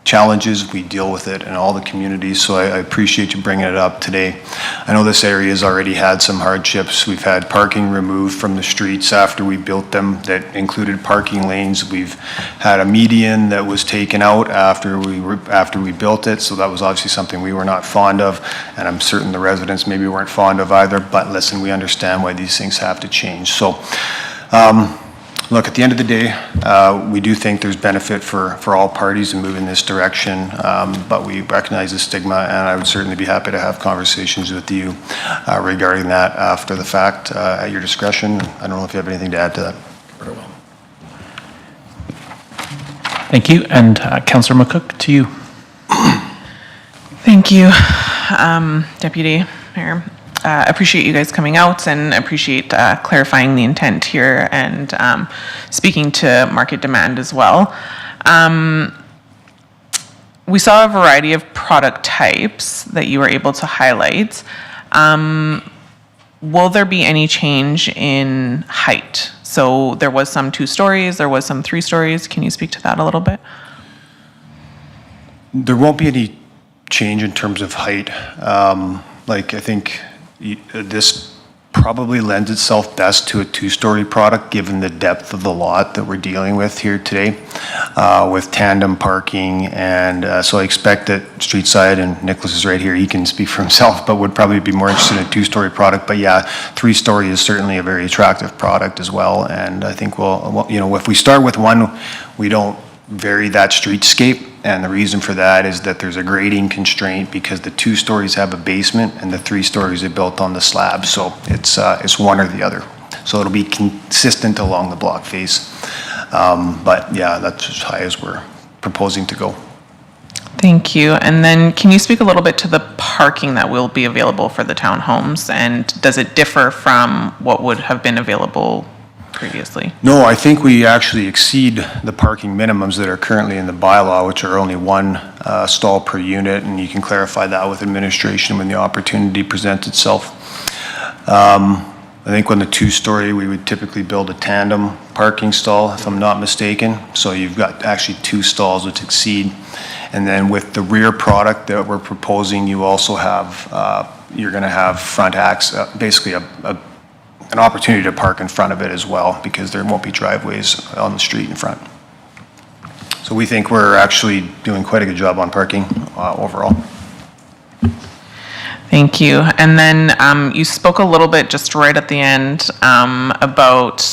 challenges. We deal with it in all the communities, so I appreciate you bringing it up today. I know this area has already had some hardships. We've had parking removed from the streets after we built them that included parking lanes. We've had a median that was taken out after we built it, so that was obviously something we were not fond of, and I'm certain the residents maybe weren't fond of either, but listen, we understand why these things have to change. So, look, at the end of the day, we do think there's benefit for all parties in moving this direction, but we recognize the stigma, and I would certainly be happy to have conversations with you regarding that after the fact at your discretion. I don't know if you have anything to add to that. Very well. Thank you. And Councillor McCook, to you. Thank you, Deputy Mayor. Appreciate you guys coming out and appreciate clarifying the intent here and speaking to market demand as well. We saw a variety of product types that you were able to highlight. Will there be any change in height? So there was some 2 stories, there was some 3 stories. Can you speak to that a little bit? There won't be any change in terms of height. Like, I think this probably lends itself best to a 2-story product, given the depth of the lot that we're dealing with here today, with tandem parking. And so I expect that Streetside, and Nicholas is right here, he can speak for himself, but would probably be more interested in a 2-story product. But yeah, 3-story is certainly a very attractive product as well. And I think we'll, you know, if we start with one, we don't vary that streetscape. And the reason for that is that there's a grading constraint because the 2 stories have a basement and the 3 stories are built on the slab. So it's one or the other. So it'll be consistent along the block face. But yeah, that's as high as we're proposing to go. Thank you. And then can you speak a little bit to the parking that will be available for the townhomes? And does it differ from what would have been available previously? No, I think we actually exceed the parking minimums that are currently in the bylaw, which are only 1 stall per unit, and you can clarify that with administration when the opportunity presents itself. I think on the 2-story, we would typically build a tandem parking stall, if I'm not mistaken. So you've got actually 2 stalls which exceed. And then with the rear product that we're proposing, you also have, you're gonna have front access, basically an opportunity to park in front of it as well, because there won't be driveways on the street in front. So we think we're actually doing quite a good job on parking overall. Thank you. And then you spoke a little bit just right at the end about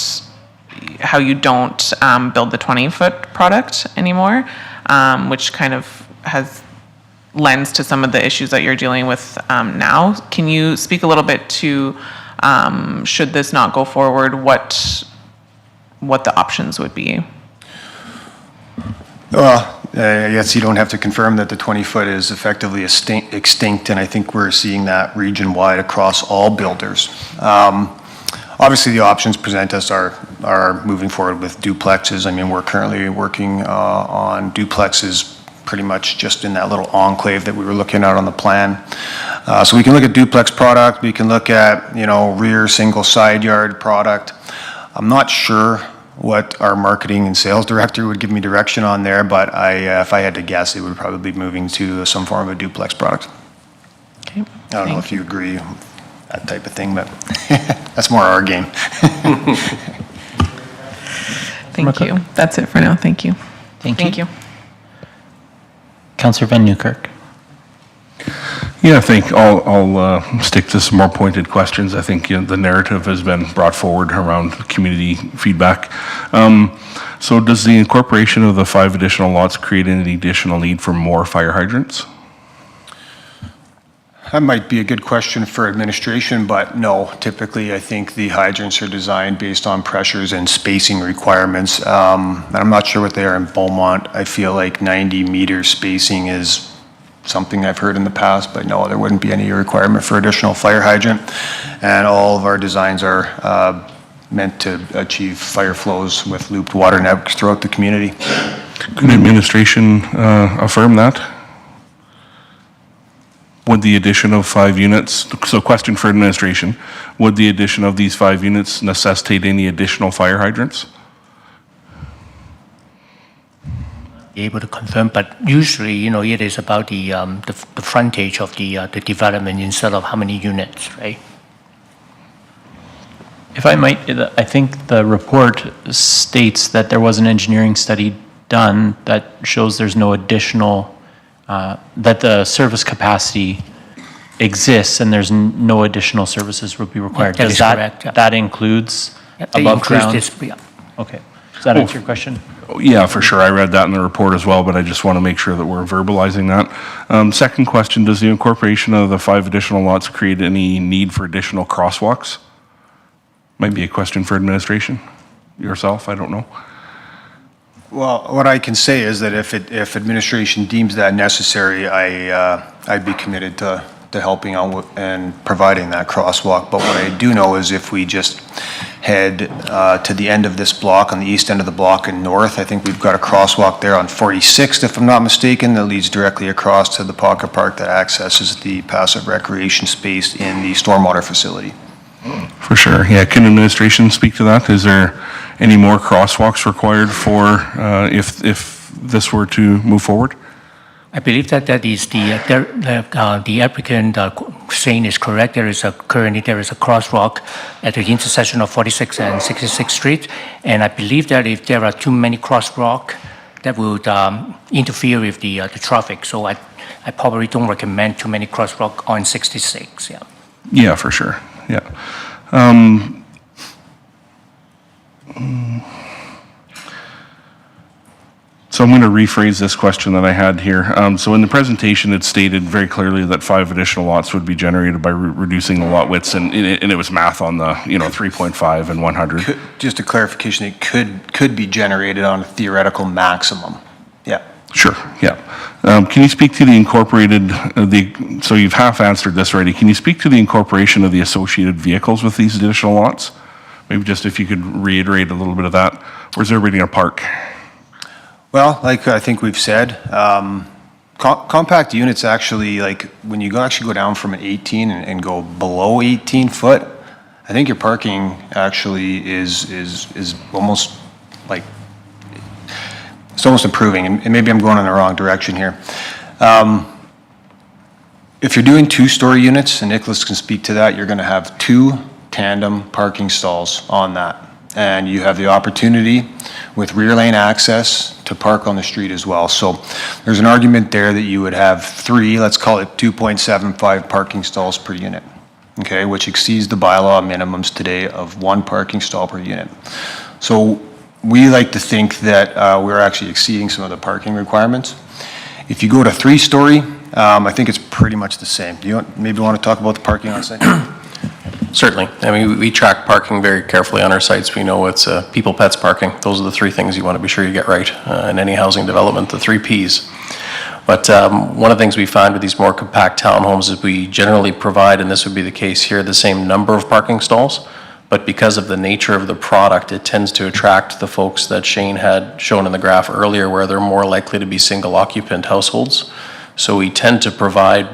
how you don't build the 20-foot product anymore, which kind of lends to some of the issues that you're dealing with now. Can you speak a little bit to should this not go forward, what the options would be? Well, I guess you don't have to confirm that the 20-foot is effectively extinct, and I think we're seeing that region-wide across all builders. Obviously, the options present us are moving forward with duplexes. I mean, we're currently working on duplexes pretty much just in that little enclave that we were looking at on the plan. So we can look at duplex product, we can look at, you know, rear single side yard product. I'm not sure what our marketing and sales director would give me direction on there, but if I had to guess, it would probably be moving to some form of a duplex product. Okay. I don't know if you agree with that type of thing, but that's more our game. Thank you. That's it for now. Thank you. Thank you. Councillor Van Newkirk. Yeah, I think I'll stick to some more pointed questions. I think, you know, the narrative has been brought forward around community feedback. So does the incorporation of the 5 additional lots create any additional need for more fire hydrants? That might be a good question for administration, but no, typically I think the hydrants are designed based on pressures and spacing requirements. And I'm not sure what they are in Beaumont. I feel like 90-meter spacing is something I've heard in the past, but no, there wouldn't be any requirement for additional fire hydrant. And all of our designs are meant to achieve fire flows with looped water networks throughout the community. Could administration affirm that? Would the addition of 5 units, so question for administration, would the addition of these 5 units necessitate any additional fire hydrants? Able to confirm, but usually, it is about the frontage of the development instead of how many units, right? If I might, I think the report states that there was an engineering study done that shows there's no additional, that the service capacity exists and there's no additional services would be required. that Does is correct, yeah. That includes They above increase ground? this, yeah. Okay. Does that answer your question? Yeah, for sure. I read that in the report as well, but I just want to make sure that we're verbalizing that. Second question, does the incorporation of the 5 additional lots create any need for additional crosswalks? Might be a question for administration, yourself, I don't know. Well, what I can say is that if administration deems that necessary, I'd be committed to helping out and providing that crosswalk. But what I do know is if we just head to the end of this block, on the east end of the block and north, I think we've got a crosswalk there on 46th, if I'm not mistaken, that leads directly across to the pocket park that accesses the passive recreation space in the stormwater facility. For sure, yeah. Can administration speak to that? Is there any more crosswalks required for if this were to move forward? I believe that is the applicant saying is correct. Currently there is a crosswalk at the intersection of 46 and 66th Street, and I believe that if there are too many crosswalk, that would interfere with the traffic. So I probably don't recommend too many crosswalk on 66. Yeah. Yeah, for sure. Yeah. So I'm going to rephrase this question that I had here. So in the presentation, it stated very clearly that 5 additional lots would be generated by reducing the lot widths, and it was math on the 3.5 and 100. Just a clarification, it could be generated on a theoretical maximum. Yeah. Sure. Yeah. Can you speak to the incorporated so you've half answered this already. Can you speak to the incorporation of the associated vehicles with these additional lots? Maybe just if you could reiterate a little bit of that. Where's everybody going to park? Well, like I think we've said, compact units actually, like when you actually go down from an 18 and go below 18 foot, I think your parking actually is almost like, it's almost improving, and maybe I'm going in the wrong direction here. If you're doing 2-story units, and Nicholas can speak to that, you're going to have 2 tandem parking stalls on that. And you have the opportunity with rear lane access to park on the street as well. So there's an argument there that you would have 3, let's call it 2.75 parking stalls per unit, okay, which exceeds the bylaw minimums today of 1 parking stall per unit. So we like to think that we're actually exceeding some of the parking requirements. If you go to 3-story, I think it's pretty much the same. Do you maybe want to talk about the parking on site? Certainly. I mean, we track parking very carefully on our sites. We know it's people, pets, parking. Those are the 3 things you want to be sure you get right in any housing development, the 3 Ps. But one of the things we find with these more compact townhomes is we generally provide, and this would be the case here, the same number of parking stalls. But because of the nature of the product, it tends to attract the folks that Shane had shown in the graph earlier, where they're more likely to be single occupant households. So we tend to provide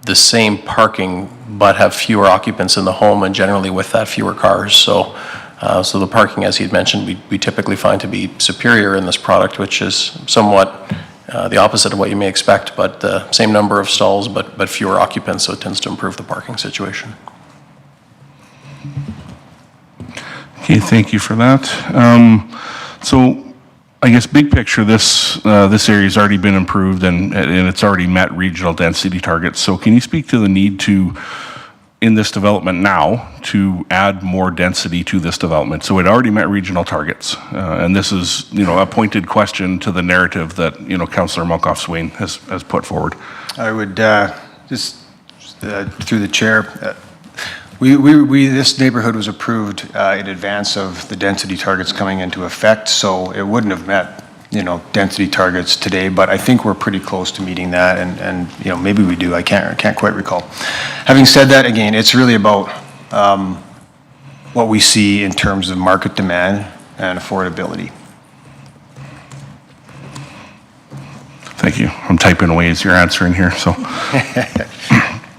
the same parking, but have fewer occupants in the home, and generally with that, fewer cars. So the parking, as he'd mentioned, we typically find to be superior in this product, which is somewhat the opposite of what you may expect, but the same number of stalls, but fewer occupants, so it tends to improve the parking situation. Okay, thank you for that. So I guess big picture, this area's already been improved and it's already met regional density targets. So can you speak to the need to, in this development now, to add more density to this development? So it already met regional targets. And this is, a pointed question to the narrative that, Councillor Monkoff-Swain has put forward. I would just, through the chair, this neighborhood was approved in advance of the density targets coming into effect, so it wouldn't have met, density targets today, but I think we're pretty close to meeting that, and maybe we do. I can't quite recall. Having said that, again, it's really about what we see in terms of market demand and affordability. Thank you. I'm typing away as you're answering here, so.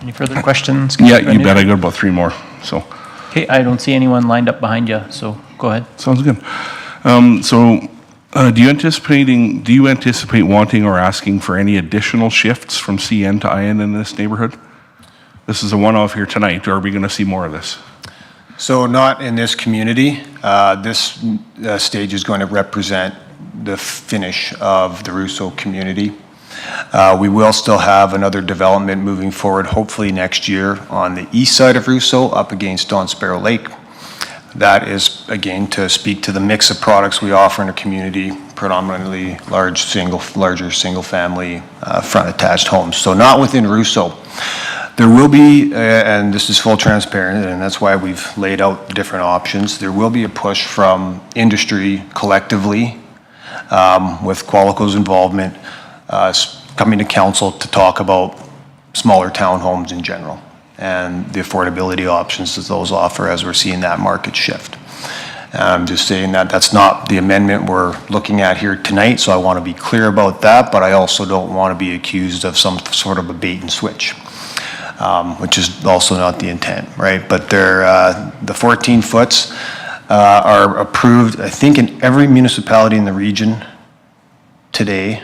Any further questions? Yeah, Councillor you bet. I Brennan? got about 3 more, so. Okay, I don't see anyone lined up behind you, so go ahead. Sounds good. Do you anticipate wanting or asking for any additional shifts from CN to IN in this neighborhood? This is a one-off here tonight, or are we going to see more of this? So not in this community. This stage is going to represent the finish of the Russo community. We will still have another development moving forward, hopefully next year, on the east side of Russo, up against Don Sparrow Lake. That is, again, to speak to the mix of products we offer in a community, predominantly larger single-family front-attached homes. So not within Russo. There will be, and this is full transparent, and that's why we've laid out the different options, there will be a push from industry collectively, with Qualico's involvement, coming to council to talk about smaller townhomes in general and the affordability options that those offer as we're seeing that market shift. I'm just saying that that's not the amendment we're looking at here tonight, so I want to be clear about that, but I also don't want to be accused of some sort of a bait and switch, which is also not the intent, right? But the 14 foots are approved, I think, in every municipality in the region today,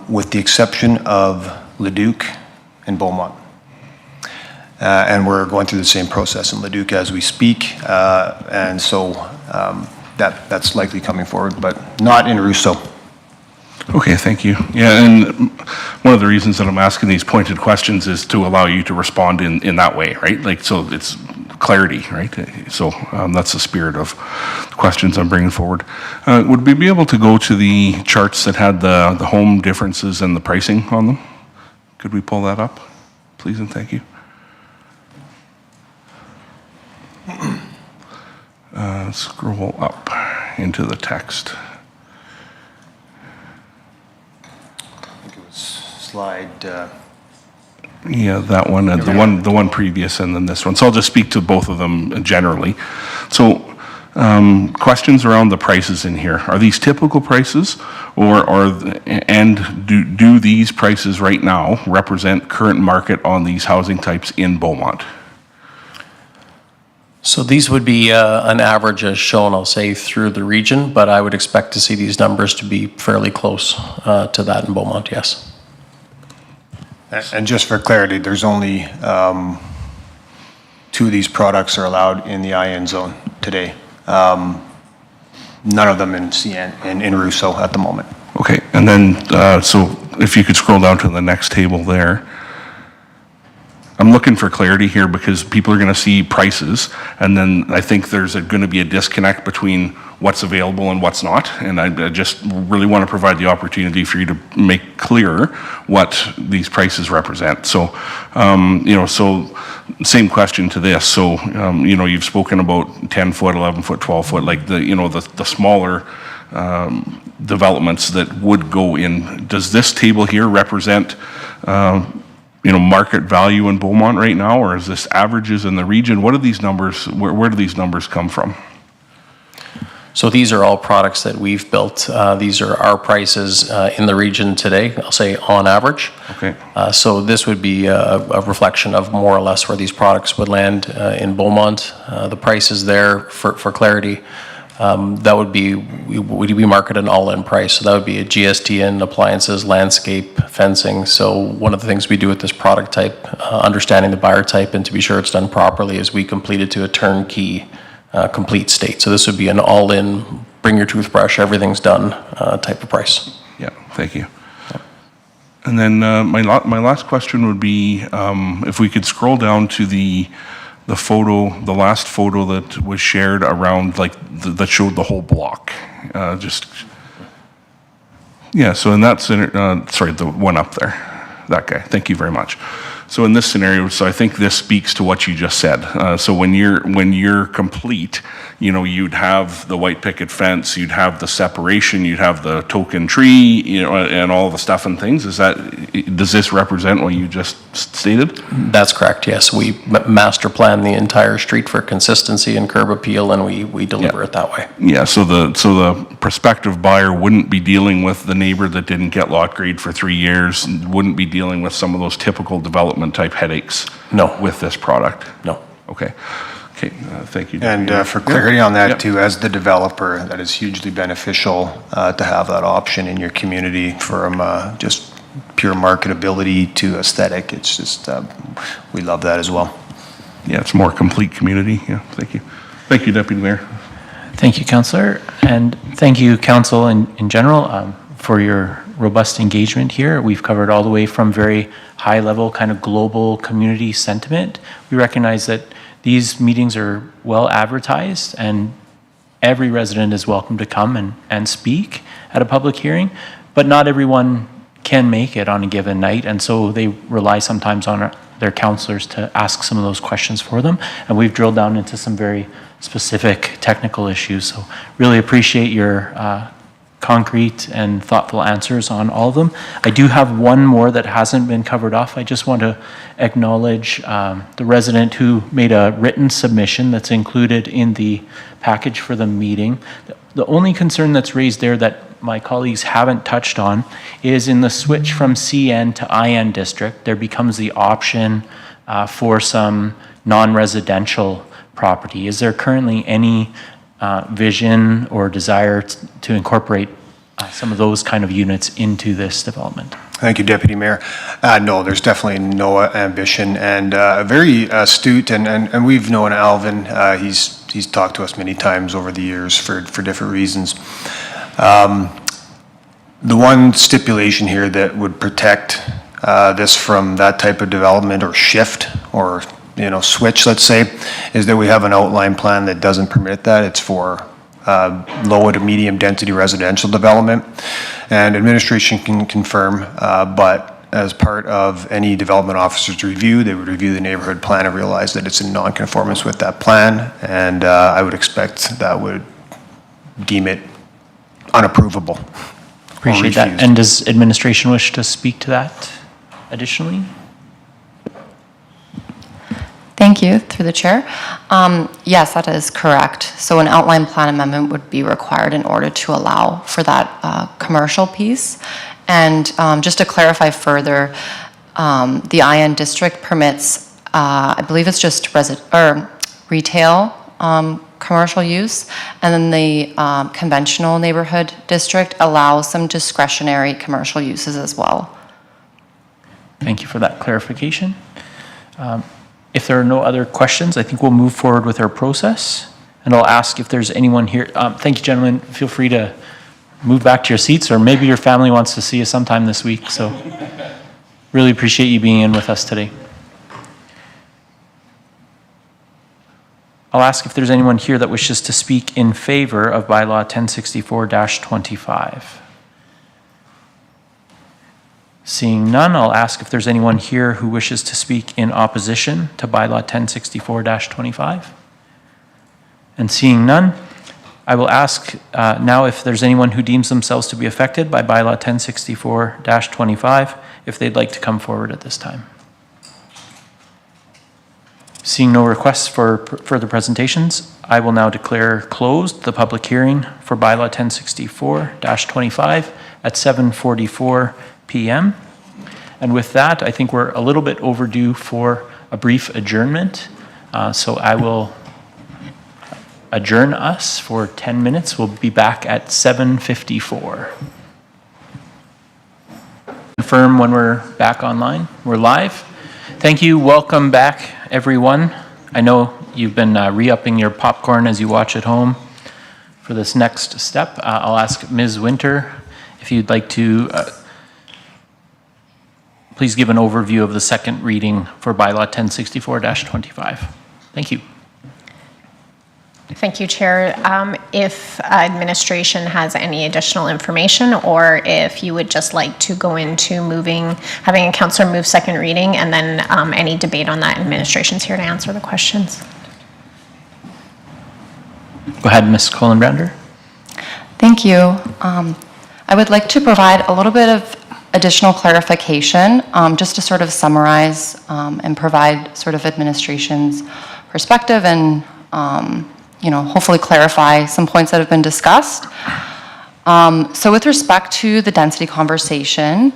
with the exception of Leduc and Beaumont. And we're going through the same process in Leduc as we speak, and so that's likely coming forward, but not in Russo. Okay, thank you. Yeah, and one of the reasons that I'm asking these pointed questions is to allow you to respond in that way, right? Like, so it's clarity, right? So that's the spirit of the questions I'm bringing forward. Would we be able to go to the charts that had the home differences and the pricing on them? Could we pull that up, please, and thank you? Scroll up into the text. I think it was slide. Yeah, that one, the one previous, and then this one. So I'll just speak to both of them generally. So, questions around the prices in here. Are these typical prices, and do these prices right now represent current market on these housing types in Beaumont? So these would be an average as shown, I'll say, through the region, but I would expect to see these numbers to be fairly close to that in Beaumont, yes. And just for clarity, there's only 2 of these products are allowed in the IN zone today. None of them in CN and in Russo at the moment. Okay, and then, so if you could scroll down to the next table there. I'm looking for clarity here because people are going to see prices, and then I think there's going to be a disconnect between what's available and what's not, and I just really want to provide the opportunity for you to make clear what these prices represent. So, so same question to this. So, you've spoken about 10 foot, 11 foot, 12 foot, like the smaller developments that would go in. Does this table here represent market value in Beaumont right now, or is this averages in the region? What are these numbers, where do these numbers come from? So these are all products that we've built. These are our prices in the region today, I'll say on average. Okay. So this would be a reflection of more or less where these products would land in Beaumont. The prices there, for clarity, that would be, we market an all-in price. So that would be a GST in appliances, landscape, fencing. So one of the things we do with this product type, understanding the buyer type and to be sure it's done properly, is we complete it to a turnkey complete state. So this would be an all-in, bring your toothbrush, everything's done type of price. Yeah, thank you. And then my last question would be, if we could scroll down to the photo, the last photo that was shared around, like, that showed the whole block. So in that scenario, sorry, the one up there, that guy, thank you very much. So in this scenario, so I think this speaks to what you just said. So when you're complete, you'd have the white picket fence, you'd have the separation, you'd have the token tree, and all the stuff and things. does this represent what you just stated? That's correct, yes. We master plan the entire street for consistency and curb appeal, and we deliver Yeah. it that way. Yeah, so the prospective buyer wouldn't be dealing with the neighbor that didn't get lot grade for 3 years, wouldn't be dealing with some of those typical development type headaches. No. With this product? No. Okay. Okay, thank you. And Deputy for Mayor. clarity on Yep. that too, as the developer, that is hugely beneficial to have that option in your community from just pure marketability to aesthetic. It's just, we love that as well. Yeah, it's a more complete community. Yeah, thank you. Thank you, Deputy Mayor. Thank you, Councillor, and thank you, Council in general, for your robust engagement here. We've covered all the way from very high-level kind of global community sentiment. We recognize that these meetings are well advertised, and every resident is welcome to come and speak at a public hearing, but not everyone can make it on a given night, and so they rely sometimes on their councillors to ask some of those questions for them, and we've drilled down into some very specific technical issues, so really appreciate your concrete and thoughtful answers on all of them. I do have one more that hasn't been covered off. I just want to acknowledge the resident who made a written submission that's included in the package for the meeting. The only concern that's raised there that my colleagues haven't touched on is in the switch from CN to IN district, there becomes the option for some non-residential property. Is there currently any vision or desire to incorporate some of those kind of units into this development? Thank you, Deputy Mayor. No, there's definitely no ambition, and very astute, and we've known Alvin. He's talked to us many times over the years for different reasons. The one stipulation here that would protect this from that type of development or shift or switch, let's say, is that we have an outline plan that doesn't permit that. It's for low to medium density residential development, and administration can confirm, but as part of any development officer's review, they would review the neighborhood plan and realize that it's in non-conformance with that plan, and I would expect that would deem it unapprovable. Appreciate that. And does administration wish to speak to that additionally? Thank you, through the chair. Yes, that is correct. So an outline plan amendment would be required in order to allow for that commercial piece. And just to clarify further, the IN district permits, I believe it's just retail commercial use, and then the conventional neighborhood district allows some discretionary commercial uses as well. Thank you for that clarification. If there are no other questions, I think we'll move forward with our process. And I'll ask if there's anyone here. Thank you, gentlemen. Feel free to move back to your seats, or maybe your family wants to see you sometime this week. So really appreciate you being in with us today. I'll ask if there's anyone here that wishes to speak in favor of bylaw 1064-25. Seeing none, I'll ask if there's anyone here who wishes to speak in opposition to bylaw 1064-25. And seeing none, I will ask now if there's anyone who deems themselves to be affected by bylaw 1064-25, if they'd like to come forward at this time. Seeing no requests for further presentations, I will now declare closed the public hearing for bylaw 1064-25 at 7:44 p.m. And with that, I think we're a little bit overdue for a brief adjournment. So I will adjourn us for 10 minutes. We'll be back at 7:54. Confirm when we're back online. We're live. Thank you. Welcome back, everyone. I know you've been re-upping your popcorn as you watch at home for this next step. I'll ask Ms. Winter if you'd like to please give an overview of the second reading for bylaw 1064-25. Thank you. Thank you, Chair. If administration has any additional information, or if you would just like to go into having a councillor move second reading, and then any debate on that, administration's here to answer the questions. Go ahead, Ms. Colin-Brander. Thank you. I would like to provide a little bit of additional clarification, just to sort of summarize and provide sort of administration's perspective and, hopefully clarify some points that have been discussed. So with respect to the density conversation,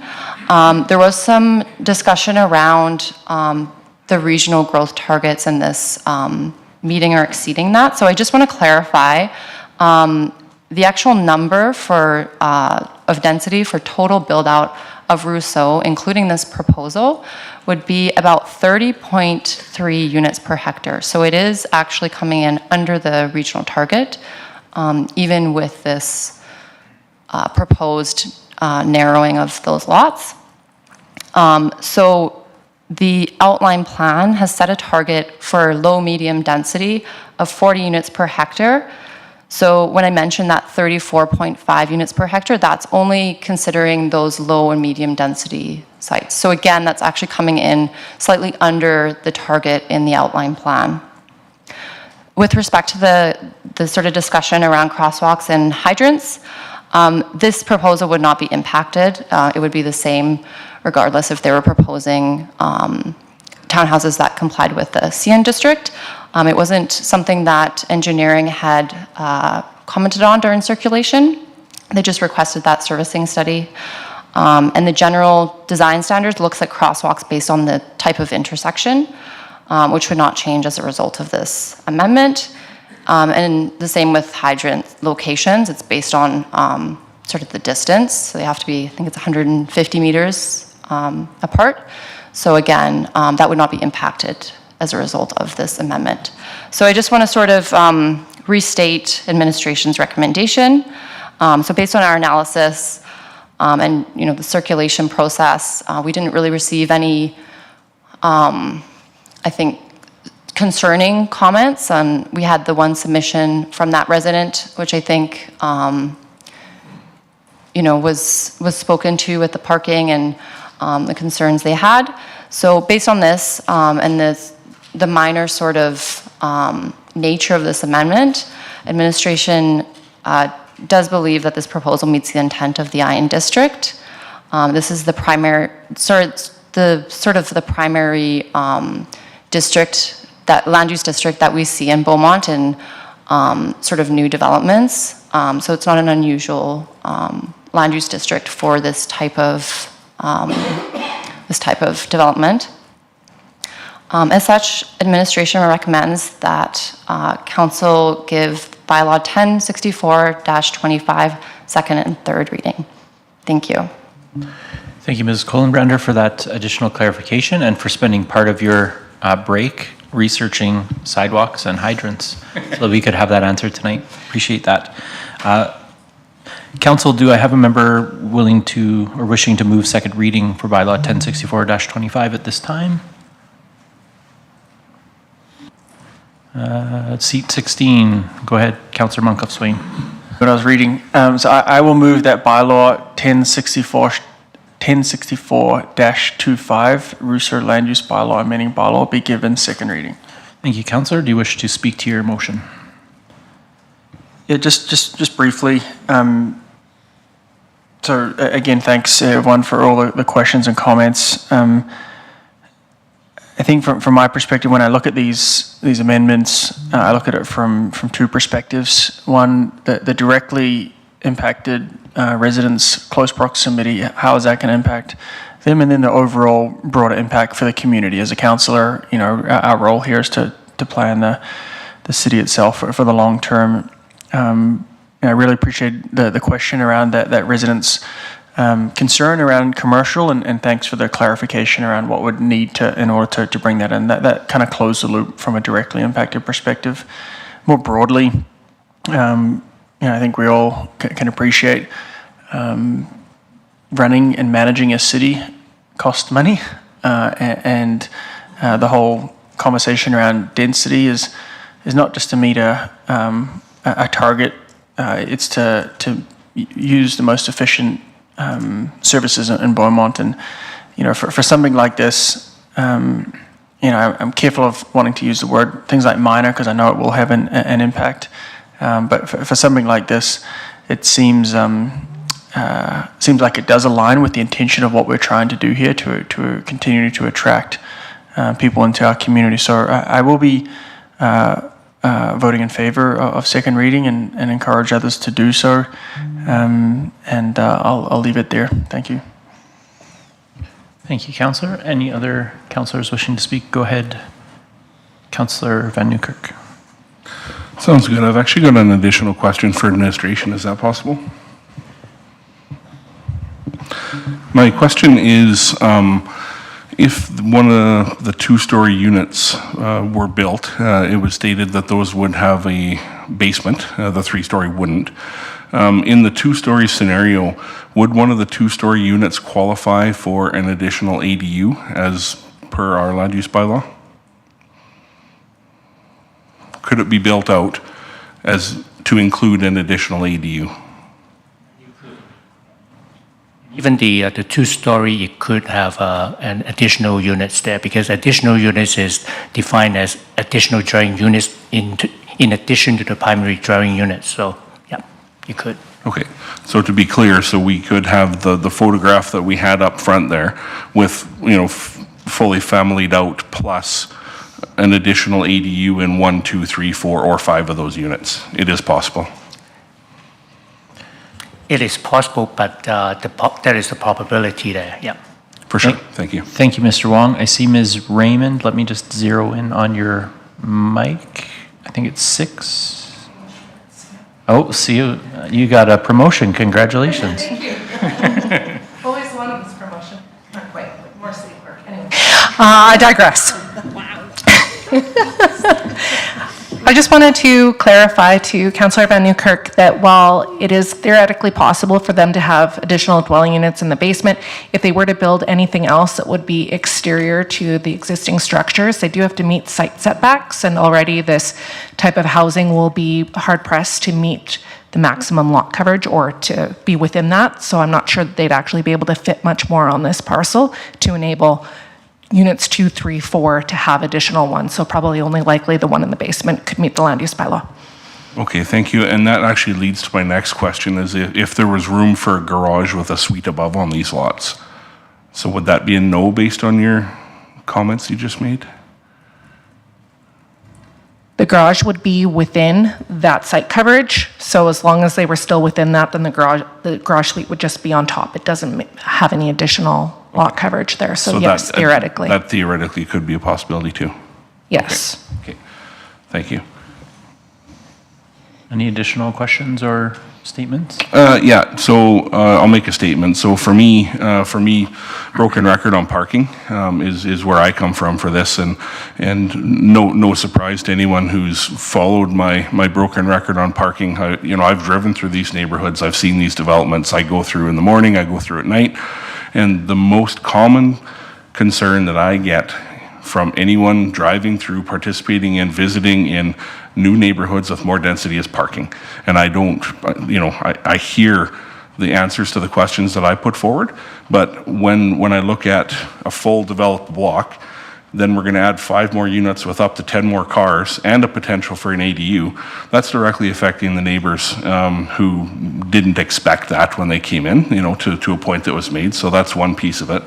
there was some discussion around the regional growth targets in this meeting or exceeding that. So I just want to clarify the actual number for of density for total build-out of Rousseau, including this proposal, would be about 30.3 units per hectare. So it is actually coming in under the regional target, even with this proposed narrowing of those lots. So the outline plan has set a target for low-medium density of 40 units per hectare. So when I mentioned that 34.5 units per hectare, that's only considering those low and medium density sites. So again, that's actually coming in slightly under the target in the outline plan. With respect to the sort of discussion around crosswalks and hydrants, this proposal would not be impacted. It would be the same regardless if they were proposing townhouses that complied with the CN district. It wasn't something that engineering had commented on during circulation. They just requested that servicing study. And the general design standards looks at crosswalks based on the type of intersection, which would not change as a result of this amendment. And the same with hydrant locations. It's based on sort of the distance. So they have to be, I think it's 150 meters apart. So again, that would not be impacted as a result of this amendment. So I just want to sort of restate administration's recommendation. So based on our analysis and the circulation process, we didn't really receive any, I think, concerning comments. And we had the one submission from that resident, which I think was spoken to with the parking and the concerns they had. So based on this and the minor sort of nature of this amendment, administration does believe that this proposal meets the intent of the Iron District. This is the primary, the primary district, that land use district that we see in Beaumont and sort of new developments. So it's not an unusual land use district for this type of development. As such, administration recommends that council give bylaw 1064-25 second and third reading. Thank you. Thank you, Ms. Kohlenbrander, for that additional clarification and for spending part of your break researching sidewalks and hydrants so that we could have that answered tonight. Appreciate that. Council, do I have a member willing to or wishing to move second reading for bylaw 1064-25 at this time? Seat 16. Go ahead, Councillor Monk of Swain. What I was reading, so I will move that bylaw 1064-25, Rousseau Land Use Bylaw amending bylaw, be given second reading. Thank you, Councillor. Do you wish to speak to your motion? Yeah, just briefly. So again, thanks everyone for all the questions and comments. I think from my perspective, when I look at these amendments, I look at it from two perspectives. One, the directly impacted residents, close proximity, how is that going to impact them? And then the overall broader impact for the community. As a councillor, our role here is to plan the city itself for the long term. I really appreciate the question around that residents' concern around commercial, and thanks for the clarification around what would need in order to bring that in. That kind of closed the loop from a directly impacted perspective. More broadly, I think we all can appreciate running and managing a city costs money, and the whole conversation around density is not just to meet a target. It's to use the most efficient services in Beaumont, and for something like this, I'm careful of wanting to use the word things like minor because I know it will have an impact. But for something like this, it seems seems like it does align with the intention of what we're trying to do here to continue to attract people into our community. So I will be voting in favor of second reading and encourage others to do so. And I'll leave it there. Thank you. Thank you, Councillor. Any other councillors wishing to speak? Go ahead, Councillor Van Newkirk. Sounds good. I've actually got an additional question for administration. Is that possible? My question is, if one of the two-story units were built, it was stated that those would have a basement, the three-story wouldn't. In the two-story scenario, would one of the two-story units qualify for an additional ADU as per our land use bylaw? Could it be built out as to include an additional ADU? Even the two-story, it could have an additional units there, because additional units is defined as additional dwelling units in addition to the primary dwelling units. So, yeah, you could. Okay, so to be clear, so we could have the photograph that we had up front there with, you know, fully familied out plus an additional ADU in 1, 2, 3, 4, or 5 of those units. It is possible. It is possible, but there is a probability there, yeah. For sure. Thank you. Thank you, Mr. Wong. I see Ms. Raymond. Let me just zero in on your mic. I think it's 6. Oh, see, you got a promotion. Congratulations. Always wanted this promotion. Not quite, but more city clerk. Anyway. I digress. I just wanted to clarify to Councillor Van Newkirk that while it is theoretically possible for them to have additional dwelling units in the basement, if they were to build anything else that would be exterior to the existing structures, they do have to meet site setbacks, and already this type of housing will be hard-pressed to meet the maximum lot coverage or to be within that. So I'm not sure that they'd actually be able to fit much more on this parcel to enable units 2, 3, 4 to have additional ones. So probably only likely the one in the basement could meet the land use bylaw. Okay, thank you. And that actually leads to my next question, is if there was room for a garage with a suite above on these lots. So would that be a no based on your comments you just made? The garage would be within that site coverage. So as long as they were still within that, then the garage suite would just be on top. It doesn't have any additional lot coverage there. So yes, theoretically. That theoretically could be a possibility too. Yes. Okay, thank you. Any additional questions or statements? Yeah, so I'll make a statement. So for me, broken record on parking is where I come from for this, and no surprise to anyone who's followed my broken record on parking. I've driven through these neighborhoods, I've seen these developments. I go through in the morning, I go through at night, and the most common concern that I get from anyone driving through, participating in, visiting in new neighborhoods with more density is parking. And I don't, I hear the answers to the questions that I put forward, but when I look at a full developed block, then we're gonna add 5 more units with up to 10 more cars and a potential for an ADU. That's directly affecting the neighbors who didn't expect that when they came in, to a point that was made. So that's one piece of it.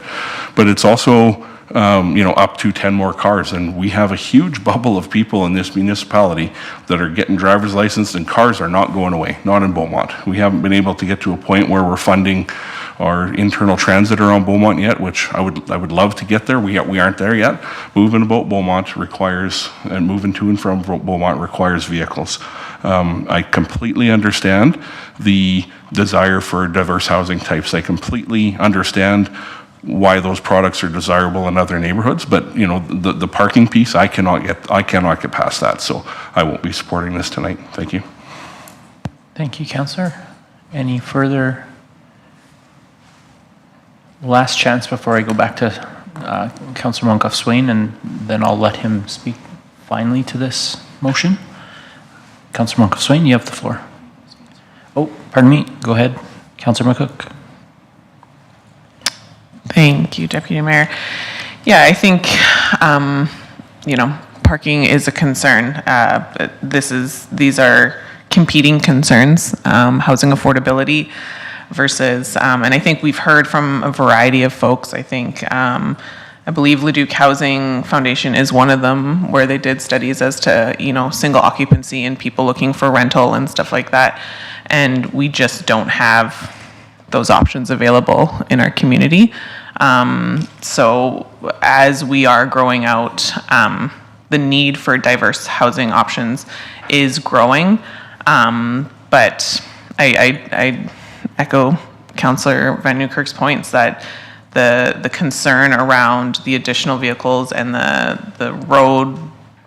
But it's also up to 10 more cars. And we have a huge bubble of people in this municipality that are getting driver's license, and cars are not going away, not in Beaumont. We haven't been able to get to a point where we're funding our internal transit around Beaumont yet, which I would love to get there. We aren't there yet. Moving about Beaumont requires, and moving to and from Beaumont requires vehicles. I completely understand the desire for diverse housing types. I completely understand why those products are desirable in other neighborhoods, but the parking piece, I cannot get past that, so I won't be supporting this tonight. Thank you. Thank you, Councillor. Any further? Last chance before I go back to Councillor Moncrief-Swain, and then I'll let him speak finally to this motion. Councillor Moncrief-Swain, you have the floor. Oh, pardon me. Go ahead, Councillor McCook. Thank you, Deputy Mayor. Yeah, I think, parking is a concern. These are competing concerns. Housing affordability versus, and I think we've heard from a variety of folks. I believe Leduc Housing Foundation is one of them, where they did studies as to, single occupancy and people looking for rental and stuff like that. And we just don't have those options available in our community. So as we are growing out, the need for diverse housing options is growing. But I echo Councillor Van Nieuwkerk's points that the concern around the additional vehicles and the road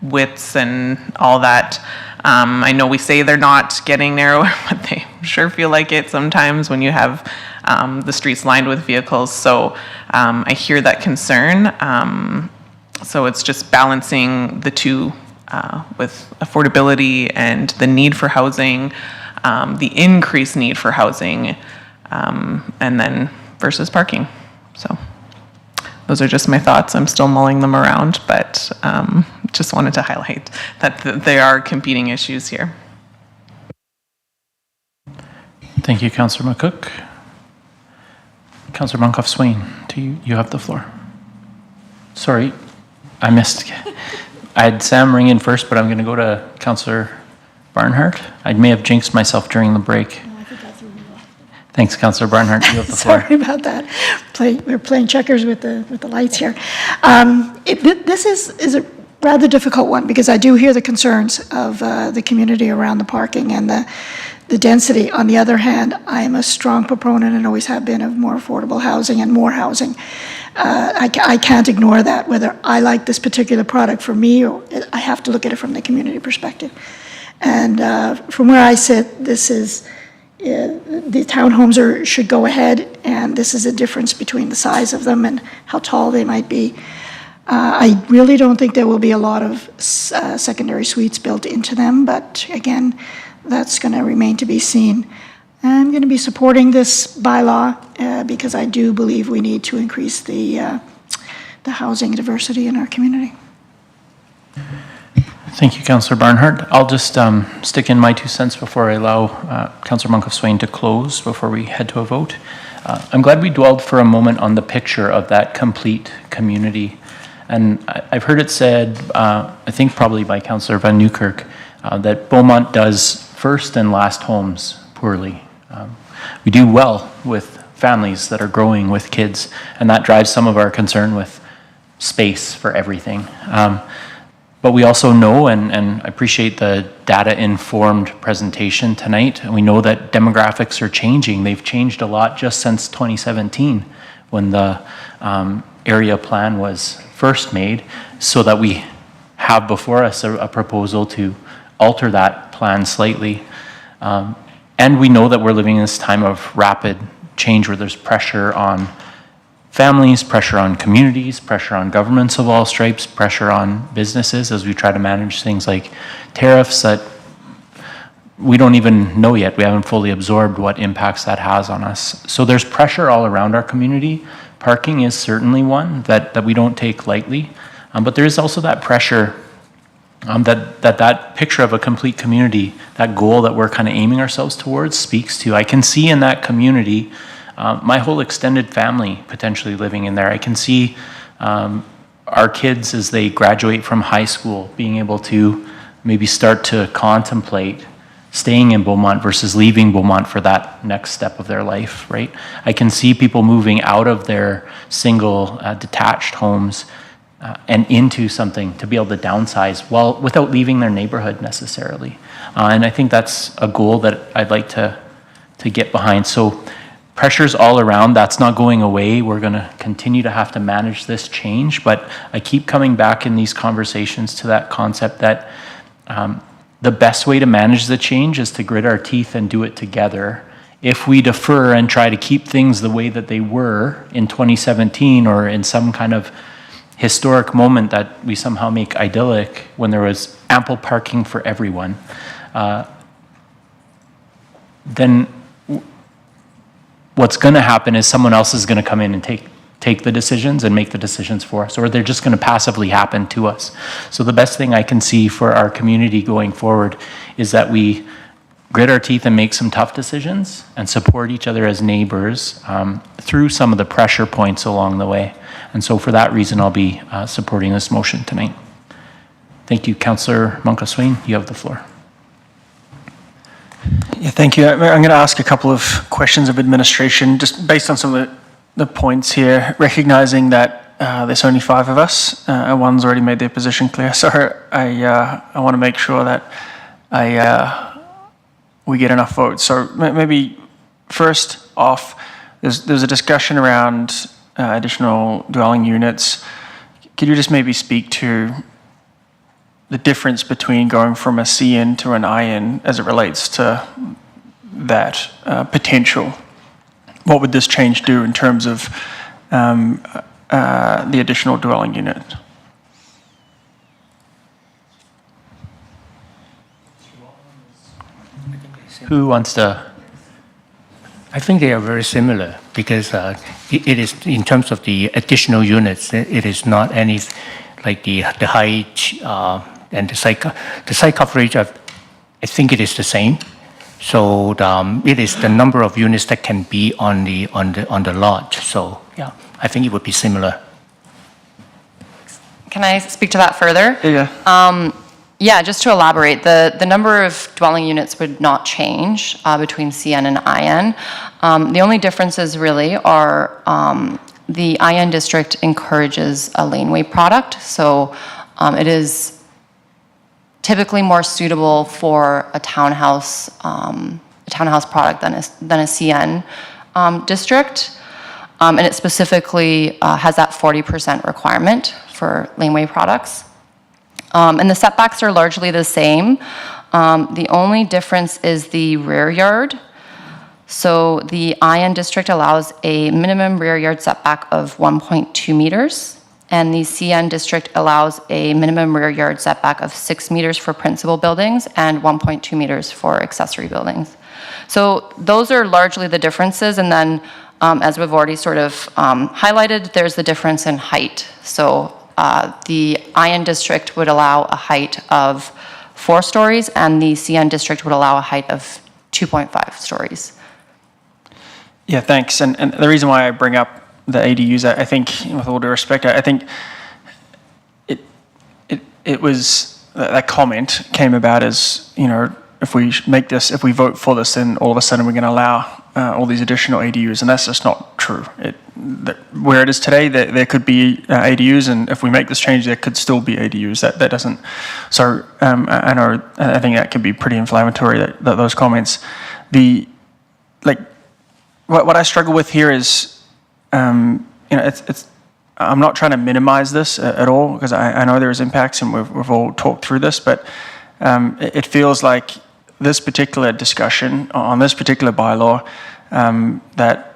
widths and all that, I know we say they're not getting narrower, but they sure feel like it sometimes when you have the streets lined with vehicles. So I hear that concern. So it's just balancing the two with affordability and the need for housing, the increased need for housing, and then versus parking. So those are just my thoughts. I'm still mulling them around, but just wanted to highlight that there are competing issues here. Thank you, Councillor McCook. Councillor Monkoff-Swain, you have the floor. Sorry, I missed. I had Sam ring in first, but I'm going to go to Councillor Barnhart. I may have jinxed myself during the break. Thanks, Councillor Barnhart. You have the floor. Sorry about that. We're playing checkers with the lights here. This is a rather difficult one because I do hear the concerns of the community around the parking and the density. On the other hand, I am a strong proponent and always have been of more affordable housing and more housing. I can't ignore that. Whether I like this particular product for me, or I have to look at it from the community perspective. And from where I sit, this is. The townhomes should go ahead, and this is a difference between the size of them and how tall they might be. I really don't think there will be a lot of secondary suites built into them, but again, that's going to remain to be seen. I'm going to be supporting this bylaw because I do believe we need to increase the housing diversity in our community. Thank you, Councillor Barnhart. I'll just stick in my 2 cents before I allow Councillor Monkoff-Swain to close before we head to a vote. I'm glad we dwelled for a moment on the picture of that complete community. And I've heard it said, I think probably by Councillor Van Nieuwkerk, that Beaumont does first and last homes poorly. We do well with families that are growing with kids, and that drives some of our concern with space for everything. But we also know, and I appreciate the data-informed presentation tonight, and we know that demographics are changing. They've changed a lot just since 2017 when the area plan was first made, so that we have before us a proposal to alter that plan slightly. And we know that we're living in this time of rapid change where there's pressure on families, pressure on communities, pressure on governments of all stripes, pressure on businesses as we try to manage things like tariffs that we don't even know yet. We haven't fully absorbed what impacts that has on us. So there's pressure all around our community. Parking is certainly one that we don't take lightly. But there is also that pressure that picture of a complete community, that goal that we're kind of aiming ourselves towards speaks to. I can see in that community my whole extended family potentially living in there. I can see our kids as they graduate from high school being able to maybe start to contemplate staying in Beaumont versus leaving Beaumont for that next step of their life, right? I can see people moving out of their single detached homes and into something to be able to downsize without leaving their neighborhood necessarily. And I think that's a goal that I'd like to get behind. So pressure's all around. That's not going away. We're going to continue to have to manage this change. But I keep coming back in these conversations to that concept that the best way to manage the change is to grit our teeth and do it together. If we defer and try to keep things the way that they were in 2017 or in some kind of historic moment that we somehow make idyllic when there was ample parking for everyone, then what's going to happen is someone else is going to come in and take the decisions and make the decisions for us, or they're just going to passively happen to us. So the best thing I can see for our community going forward is that we grit our teeth and make some tough decisions and support each other as neighbors through some of the pressure points along the way. And so for that reason, I'll be supporting this motion tonight. Thank you. Councillor Moncaswain, you have the floor. Yeah, thank you. I'm going to ask a couple of questions of administration, just based on some of the points here, recognizing that there's only 5 of us, and one's already made their position clear. So I want to make sure that we get enough votes. So maybe first off, there's a discussion around additional dwelling units. Could you just maybe speak to the difference between going from a CN to an IN as it relates to that potential? What would this change do in terms of the additional dwelling unit? Who wants to? I think they are very similar because it is, in terms of the additional units, it is not any, like the height and the site coverage, I think it is the same. So it is the number of units that can be on the lot. So yeah, I think it would be similar. Can I speak to that further? Yeah. Yeah, just to elaborate, the number of dwelling units would not change between CN and IN. The only differences really are the IN district encourages a laneway product, so it is typically more suitable for a townhouse product than a CN district, and it specifically has that 40% requirement for laneway products. And the setbacks are largely the same. The only difference is the rear yard. So the IN district allows a minimum rear yard setback of 1.2 meters, and the CN district allows a minimum rear yard setback of 6 meters for principal buildings and 1.2 meters for accessory buildings. So those are largely the differences, and then as we've already sort of highlighted, there's the difference in height. So the IN district would allow a height of 4 stories, and the CN district would allow a height of 2.5 stories. Yeah, thanks. And the reason why I bring up the ADUs, I think, with all due respect, I think it was, that comment came about as, you know, if we make this, if we vote for this, then all of a sudden we're going to allow all these additional ADUs, and that's just not true. Where it is today, there could be ADUs, and if we make this change, there could still be ADUs. That doesn't. So I think that could be pretty inflammatory. That those comments. What I struggle with here is, it's. I'm not trying to minimize this at all, because I know there's impacts, and we've all talked through this, but it feels like this particular discussion on this particular bylaw, that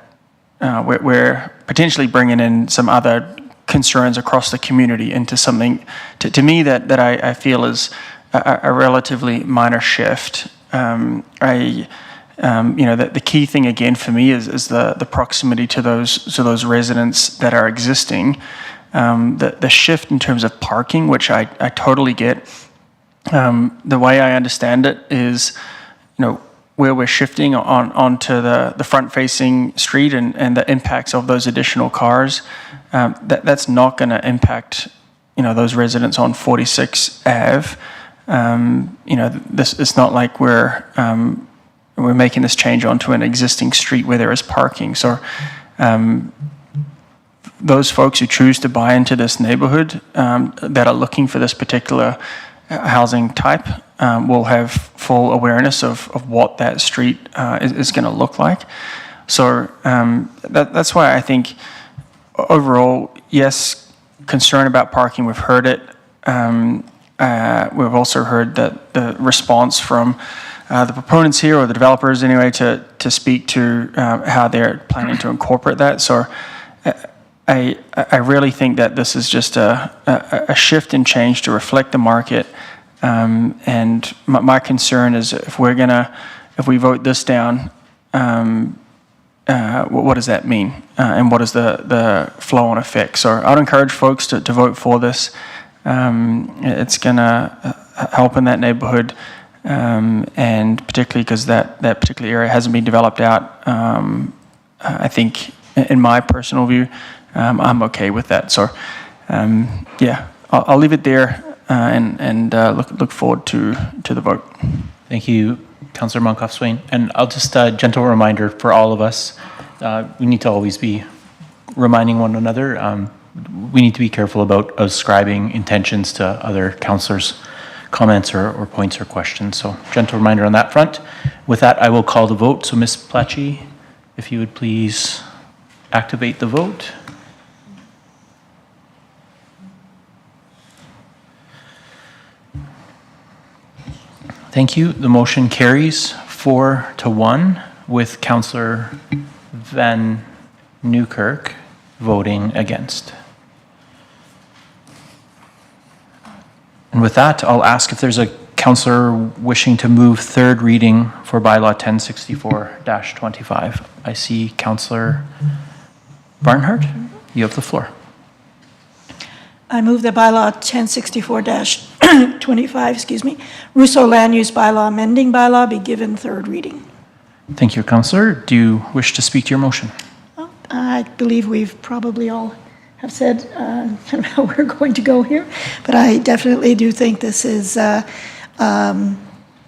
we're potentially bringing in some other concerns across the community into something, to me, that I feel is a relatively minor shift. The key thing again for me is the proximity to those residents that are existing. The shift in terms of parking, which I totally get. The way I understand it is, where we're shifting onto the front-facing street and the impacts of those additional cars, that's not going to impact, those residents on 46 Ave. It's not like we're making this change onto an existing street where there is parking. So those folks who choose to buy into this neighborhood that are looking for this particular housing type will have full awareness of what that street is going to look like. So that's why I think overall, yes, concern about parking, we've heard it. We've also heard that the response from the proponents here, or the developers anyway, to speak to how they're planning to incorporate that. So I really think that this is just a shift in change to reflect the market. And my concern is if we vote this down, what does that mean? And what is the flow-on effect? So I'd encourage folks to vote for this. It's going to help in that neighborhood. And particularly because that particular area hasn't been developed out, I think, in my personal view, I'm okay with that. So, yeah, I'll leave it there and look forward to the vote. Thank you, Councillor Monkoff-Swain. And I'll just, a gentle reminder for all of us, we need to always be reminding one another. We need to be careful about ascribing intentions to other councillors' comments or points or questions. So gentle reminder on that front. With that, I will call the vote. So Ms. Plachy, if you would please activate the vote. Thank you. The motion carries 4-1 with Councillor Van Newkirk voting against. And with that, I'll ask if there's a councillor wishing to move third reading for bylaw 1064-25. I see Councillor Barnhart. You have the floor. I move that bylaw 1064-25, Russo Land Use Bylaw amending bylaw be given third reading. Thank you, Councillor. Do you wish to speak to your motion? Well, I believe we've probably all have said kind of how we're going to go here, but I definitely do think this is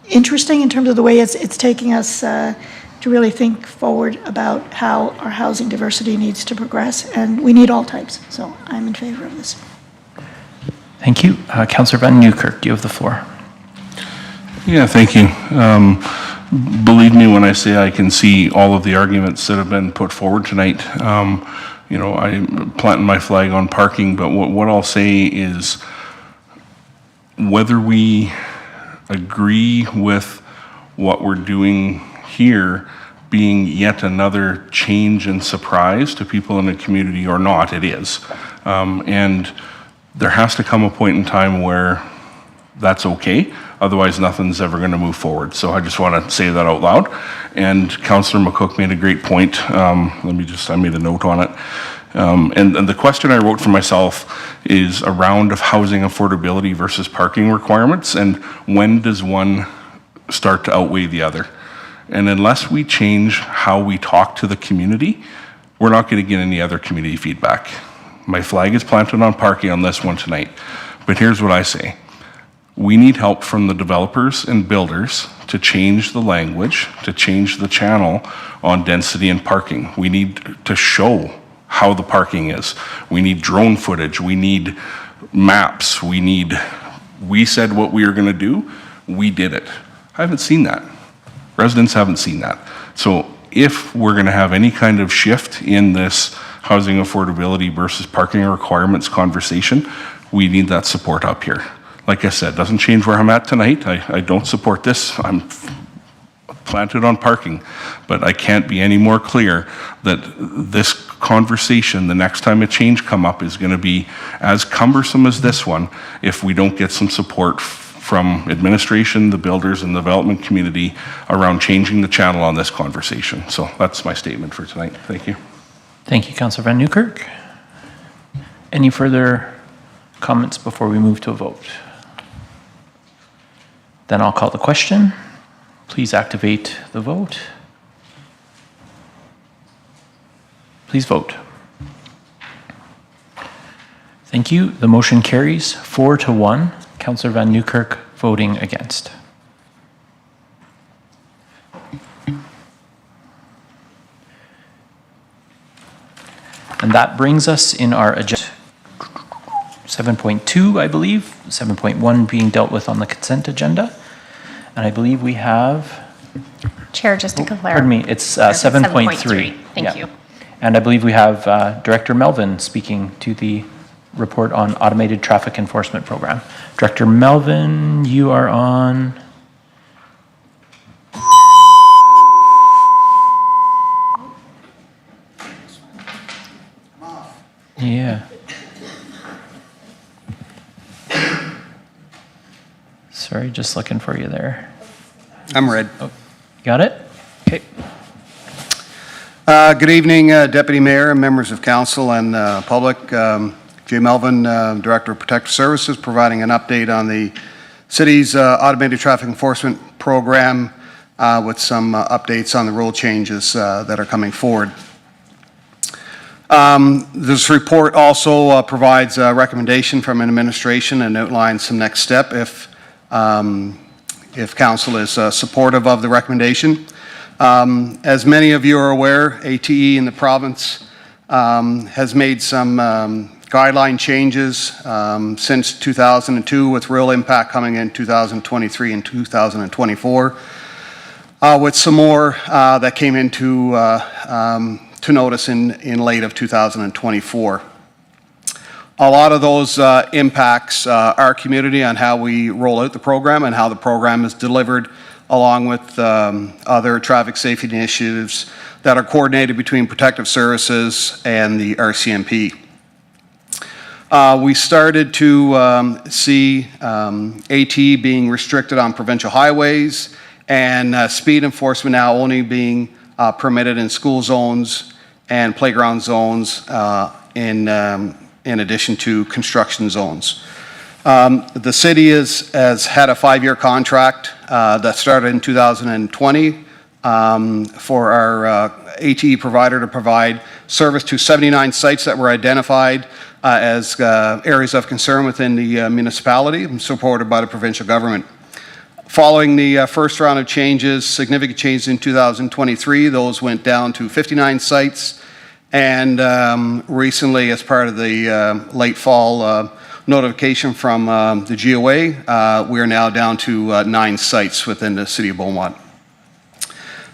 interesting in terms of the way it's taking us to really think forward about how our housing diversity needs to progress, and we need all types, so I'm in favor of this. Thank you. Councillor Van Newkirk, you have the floor. Yeah, thank you. Believe me when I say I can see all of the arguments that have been put forward tonight. You know, I'm planting my flag on parking, but what I'll say is whether we agree with what we're doing here being yet another change and surprise to people in the community or not, it is. And there has to come a point in time where that's okay. Otherwise, nothing's ever going to move forward. So I just want to say that out loud. And Councillor McCook made a great point. I made a note on it. And the question I wrote for myself is a round of housing affordability versus parking requirements. And when does one start to outweigh the other? And unless we change how we talk to the community, we're not going to get any other community feedback. My flag is planted on parking on this one tonight. But here's what I say. We need help from the developers and builders to change the language, to change the channel on density and parking. We need to show how the parking is. We need drone footage. We need maps. We said what we were going to do. We did it. I haven't seen that. Residents haven't seen that. So if we're going to have any kind of shift in this housing affordability versus parking requirements conversation, we need that support up here. Like I said, doesn't change where I'm at tonight. I don't support this. I'm planted on parking, but I can't be any more clear that this conversation, the next time a change come up, is going to be as cumbersome as this one if we don't get some support from administration, the builders, and the development community around changing the channel on this conversation. So that's my statement for tonight. Thank you. Thank you, Councillor Van Newkirk. Any further comments before we move to a vote? Then I'll call the question. Please activate the vote. Please vote. Thank you. The motion carries 4-1. Councillor Van Newkirk voting against. And that brings us in our agenda 7.2, I believe, 7.1 being dealt with on the consent agenda. And I believe we have... Chair, just to clarify. Pardon me, it's 7.3. Thank you. And I believe we have Director Melvin speaking to the report on automated traffic enforcement program. Director Melvin, you are on. Yeah. Sorry, just looking for you there. I'm red. Oh, got it? Okay. Good evening, Deputy Mayor and members of council and public. Jay Melvin, Director of Protective Services, providing an update on the city's automated traffic enforcement program with some updates on the rule changes that are coming forward. This report also provides a recommendation from an administration and outlines some next step if council is supportive of the recommendation. As many of you are aware, ATE in the province has made some guideline changes since 2002 with real impact coming in 2023 and 2024, with some more that came into to notice in late of 2024. A lot of those impacts our community on how we roll out the program and how the program is delivered, along with other traffic safety initiatives that are coordinated between Protective Services and the RCMP. We started to see AT being restricted on provincial highways and speed enforcement now only being permitted in school zones and playground zones in addition to construction zones. The city has had a 5-year contract that started in 2020 for our ATE provider to provide service to 79 sites that were identified as areas of concern within the municipality and supported by the provincial government. Following the first round of changes, significant changes in 2023, those went down to 59 sites. And recently, as part of the late fall notification from the GOA, we are now down to 9 sites within the City of Beaumont.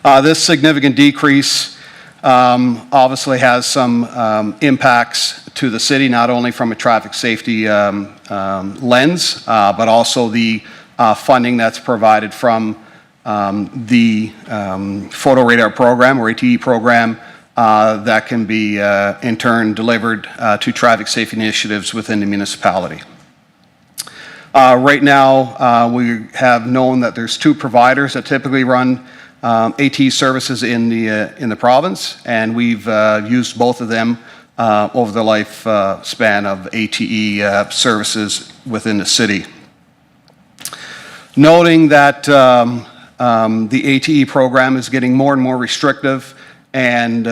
This significant decrease obviously has some impacts to the city, not only from a traffic safety lens, but also the funding that's provided from the photo radar program or ATE program that can be in turn delivered to traffic safety initiatives within the municipality. Right now, we have known that there's 2 providers that typically run AT services in the province, and we've used both of them over the lifespan of ATE services within the city. Noting that the ATE program is getting more and more restrictive, and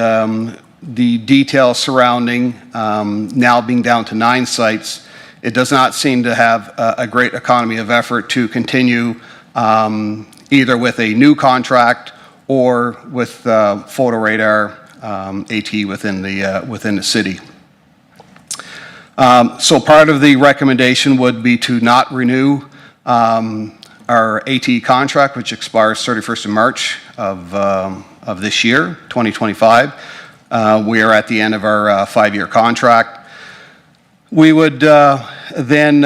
the details surrounding now being down to 9 sites, it does not seem to have a great economy of effort to continue either with a new contract or with photo radar AT within the city. So part of the recommendation would be to not renew our AT contract, which expires 31st of March of this year, 2025. We are at the end of our 5-year contract. We would then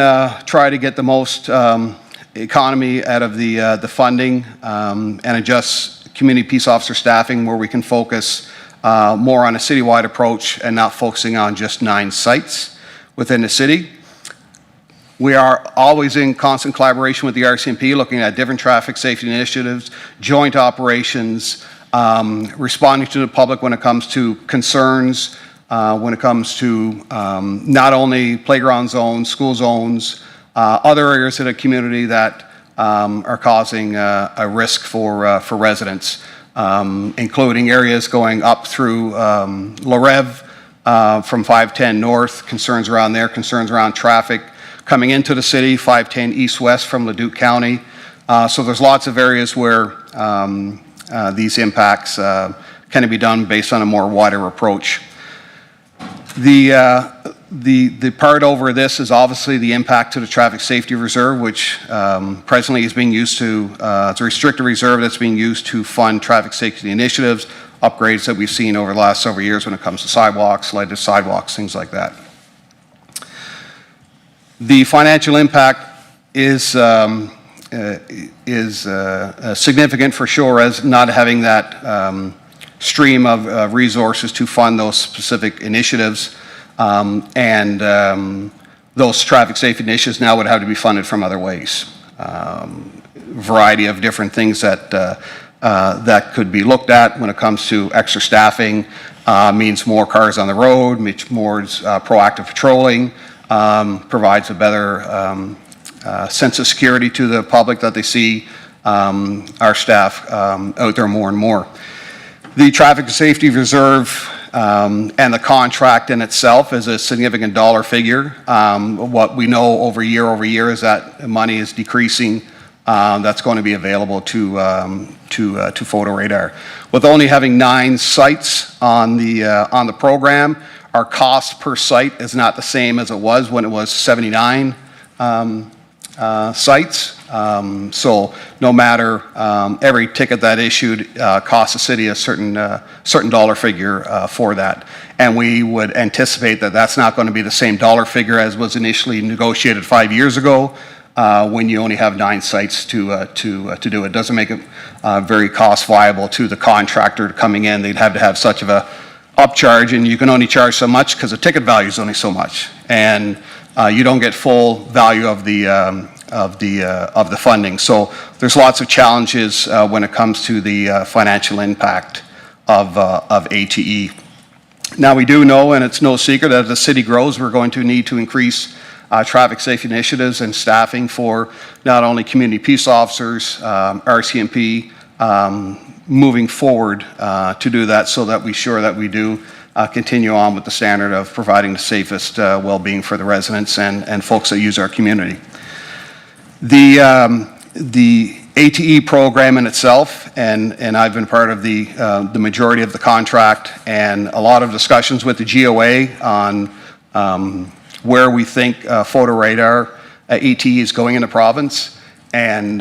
try to get the most economy out of the funding and adjust community peace officer staffing where we can focus more on a citywide approach and not focusing on just 9 sites within the city. We are always in constant collaboration with the RCMP, looking at different traffic safety initiatives, joint operations, responding to the public when it comes to concerns, when it comes to not only playground zones, school zones, other areas of the community that are causing a risk for residents, including areas going up through Larev from 510 north, concerns around there, concerns around traffic coming into the city, 510 east-west from Leduc County. So there's lots of areas where these impacts can be done based on a more wider approach. The part over this is obviously the impact to the Traffic Safety Reserve, which presently is being used to, it's a restricted reserve that's being used to fund traffic safety initiatives, upgrades that we've seen over the last several years when it comes to sidewalks, lighted sidewalks, things like that. The financial impact is significant for sure, as not having that stream of resources to fund those specific initiatives, and those traffic safety initiatives now would have to be funded from other ways. Variety of different things that that could be looked at when it comes to extra staffing, means more cars on the road, means more proactive patrolling, provides a better sense of security to the public that they see our staff out there more and more. The Traffic Safety Reserve and the contract in itself is a significant dollar figure. What we know over year is that money is decreasing. That's going to be available to Photo Radar. With only having 9 sites on the program, our cost per site is not the same as it was when it was 79 sites. So no matter, every ticket that issued costs the city a certain dollar figure for that. And we would anticipate that that's not going to be the same dollar figure as was initially negotiated 5 years ago when you only have 9 sites to do it. Doesn't make it very cost viable to the contractor coming in. They'd have to have such of a upcharge, and you can only charge so much because the ticket value is only so much. And you don't get full value of the funding. So there's lots of challenges when it comes to the financial impact of ATE. Now we do know, and it's no secret, that as the city grows, we're going to need to increase traffic safety initiatives and staffing for not only community peace officers, RCMP, moving forward to do that, so that we sure that we do continue on with the standard of providing the safest well-being for the residents and folks that use our community. The ATE program in itself, and I've been part of the majority of the contract, and a lot of discussions with the GOA on where we think Photo Radar ATE is going in the province. And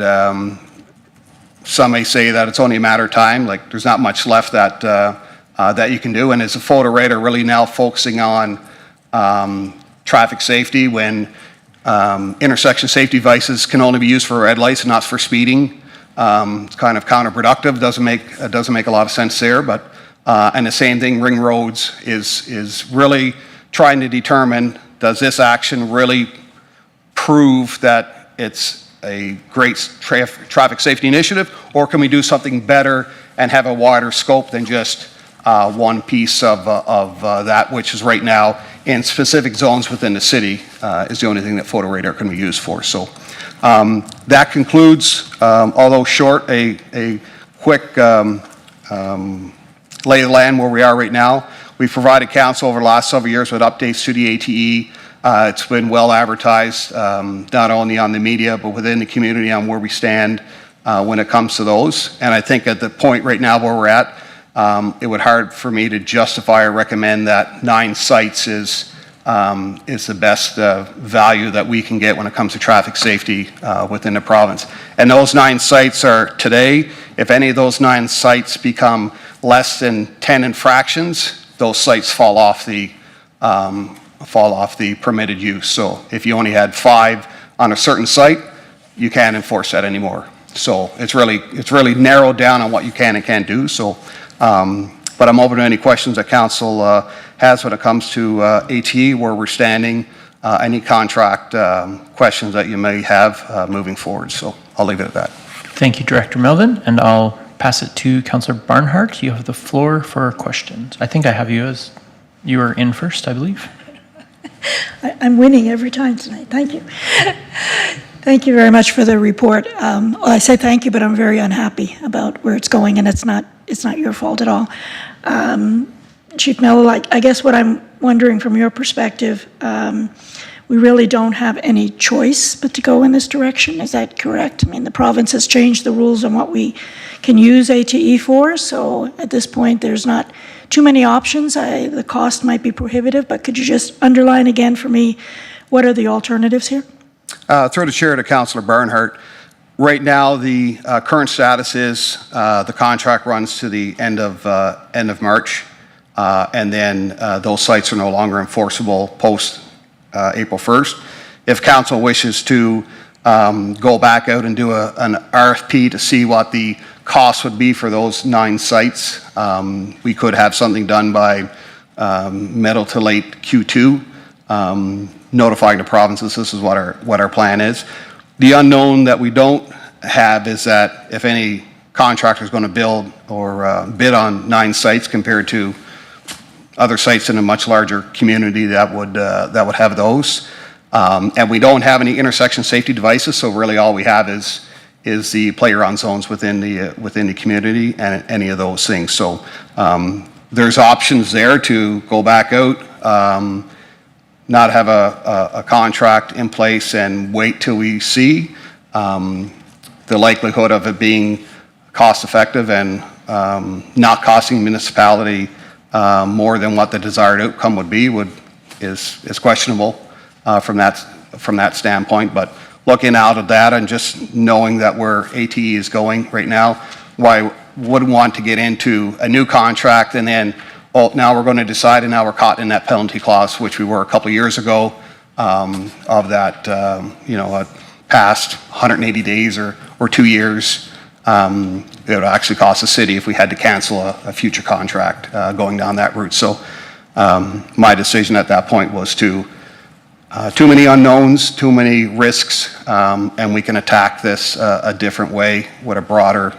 some may say that it's only a matter of time, like there's not much left that that you can do. And is a Photo Radar really now focusing on traffic safety when intersection safety devices can only be used for red lights and not for speeding? It's kind of counterproductive. Doesn't make a lot of sense there. But and the same thing, ring roads is really trying to determine, does this action really prove that it's a great traffic safety initiative, or can we do something better and have a wider scope than just one piece of that, which is right now in specific zones within the city, is the only thing that Photo Radar can be used for. So that concludes, although short, a quick lay of the land where we are right now. We've provided council over the last several years with updates to the ATE. It's been well advertised, not only on the media, but within the community on where we stand when it comes to those. And I think at the point right now where we're at, it would be hard for me to justify or recommend that 9 sites is the best value that we can get when it comes to traffic safety within the province. And those 9 sites are today, if any of those 9 sites become less than 10 infractions, those sites fall off the permitted use. So if you only had 5 on a certain site, you can't enforce that anymore. So it's really narrowed down on what you can and can't do. So, but I'm open to any questions that council has when it comes to ATE, where we're standing, any contract questions that you may have moving forward. So I'll leave it at that. Thank you, Director Melvin, and I'll pass it to Councillor Barnhart. You have the floor for questions. I think I have you as you are in first, I believe. I'm winning every time tonight. Thank you. Thank you very much for the report. Well, I say thank you, but I'm very unhappy about where it's going, and it's not your fault at all. Chief Mello, I guess what I'm wondering from your perspective, we really don't have any choice but to go in this direction. Is that correct? I mean, the province has changed the rules on what we can use ATE for, so at this point there's not too many options. The cost might be prohibitive, but could you just underline again for me, what are the alternatives here? Through the chair to Councillor Barnhart. Right now, the current status is the contract runs to the end of March, and then those sites are no longer enforceable post April 1st. If council wishes to go back out and do an RFP to see what the cost would be for those 9 sites, we could have something done by middle to late Q2, notifying the provinces this is what our plan is. The unknown that we don't have is that if any contractor is going to build or bid on 9 sites compared to other sites in a much larger community that would have those. And we don't have any intersection safety devices, so really all we have is is the playground zones within the community and any of those things. So there's options there to go back out, not have a contract in place and wait till we see the likelihood of it being cost effective and not costing municipality more than what the desired outcome would be is questionable from that standpoint. But looking out at that and just knowing that where ATE is going right now, why wouldn't want to get into a new contract and then, oh, now we're going to decide and now we're caught in that penalty clause, which we were a couple of years ago of that, past 180 days or 2 years. It would actually cost the city if we had to cancel a future contract going down that route. So my decision at that point was too many unknowns, too many risks, and we can attack this a different way with a broader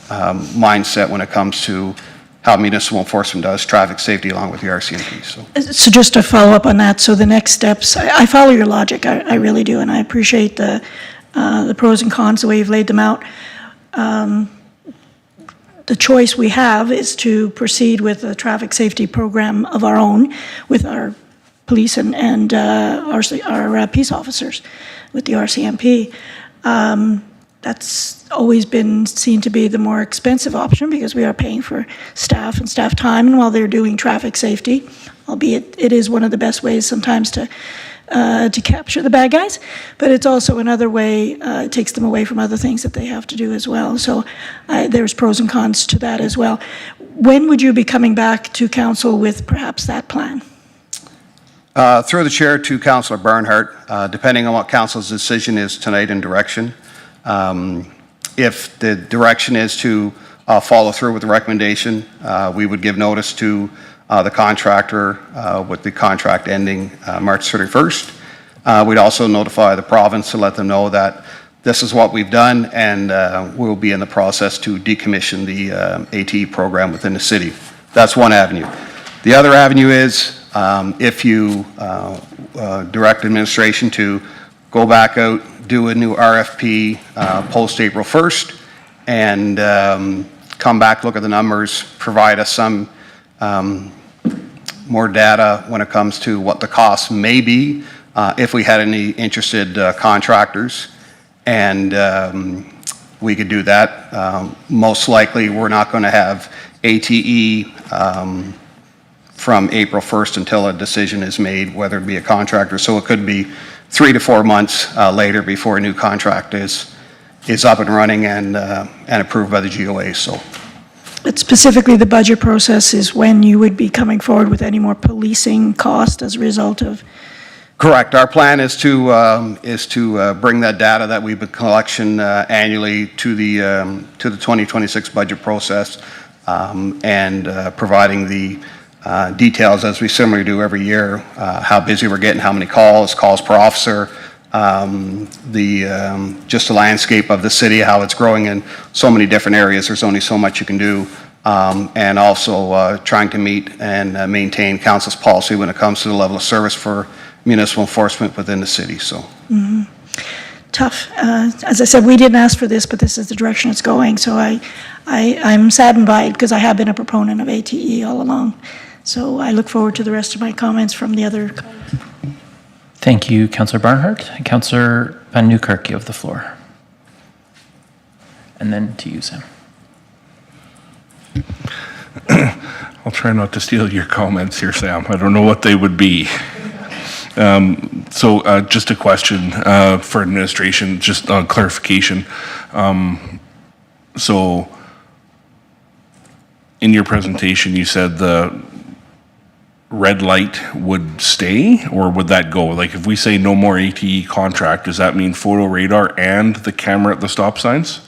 mindset when it comes to how municipal enforcement does traffic safety along with the RCMP. So just to follow up on that, so the next steps, I follow your logic, I really do, and I appreciate the pros and cons, the way you've laid them out. The choice we have is to proceed with a traffic safety program of our own with our police and our peace officers with the RCMP. That's always been seen to be the more expensive option because we are paying for staff and staff time and while they're doing traffic safety, albeit it is one of the best ways sometimes to capture the bad guys, but it's also another way, it takes them away from other things that they have to do as well. So there's pros and cons to that as well. When would you be coming back to council with perhaps that plan? Through the chair to Councillor Barnhart, depending on what council's decision is tonight and direction. If the direction is to follow through with the recommendation, we would give notice to the contractor with the contract ending March 31st. We'd also notify the province to let them know that this is what we've done and we'll be in the process to decommission the ATE program within the city. That's one avenue. The other avenue is if you direct administration to go back out, do a new RFP post April 1st and come back, look at the numbers, provide us some more data when it comes to what the costs may be if we had any interested contractors, and we could do that. Most likely, we're not going to have ATE from April 1st until a decision is made, whether it be a contractor. So it could be 3 to 4 months later before a new contract is up and running and approved by the GOA. So. But specifically, the budget process is when you would be coming forward with any more policing cost as a result of? Correct. Our plan is to bring that data that we've been collection annually to the 2026 budget process and providing the details as we similarly do every year, how busy we're getting, how many calls per officer, just the landscape of the city, how it's growing in so many different areas. There's only so much you can do. And also trying to meet and maintain council's policy when it comes to the level of service for municipal enforcement within the city. So. Mm-hmm. Tough. As I said, we didn't ask for this, but this is the direction it's going. So I'm saddened by it because I have been a proponent of ATE all along. So I look forward to the rest of my comments from the other colleagues. Thank you, Councillor Barnhart. Councillor Van Nieuwkerk, you have the floor. And then to you, Sam. I'll try not to steal your comments here, Sam. I don't know what they would be. Just a question for administration, just on clarification. So in your presentation, you said the red light would stay, or would that go? Like if we say no more ATE contract, does that mean photo radar and the camera at the stop signs?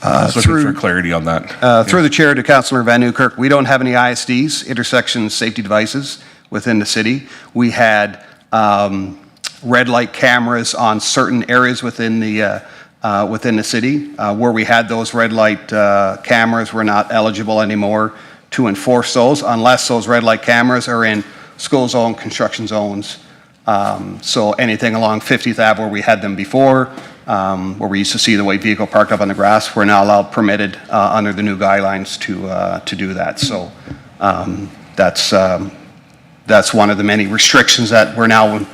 Just looking for clarity on that. Through the chair to Councillor Van Nieuwkerk, we don't have any ISDs, intersection safety devices, within the city. We had red light cameras on certain areas within the city. Where we had those red light cameras, we're not eligible anymore to enforce those unless those red light cameras are in school zone, construction zones. So anything along 50th Ave where we had them before, where we used to see the white vehicle parked up on the grass, we're now allowed permitted under the new guidelines to do that. So that's one of the many restrictions that we're now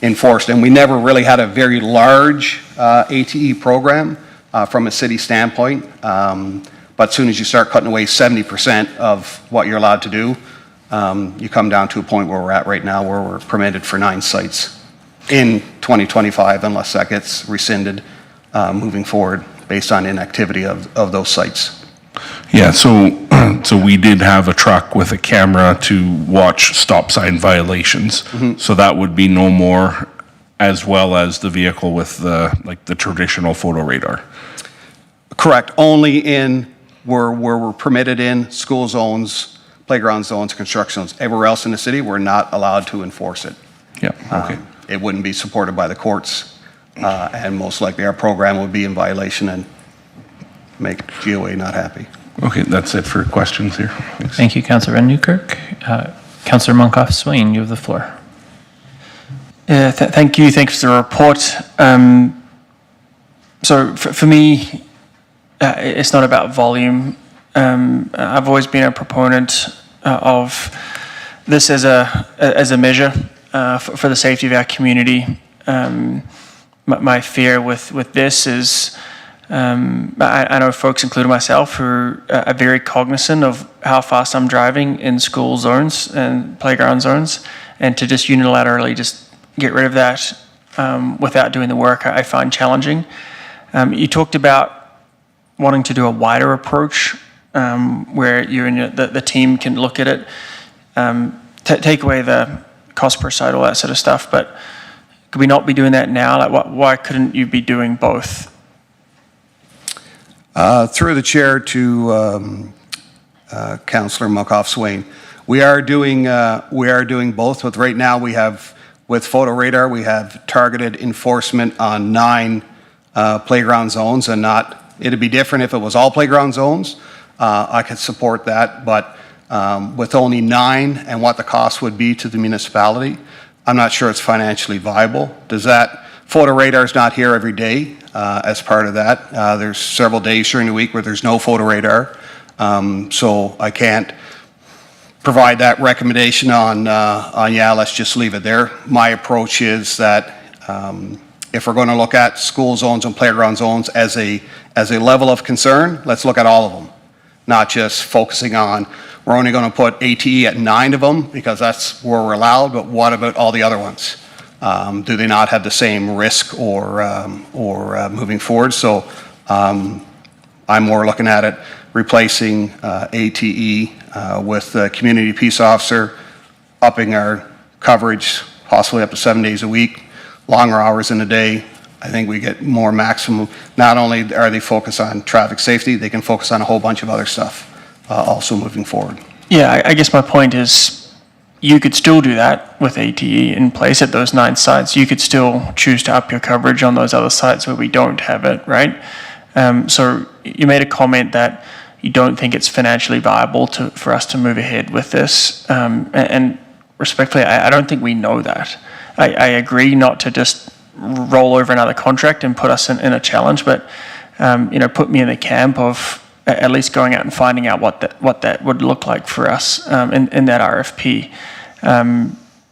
enforced. And we never really had a very large ATE program from a city standpoint. But as soon as you start cutting away 70% of what you're allowed to do, you come down to a point where we're at right now where we're permitted for 9 sites in 2025 unless that gets rescinded moving forward based on inactivity of those sites. Yeah, so we did have a truck with a camera to watch stop sign violations. So that would be no more, as well as the vehicle with the traditional photo radar. Correct. Only in where we're permitted in school zones, playground zones, construction zones. Everywhere else in the city, we're not allowed to enforce it. Yeah, okay. It wouldn't be supported by the courts, and most likely our program would be in violation and make GOA not happy. Okay, that's it for questions here. Thanks. Thank you, Councillor Van Newkirk. Councillor Monkoff-Swain, you have the floor. Thank you. Thanks for the report. So for me, it's not about volume. I've always been a proponent of this as a measure for the safety of our community. My fear with this is I know folks, including myself, who are very cognizant of how fast I'm driving in school zones and playground zones, and to just unilaterally just get rid of that without doing the work, I find challenging. You talked about wanting to do a wider approach where you and the team can look at it, take away the cost per site, all that sort of stuff, but could we not be doing that now? Like, why couldn't you be doing both? Through the chair to Councillor Monkoff-Swain, we are doing both. But right now we have, with photo radar, we have targeted enforcement on 9 playground zones, and not. It'd be different if it was all playground zones. I could support that, but with only 9 and what the cost would be to the municipality, I'm not sure it's financially viable. Does that? Photo radar is not here every day as part of that. There's several days during the week where there's no photo radar. So I can't provide that recommendation on yeah, let's just leave it there. My approach is that if we're going to look at school zones and playground zones as a level of concern, let's look at all of them, not just focusing on we're only going to put ATE at 9 of them because that's where we're allowed, but what about all the other ones? Do they not have the same risk or moving forward? So I'm more looking at it replacing ATE with a community peace officer, upping our coverage possibly up to 7 days a week, longer hours in the day. I think we get more maximum. Not only are they focused on traffic safety, they can focus on a whole bunch of other stuff also moving forward. Yeah, I guess my point is you could still do that with ATE in place at those 9 sites. You could still choose to up your coverage on those other sites where we don't have it, right? So you made a comment that you don't think it's financially viable for us to move ahead with this. And respectfully, I don't think we know that. I agree not to just roll over another contract and put us in a challenge, but put me in the camp of at least going out and finding out what that would look like for us in that RFP.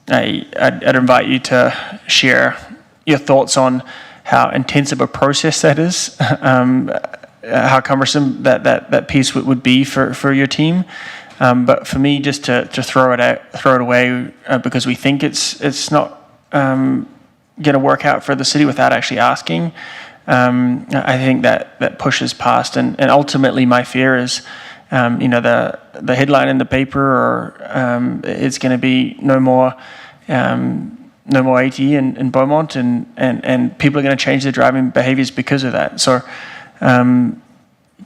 I'd invite you to share your thoughts on how intensive a process that is, how cumbersome that piece would be for your team. But for me, just to throw it away because we think it's not going to work out for the city without actually asking. I think that pushes past, and ultimately my fear is, the headline in the paper, or it's going to be no more ATE in Beaumont, and people are going to change their driving behaviors because of that. So,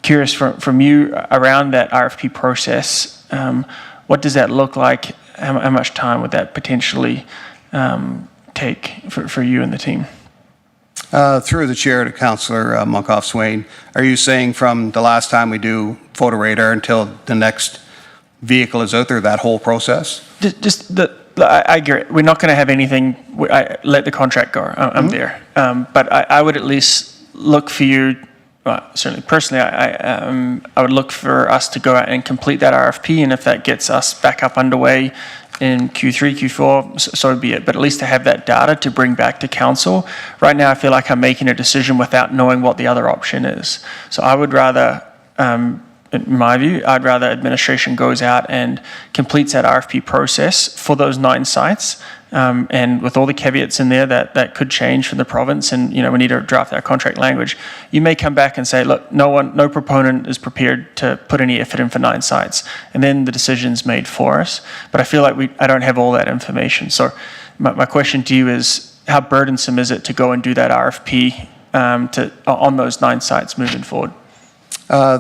curious from you around that RFP process, what does that look like? How much time would that potentially take for you and the team? Through the chair to Councillor Monkoff-Swain, are you saying from the last time we do photo radar until the next vehicle is out there, that whole process? I agree. We're not going to have anything. I let the contract go. I'm there. But I would at least look for you, well, certainly personally, I would look for us to go out and complete that RFP, and if that gets us back up underway in Q3, Q4, so be it. But at least to have that data to bring back to council. Right now, I feel like I'm making a decision without knowing what the other option is. So I would rather, in my view, I'd rather administration goes out and completes that RFP process for those 9 sites. And with all the caveats in there that could change from the province, and we need to draft that contract language. You may come back and say, look, no proponent is prepared to put any effort in for 9 sites, and then the decision's made for us. But I feel like I don't have all that information. So my question to you is, how burdensome is it to go and do that RFP on those 9 sites moving forward?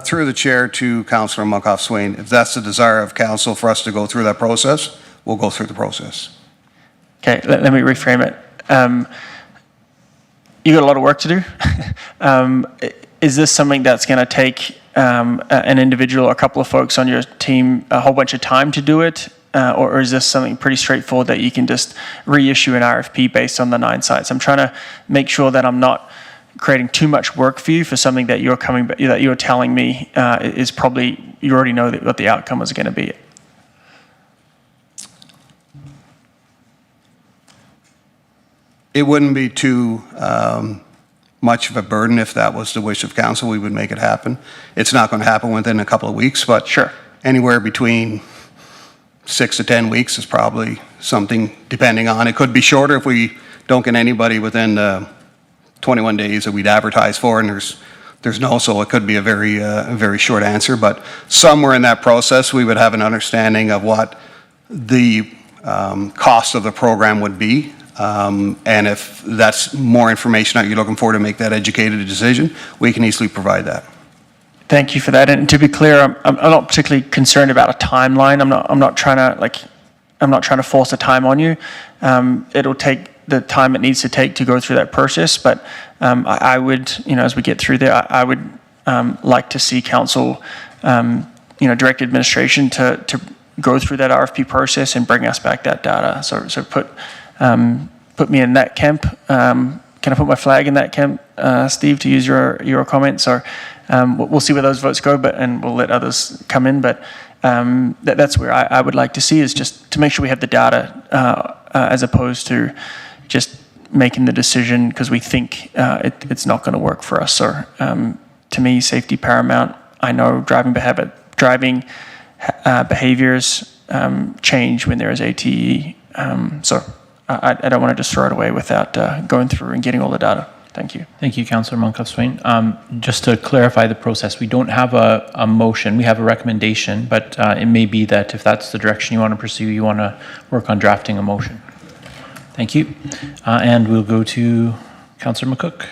Through the chair to Councillor Muncroft-Swain, if that's the desire of council for us to go through that process, we'll go through the process. Okay, let me reframe it. You got a lot of work to do. Is this something that's going to take an individual or a couple of folks on your team a whole bunch of time to do it? Or is this something pretty straightforward that you can just reissue an RFP based on the 9 sites? I'm trying to make sure that I'm not creating too much work for you for something that you're telling me is probably, you already know what the outcome is going to be. It wouldn't be too much of a burden if that was the wish of council. We would make it happen. It's not going to happen within a couple of weeks, but sure, anywhere between 6 to 10 weeks is probably something, depending on. It could be shorter if we don't get anybody within 21 days that we'd advertise for, and there's no, so it could be a very short answer. But somewhere in that process, we would have an understanding of what the cost of the program would be. And if that's more information that you're looking for to make that educated decision, we can easily provide that. Thank you for that. And to be clear, I'm not particularly concerned about a timeline. I'm not trying to force a time on you. It'll take the time it needs to take to go through that process. But I would, as we get through there, I would like to see council, direct administration to go through that RFP process and bring us back that data. So put me in that camp. Can I put my flag in that camp, Steve, to use your comments? Or we'll see where those votes go, and we'll let others come in. But that's where I would like to see, is just to make sure we have the data as opposed to just making the decision because we think it's not going to work for us. So to me, safety paramount. I know driving behaviors change when there is ATE. So I don't want to just throw it away without going through and getting all the data. Thank you. Thank you, Councillor Muncroft-Swain. Just to clarify the process, we don't have a motion. We have a recommendation, but it may be that if that's the direction you want to pursue, you want to work on drafting a motion. Thank you. And we'll go to Councillor McCook.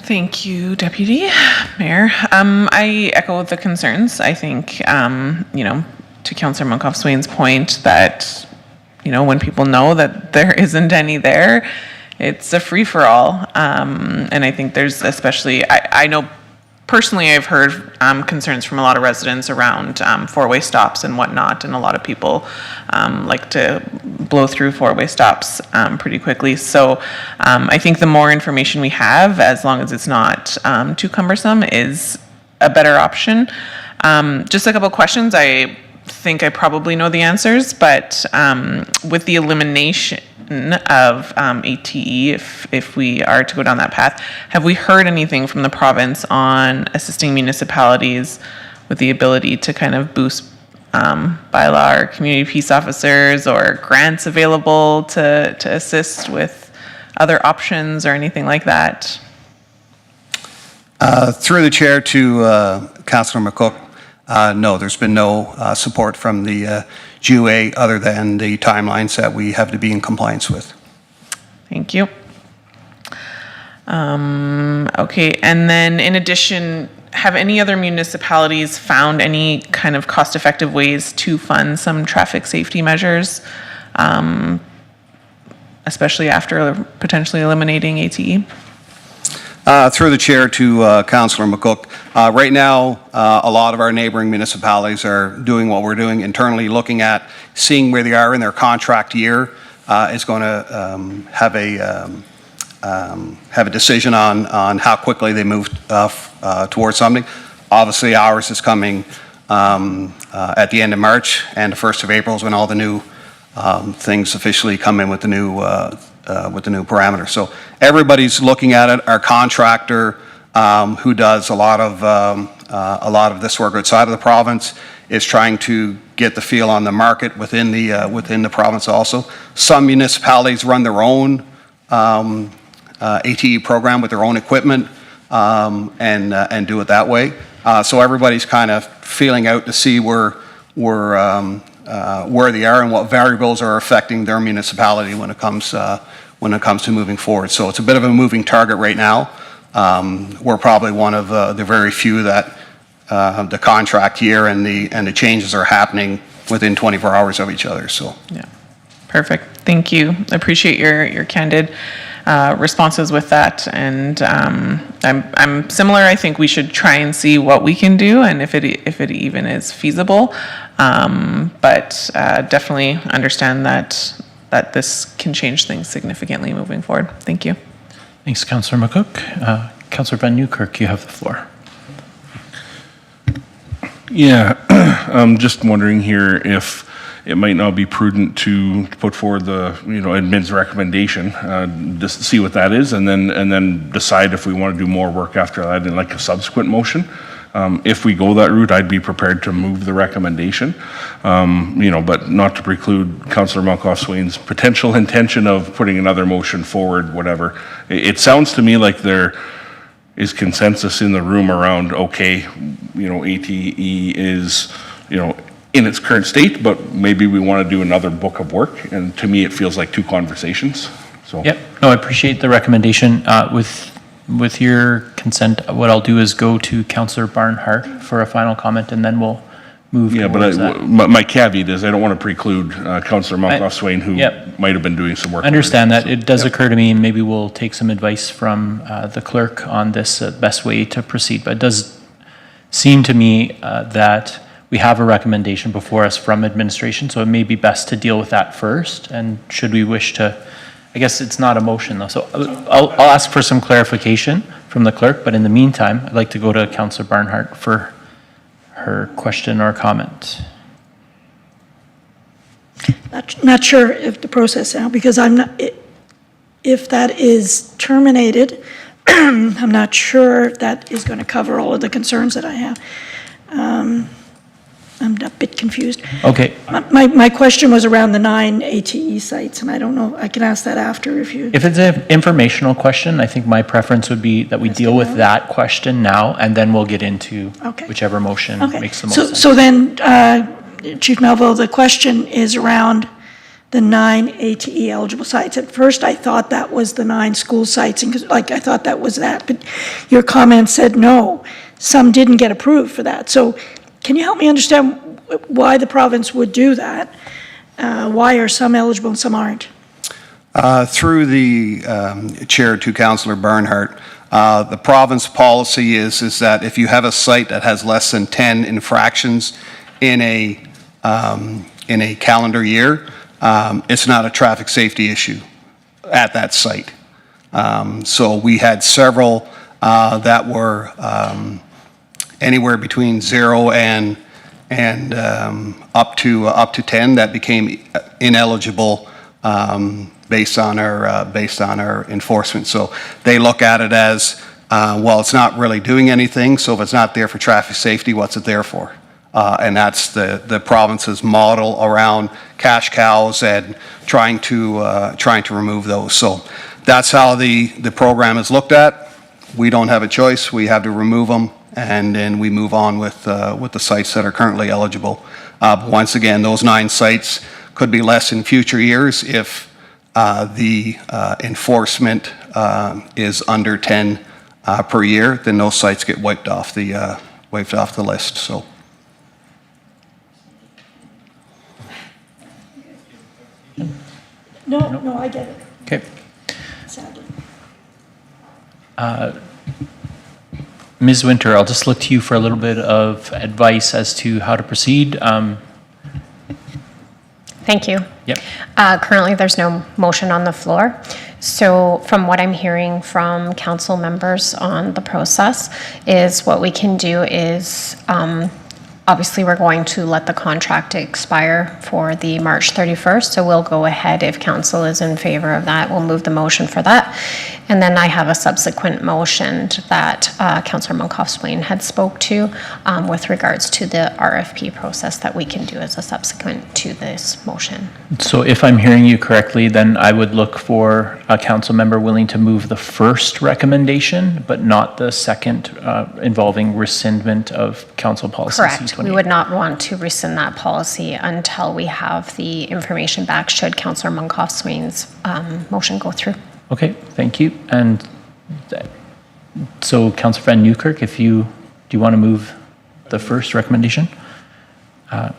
Thank you, Deputy Mayor. I echo the concerns. I think, to Councillor Muncroft-Swain's point that, when people know that there isn't any there, it's a free-for-all. And I think there's especially, I know personally I've heard concerns from a lot of residents around four-way stops and whatnot, and a lot of people like to blow through four-way stops pretty quickly. So I think the more information we have, as long as it's not too cumbersome, is a better option. Just a couple of questions. I think I probably know the answers, but with the elimination of ATE, if we are to go down that path, have we heard anything from the province on assisting municipalities with the ability to kind of boost bylaw or community peace officers, or grants available to assist with other options or anything like that? Through the chair to Councillor McCook, no, there's been no support from the GUA other than the timelines that we have to be in compliance with. Thank you. Okay, and then in addition, have any other municipalities found any kind of cost-effective ways to fund some traffic safety measures, especially after potentially eliminating ATE? Through the chair to Councillor McCook, right now a lot of our neighboring municipalities are doing what we're doing internally, looking at seeing where they are in their contract year. Is going to have have a decision on how quickly they move towards something. Obviously, ours is coming at the end of March, and the 1st of April is when all the new things officially come in with the new parameters. So everybody's looking at it. Our contractor, who does a lot of this work outside of the province, is trying to get the feel on the market within the province also. Some municipalities run their own ATE program with their own equipment and do it that way. So everybody's kind of feeling out to see where they are and what variables are affecting their municipality when it comes to moving forward. So it's a bit of a moving target right now. We're probably one of the very few that the contract year and the changes are happening within 24 hours of each other. So Yeah, perfect. Thank you. I appreciate your candid responses with that. And I'm similar. I think we should try and see what we can do and if it even is feasible. But definitely understand that this can change things significantly moving forward. Thank you. Thanks, Councillor McCook. Councillor Van Newkirk, you have the floor. Yeah, I'm just wondering here if it might not be prudent to put forward the, admin's recommendation, just to see what that is, and then decide if we want to do more work after that in like a subsequent motion. If we go that route, I'd be prepared to move the recommendation, but not to preclude Councillor Malkoff-Swain's potential intention of putting another motion forward, whatever. It sounds to me like there is consensus in the room around, okay, ATE is, in its current state, but maybe we want to do another book of work. And to me, it feels like two conversations. So. Yep. No, I appreciate the recommendation. With your consent, what I'll do is go to Councillor Barnhart for a final comment, and then we'll move towards that. My caveat is I don't want to preclude Councillor Malkoff-Swain, who might have been doing some work. I understand that. It does occur to me, and maybe we'll take some advice from the clerk on this best way to proceed. But it does seem to me that we have a recommendation before us from administration, so it may be best to deal with that first. And should we wish to, I guess it's not a motion though, so I'll ask for some clarification from the clerk, but in the meantime, I'd like to go to Councillor Barnhart for her question or comment. Not sure if the process now, because I'm not, if that is terminated, I'm not sure that is going to cover all of the concerns that I have. I'm a bit confused. Okay. My question was around the 9 ATE sites, and I don't know, I can ask that after if you... If it's an informational question, I think my preference would be that we deal with that question now, and then we'll get into whichever motion makes the most sense. So then, Chief Melville, the question is around the 9 ATE eligible sites. At first, I thought that was the 9 school sites, and I thought that was that, but your comment said no, some didn't get approved for that. So can you help me understand why the province would do that? Why are some eligible and some aren't? Through the chair to Councillor Barnhart, the province policy is that if you have a site that has less than 10 infractions in a calendar year, it's not a traffic safety issue at that site. So we had several that were anywhere between 0 and up to 10 that became ineligible based on our enforcement. So they look at it as well, it's not really doing anything. So if it's not there for traffic safety, what's it there for? And that's the province's model around cash cows and trying to remove those. So that's how the program is looked at. We don't have a choice. We have to remove them, and then we move on with the sites that are currently eligible. Once again, those 9 sites could be less in future years if the enforcement is under 10 per year. Then those sites get wiped off the list. So. No, I get it. Okay. Sadly. Ms. Winter, I'll just look to you for a little bit of advice as to how to proceed. Thank you. Yep. Currently, there's no motion on the floor. So from what I'm hearing from council members on the process is what we can do is, obviously, we're going to let the contract expire for the March 31st. So we'll go ahead, if council is in favor of that, we'll move the motion for that. And then I have a subsequent motion that Councillor Monkoff-Swain had spoke to with regards to the RFP process that we can do as a subsequent to this motion. So if I'm hearing you correctly, then I would look for a council member willing to move the first recommendation, but not the second involving rescindment of council policy Correct. C28. We would not want to rescind that policy until we have the information back should Councillor Monkoff-Swain's motion go through. Okay, thank you. And so Councillor Van Newkirk, do you want to move the first recommendation? Go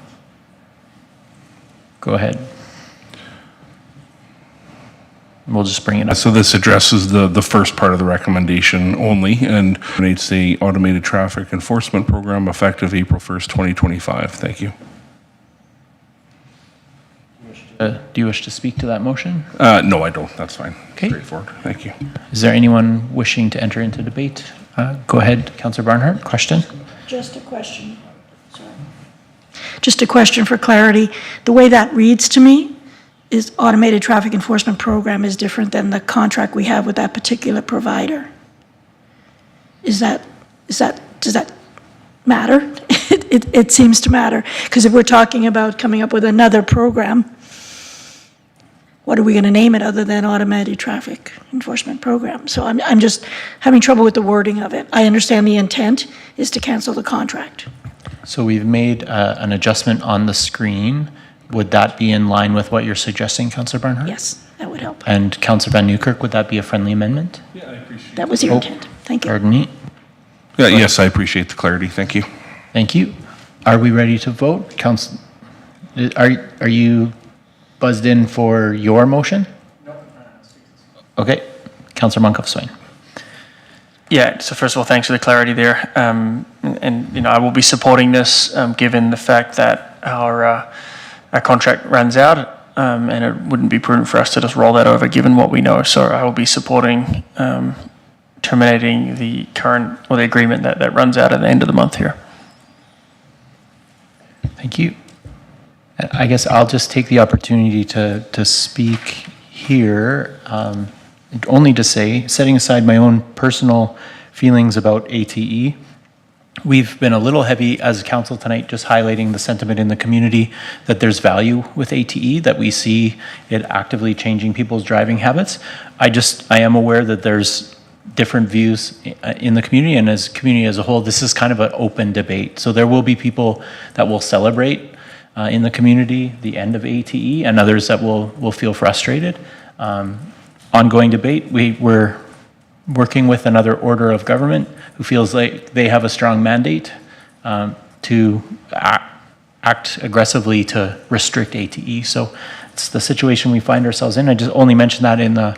ahead. We'll just bring it up. So this addresses the first part of the recommendation only and eliminates the automated traffic enforcement program effective April 1st, 2025. Thank you. Do you wish to speak to that motion? No, I don't. That's fine. Okay. Straightforward. Thank you. Is there anyone wishing to enter into debate? Go ahead, Councillor Barnhart, question? Just a question. Sorry. Just a question for clarity. The way that reads to me is automated traffic enforcement program is different than the contract we have with that particular provider. Does that matter? It seems to matter, because if we're talking about coming up with another program, what are we going to name it other than automated traffic enforcement program? So I'm just having trouble with the wording of it. I understand the intent is to cancel the contract. So we've made an adjustment on the screen. Would that be in line with what you're suggesting, Councillor Barnhart? Yes, that would help. And Councillor Van Newkirk, would that be a friendly amendment? Yeah, I appreciate That was your intent. Thank you. Pardon me? Yes, I appreciate the clarity. Thank you. Thank you. Are we ready to vote? Council, are you buzzed in for your motion? No. Okay. Councillor Monkoff-Swain. Yeah, so first of all, thanks for the clarity there. And I will be supporting this given the fact that our contract runs out and it wouldn't be prudent for us to just roll that over given what we know. So I will be supporting terminating the current or the agreement that runs out at the end of the month here. Thank you. I guess I'll just take the opportunity to speak here, only to say, setting aside my own personal feelings about ATE, we've been a little heavy as a council tonight just highlighting the sentiment in the community that there's value with ATE, that we see it actively changing people's driving habits. I am aware that there's different views in the community, and as community as a whole, this is kind of an open debate. So there will be people that will celebrate in the community the end of ATE, and others that will feel frustrated. Ongoing debate. We're working with another order of government who feels like they have a strong mandate to act aggressively to restrict ATE. So it's the situation we find ourselves in. I just only mentioned that in the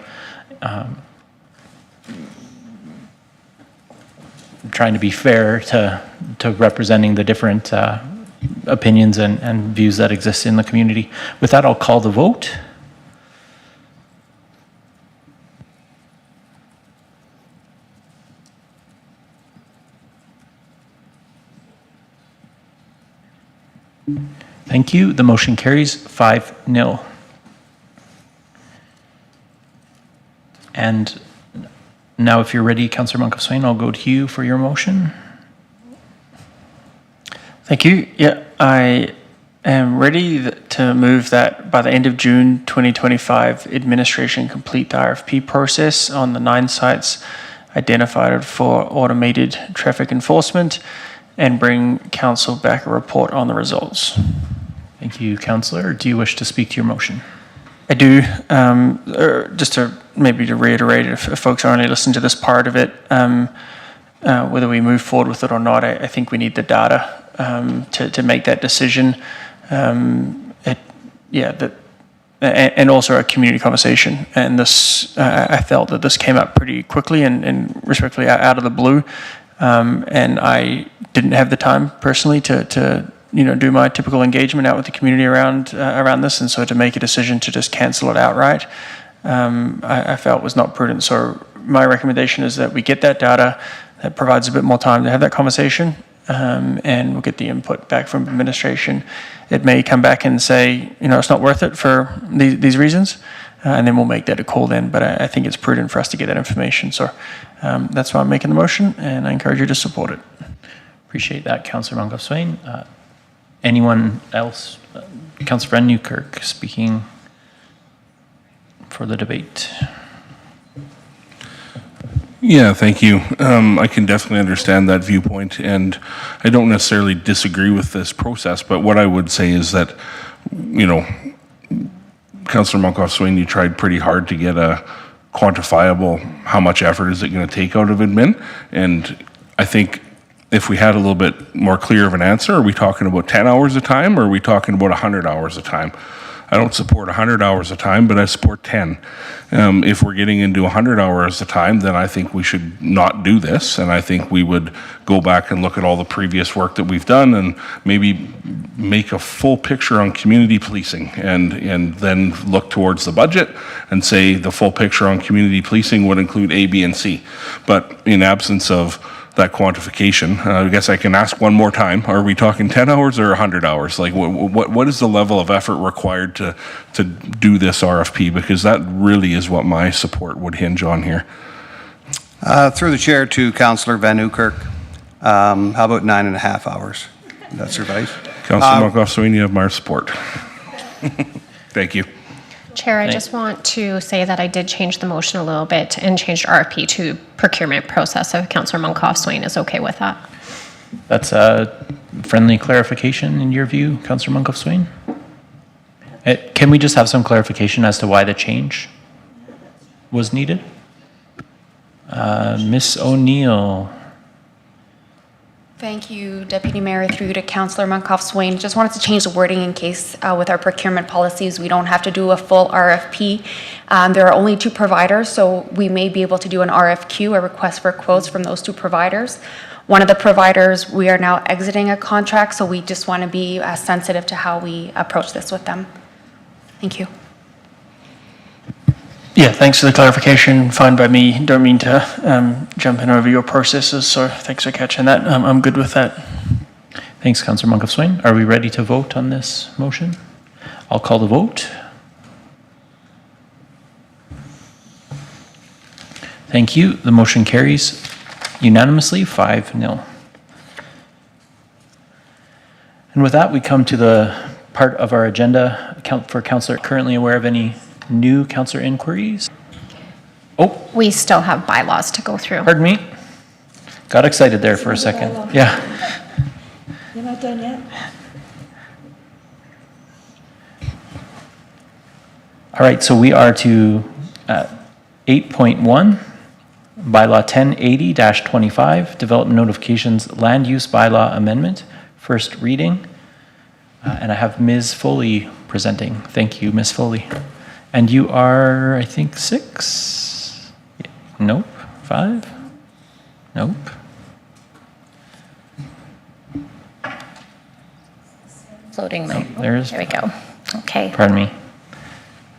trying to be fair to representing the different opinions and views that exist in the community. With that, I'll call the vote. Thank you. The motion carries 5-0. And now if you're ready, Councillor Monkoff-Swain, I'll go to you for your motion. Thank you. Yeah, I am ready to move that by the end of June 2025, administration complete the RFP process on the 9 sites identified for automated traffic enforcement and bring council back a report on the results. Thank you, Councillor. Do you wish to speak to your motion? I do. Just to reiterate, if folks are only listening to this part of it, whether we move forward with it or not, I think we need the data to make that decision. And also a community conversation. And this, I felt that this came up pretty quickly and respectfully out of the blue. And I didn't have the time personally to do my typical engagement out with the community around this, and so to make a decision to just cancel it outright, I felt was not prudent. So my recommendation is that we get that data. That provides a bit more time to have that conversation, and we'll get the input back from administration. It may come back and say, it's not worth it for these reasons, and then we'll make that a call then. But I think it's prudent for us to get that information. So that's why I'm making the motion, and I encourage you to support it. Appreciate that, Councillor Moncrief-Swain. Anyone else? Councillor Van Newkirk speaking for the debate. Yeah, thank you. I can definitely understand that viewpoint, and I don't necessarily disagree with this process, but what I would say is that, Councillor Moncrief-Swain, you tried pretty hard to get a quantifiable how much effort is it going to take out of admin, and I think if we had a little bit more clear of an answer, are we talking about 10 hours a time, or are we talking about 100 hours a time? I don't support 100 hours a time, but I support 10. If we're getting into 100 hours a time, then I think we should not do this, and I think we would go back and look at all the previous work that we've done and maybe make a full picture on community policing, and then look towards the budget and say the full picture on community policing would include A, B, and C. But in absence of that quantification, I guess I can ask one more time, are we talking 10 hours or 100 hours? Like what is the level of effort required to do this RFP? Because that really is what my support would hinge on here. Through the chair to Councillor Van Newkirk, how about 9.5 hours? That's your advice? Councillor Moncrief-Swain, you have my support. Thank you. Chair, I just want to say that I did change the motion a little bit and changed RFP to procurement process, if Councillor Moncrief-Swain is okay with that. That's a friendly clarification in your view, Councillor Moncrief-Swain? Can we just have some clarification as to why the change was needed? Ms. O'Neill. Thank you, Deputy Mayor, through to Councillor Moncrief-Swain. Just wanted to change the wording in case with our procurement policies, we don't have to do a full RFP. There are only 2 providers, so we may be able to do an RFQ, a request for quotes from those 2 providers. One of the providers, we are now exiting a contract, so we just want to be sensitive to how we approach this with them. Thank you. Yeah, thanks for the clarification. Fine by me. Don't mean to jump in over your processes, so thanks for catching that. I'm good with that. Thanks, Councillor Moncrief-Swain. Are we ready to vote on this motion? I'll call the vote. Thank you. The motion carries unanimously, 5-0. And with that, we come to the part of our agenda for Councillor currently aware of any new councillor inquiries? Oh, We still have bylaws to go through. pardon me. Got excited there for a second. Yeah. You're not done yet? All right, so we are to 8.1, Bylaw 1080-25, Development Notifications Land Use Bylaw Amendment, first reading. And I have Ms. Foley presenting. Thank you, Ms. Foley. And you are, I think, 6? Nope. 5? Nope. Floating my, There we go. Okay. Pardon me.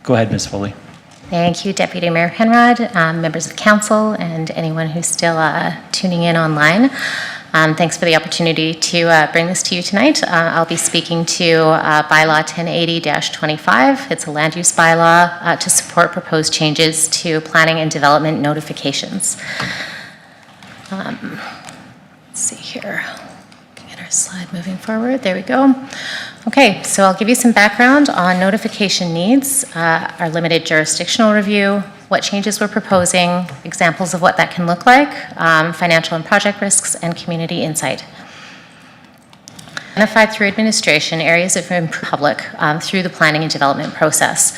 Go ahead, Ms. Foley. Thank you, Deputy Mayor Penrod, members of council, and anyone who's still tuning in online. Thanks for the opportunity to bring this to you tonight. I'll be speaking to Bylaw 1080-25. It's a land use bylaw to support proposed changes to planning and development notifications. Let's see here. Get our slide moving forward. There we go. Okay, so I'll give you some background on notification needs, our limited jurisdictional review, what changes we're proposing, examples of what that can look like, financial and project risks, and community insight. Identified through administration areas of public through the planning and development process.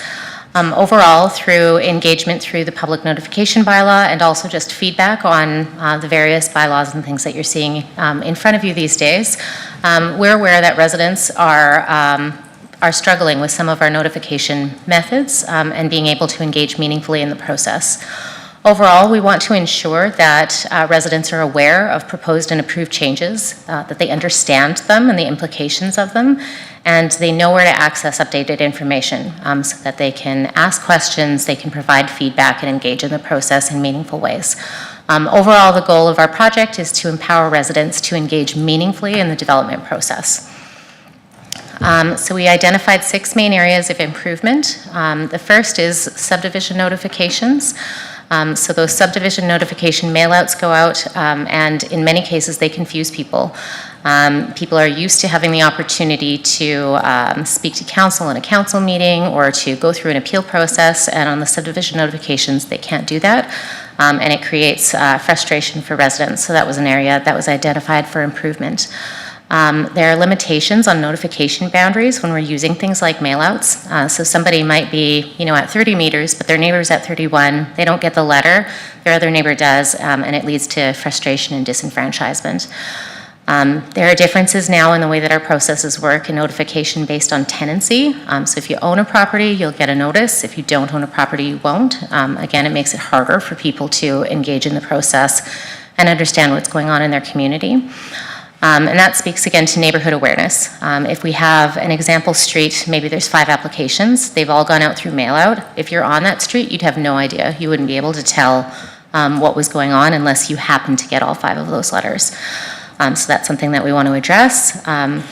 Overall, through engagement through the public notification bylaw and also just feedback on the various bylaws and things that you're seeing in front of you these days, we're aware that residents are struggling with some of our notification methods and being able to engage meaningfully in the process. Overall, we want to ensure that residents are aware of proposed and approved changes, that they understand them and the implications of them, and they know where to access updated information so that they can ask questions, they can provide feedback, and engage in the process in meaningful ways. Overall, the goal of our project is to empower residents to engage meaningfully in the development process. So we identified 6 main areas of improvement. The first is subdivision notifications. So those subdivision notification mailouts go out, and in many cases, they confuse people. People are used to having the opportunity to speak to council in a council meeting or to go through an appeal process, and on the subdivision notifications, they can't do that, and it creates frustration for residents. So that was an area that was identified for improvement. There are limitations on notification boundaries when we're using things like mailouts. So somebody might be, at 30 meters, but their neighbor's at 31. They don't get the letter. Their other neighbor does, and it leads to frustration and disenfranchisement. There are differences now in the way that our processes work in notification based on tenancy. So if you own a property, you'll get a notice. If you don't own a property, you won't. Again, it makes it harder for people to engage in the process and understand what's going on in their community. And that speaks again to neighborhood awareness. If we have an example street, maybe there's 5 applications, they've all gone out through mail out. If you're on that street, you'd have no idea. You wouldn't be able to tell what was going on unless you happened to get all 5 of those letters. So that's something that we want to address.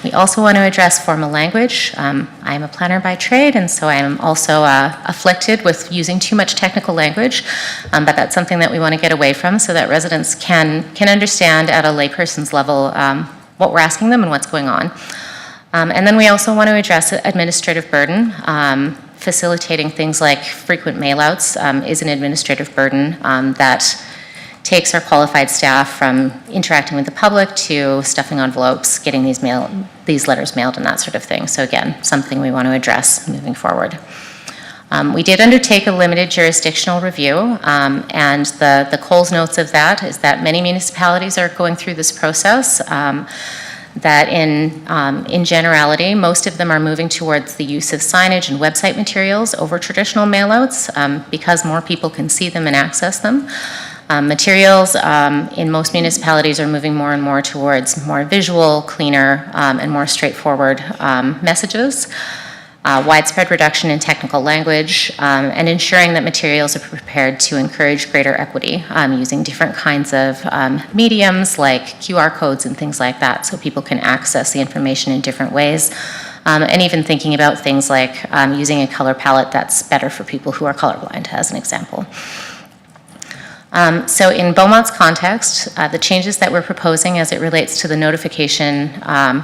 We also want to address formal language. I'm a planner by trade, and so I am also afflicted with using too much technical language, but that's something that we want to get away from so that residents can understand at a layperson's level what we're asking them and what's going on. And then we also want to address administrative burden. Facilitating things like frequent mailouts is an administrative burden that takes our qualified staff from interacting with the public to stuffing envelopes, getting these letters mailed and that sort of thing. So again, something we want to address moving forward. We did undertake a limited jurisdictional review, and the Coles notes of that is that many municipalities are going through this process, that in generality, most of them are moving towards the use of signage and website materials over traditional mailouts because more people can see them and access them. Materials in most municipalities are moving more and more towards more visual, cleaner, and more straightforward messages. Widespread reduction in technical language, and ensuring that materials are prepared to encourage greater equity using different kinds of mediums like QR codes and things like that so people can access the information in different ways. And even thinking about things like using a color palette that's better for people who are colorblind, as an example. So in Beaumont's context, the changes that we're proposing as it relates to the notification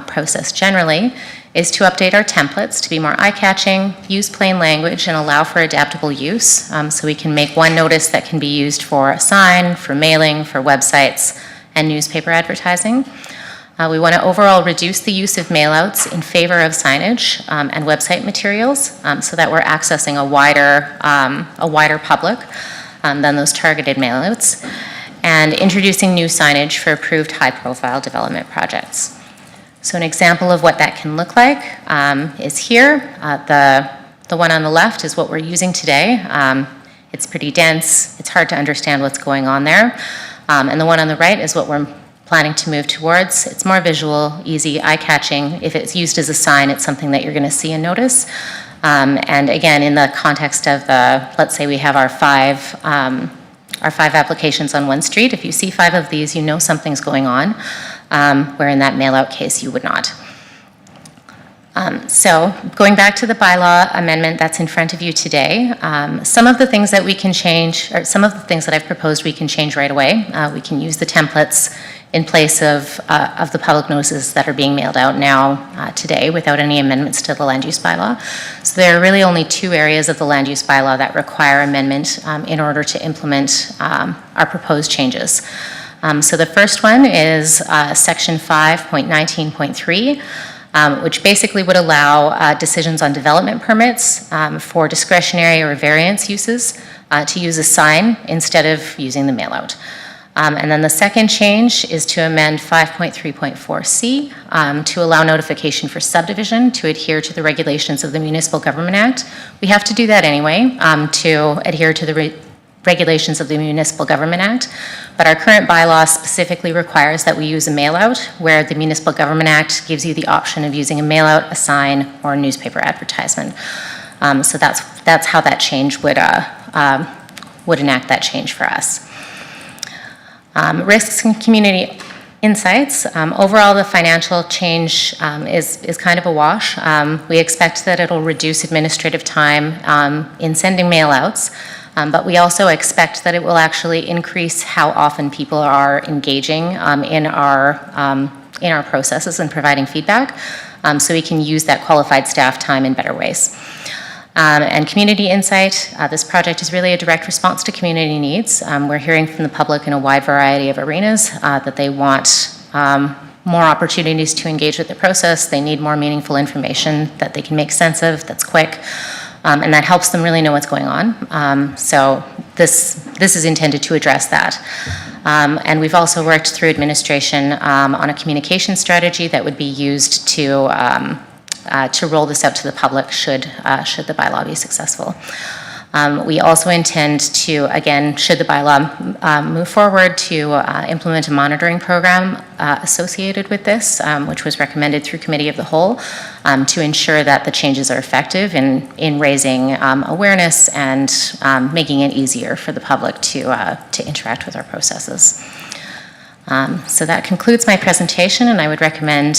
process generally is to update our templates to be more eye-catching, use plain language, and allow for adaptable use. So we can make one notice that can be used for a sign, for mailing, for websites, and newspaper advertising. We want to overall reduce the use of mailouts in favor of signage and website materials so that we're accessing a wider public than those targeted mailouts, and introducing new signage for approved high-profile development projects. So an example of what that can look like is here. The one on the left is what we're using today. It's pretty dense. It's hard to understand what's going on there. And the one on the right is what we're planning to move towards. It's more visual, easy, eye-catching. If it's used as a sign, it's something that you're going to see and notice. And again, in the context of let's say we have our five applications on one street. If you see 5 of these, you know something's going on, where in that mail-out case, you would not. So going back to the bylaw amendment that's in front of you today, some of the things that we can change, or some of the things that I've proposed we can change right away. We can use the templates in place of the public notices that are being mailed out now today without any amendments to the land use bylaw. So there are really only 2 areas of the land use bylaw that require amendment in order to implement our proposed changes. So the first one is section 5.19.3, which basically would allow decisions on development permits for discretionary or variance uses to use a sign instead of using the mail-out. And then the second change is to amend 5.3.4C to allow notification for subdivision to adhere to the regulations of the Municipal Government Act. We have to do that anyway to adhere to the regulations of the Municipal Government Act, but our current bylaw specifically requires that we use a mail-out, where the Municipal Government Act gives you the option of using a mail-out, a sign, or a newspaper advertisement. So that's how that change would enact that change for us. Risks and community insights. Overall, the financial change is kind of a wash. We expect that it'll reduce administrative time in sending mail-outs, but we also expect that it will actually increase how often people are engaging in our processes and providing feedback, so we can use that qualified staff time in better ways. And community insight, this project is really a direct response to community needs. We're hearing from the public in a wide variety of arenas that they want more opportunities to engage with the process. They need more meaningful information that they can make sense of, that's quick, and that helps them really know what's going on. So this is intended to address that. And we've also worked through administration on a communication strategy that would be used to roll this out to the public should the bylaw be successful. We also intend to, again, should the bylaw move forward, to implement a monitoring program associated with this, which was recommended through Committee of the Whole, to ensure that the changes are effective in raising awareness and making it easier for the public to interact with our processes. So that concludes my presentation, and I would recommend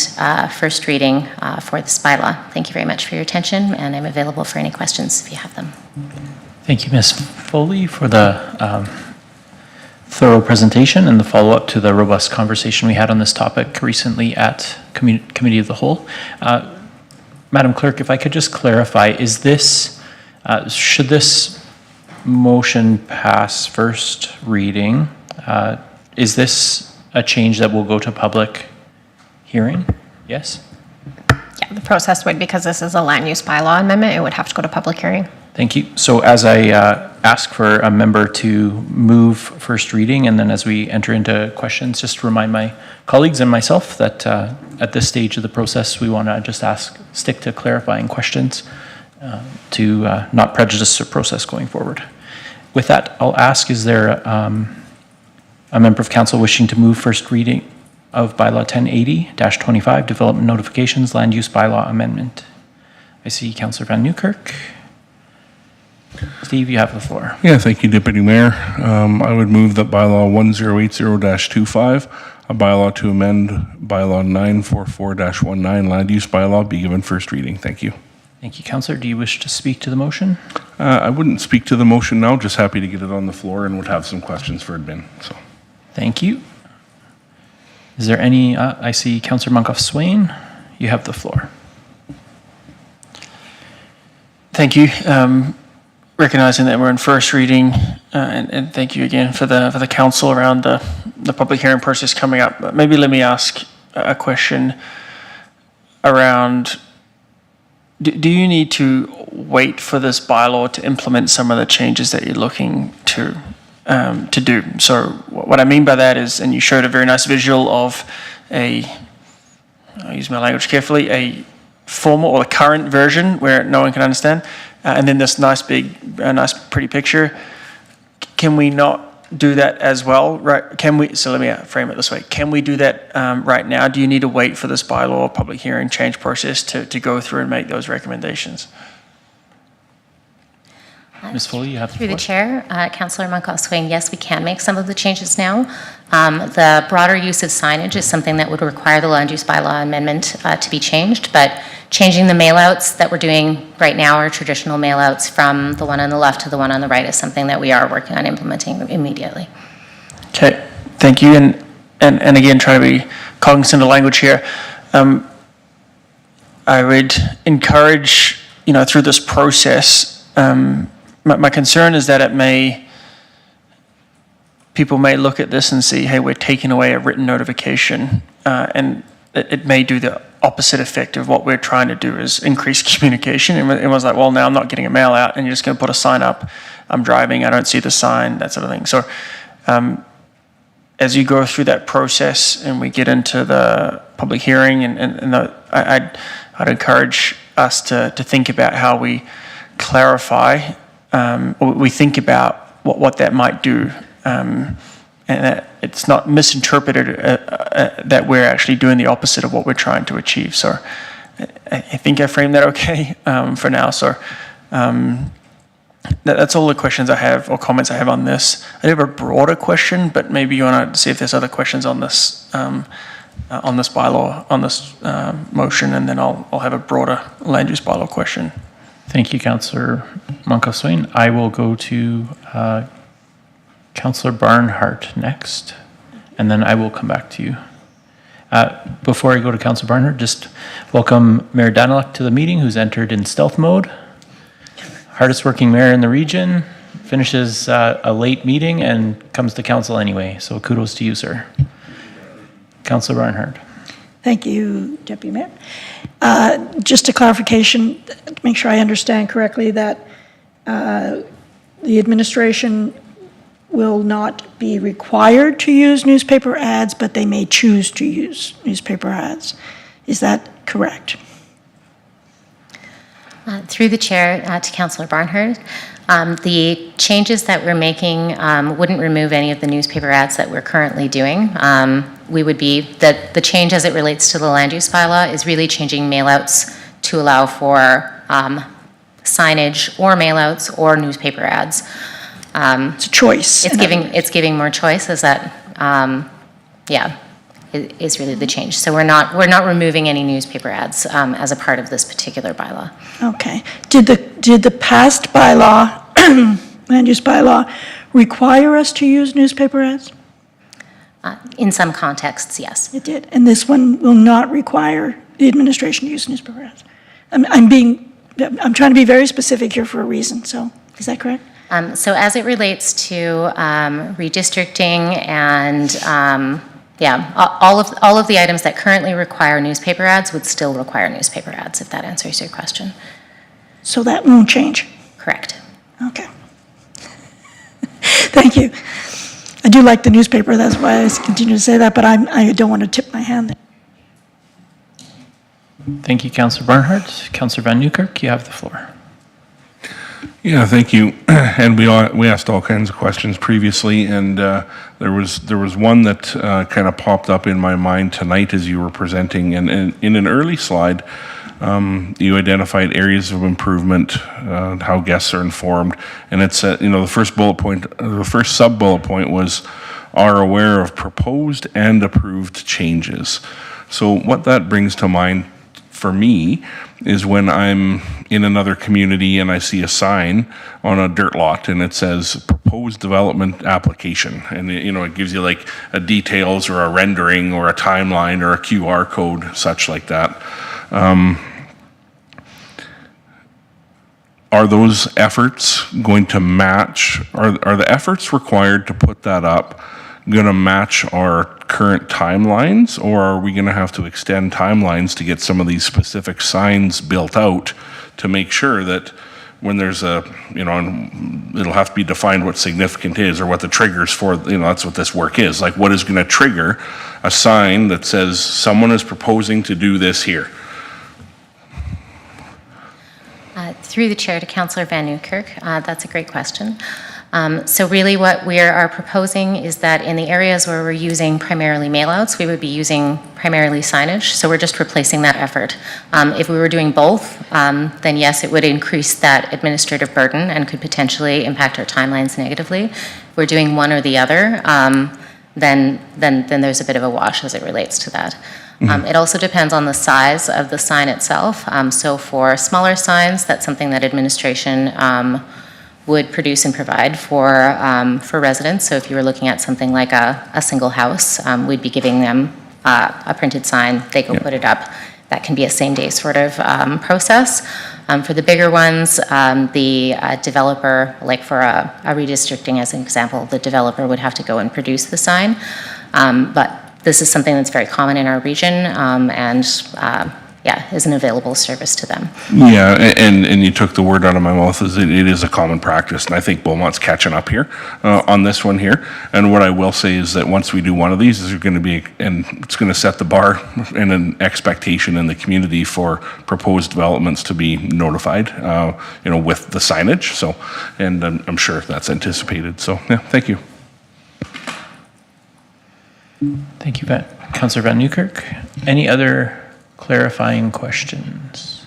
first reading for this bylaw. Thank you very much for your attention, and I'm available for any questions if you have them. Thank you, Ms. Foley, for the thorough presentation and the follow-up to the robust conversation we had on this topic recently at Committee of the Whole. Madam Clerk, if I could just clarify, is this, should this motion pass first reading, is this a change that will go to public hearing? Yes? Yeah, the process would, because this is a land use bylaw amendment, it would have to go to public hearing. Thank you. So as I ask for a member to move first reading, and then as we enter into questions, just remind my colleagues and myself that at this stage of the process, we want to just stick to clarifying questions to not prejudice the process going forward. With that, I'll ask, is there a member of council wishing to move first reading of bylaw 1080-25, development notifications, land use bylaw amendment? I see Councillor Van Newkirk. Steve, you have the floor. Yeah, thank you, Deputy Mayor. I would move that bylaw 1080-25, a bylaw to amend bylaw 944-19, land use bylaw, be given first reading. Thank you. Thank you, Councillor. Do you wish to speak to the motion? I wouldn't speak to the motion now, just happy to get it on the floor and would have some questions for admin. So, thank you. Is there any, I see Councillor Monkoff-Swain. You have the floor. Thank you. Recognizing that we're in first reading, and thank you again for the council around the public hearing process coming up. But maybe let me ask a question around, do you need to wait for this bylaw to implement some of the changes that you're looking to do? So what I mean by that is, and you showed a very nice visual of I'll use my language carefully, a formal or the current version where no one can understand. And then this nice pretty picture. Can we not do that as well, right? So let me frame it this way. Can we do that right now? Do you need to wait for this bylaw or public hearing change process to go through and make those recommendations? Ms. Foley, you have the Through floor. the chair, Councillor Monkoff-Swain, yes, we can make some of the changes now. The broader use of signage is something that would require the land use bylaw amendment to be changed, but changing the mailouts that we're doing right now, our traditional mailouts from the one on the left to the one on the right, is something that we are working on implementing immediately. Okay, thank you. And again, try to be cognizant of language here. I would encourage, through this process, my concern is that people may look at this and see, hey, we're taking away a written notification, and it may do the opposite effect of what we're trying to do, is increase communication. And it was like, well, now I'm not getting a mail out, and you're just going to put a sign up. I'm driving, I don't see the sign, that sort of thing. So as you go through that process and we get into the public hearing, I'd encourage us to think about how we clarify, or we think about what that might do. And that it's not misinterpreted that we're actually doing the opposite of what we're trying to achieve. So I think I framed that okay for now. So that's all the questions I have or comments I have on this. I have a broader question, but maybe you want to see if there's other questions on this bylaw, on this motion, and then I'll have a broader land use bylaw question. Thank you, Councillor Monkhouse-Swain. I will go to Councillor Barnhart next, and then I will come back to you. Before I go to Councillor Barnhart, just welcome Mayor Daniluk to the meeting, who's entered in stealth mode. Hardest working mayor in the region, finishes a late meeting and comes to council anyway. So kudos to you, sir. Councillor Barnhart. Thank you, Deputy Mayor. Just a clarification, to make sure I understand correctly, that the administration will not be required to use newspaper ads, but they may choose to use newspaper ads. Is that correct? Through the chair to Councillor Barnhart, the changes that we're making wouldn't remove any of the newspaper ads that we're currently doing. We would be, the change as it relates to the land use bylaw is really changing mailouts to allow for signage or mailouts or newspaper ads. It's a choice. It's giving more choice, is that, is really the change. So we're not removing any newspaper ads as a part of this particular bylaw. Okay. Did the past bylaw, land use bylaw, require us to use newspaper ads? In some contexts, yes. It did. And this one will not require the administration to use newspaper ads. I'm trying to be very specific here for a reason. So is that correct? So as it relates to redistricting and all of the items that currently require newspaper ads would still require newspaper ads, if that answers your question. So that won't change? Correct. Okay. Thank you. I do like the newspaper, that's why I continue to say that, but I don't want to tip my hand there. Thank you, Councillor Barnhart. Councillor Van Newkirk, you have the floor. Yeah, thank you. And we asked all kinds of questions previously, and there was one that kind of popped up in my mind tonight as you were presenting. And in an early slide, you identified areas of improvement, how guests are informed, and it said, the first bullet point, the first sub bullet point was are aware of proposed and approved changes. So what that brings to mind for me is when I'm in another community and I see a sign on a dirt lot and it says proposed development application, and it gives you like a details or a rendering or a timeline or a QR code, such like that. Are those efforts going to match, are the efforts required to put that up going to match our current timelines, or are we going to have to extend timelines to get some of these specific signs built out to make sure that when there's it'll have to be defined what significant is, or what the triggers for, that's what this work is. Like, what is going to trigger a sign that says someone is proposing to do this here? Through the chair to Councillor Van Newkirk, that's a great question. So really what we are proposing is that in the areas where we're using primarily mailouts, we would be using primarily signage. So we're just replacing that effort. If we were doing both, then yes, it would increase that administrative burden and could potentially impact our timelines negatively. If we're doing one or the other, then there's a bit of a wash as it relates to that. It also depends on the size of the sign itself. So for smaller signs, that's something that administration would produce and provide for residents. So if you were looking at something like a single house, we'd be giving them a printed sign. They go put it up. That can be a same-day sort of process. For the bigger ones, the developer, like for a redistricting as an example, the developer would have to go and produce the sign. But this is something that's very common in our region, and is an available service to them. Yeah, and you took the word out of my mouth, is it is a common practice, and I think Beaumont's catching up here on this one here. And what I will say is that once we do one of these, there's going to be, and it's going to set the bar and an expectation in the community for proposed developments to be notified, with the signage. So, and I'm sure that's anticipated. So, yeah, thank you. Thank you, Councillor Van Newkirk. Any other clarifying questions?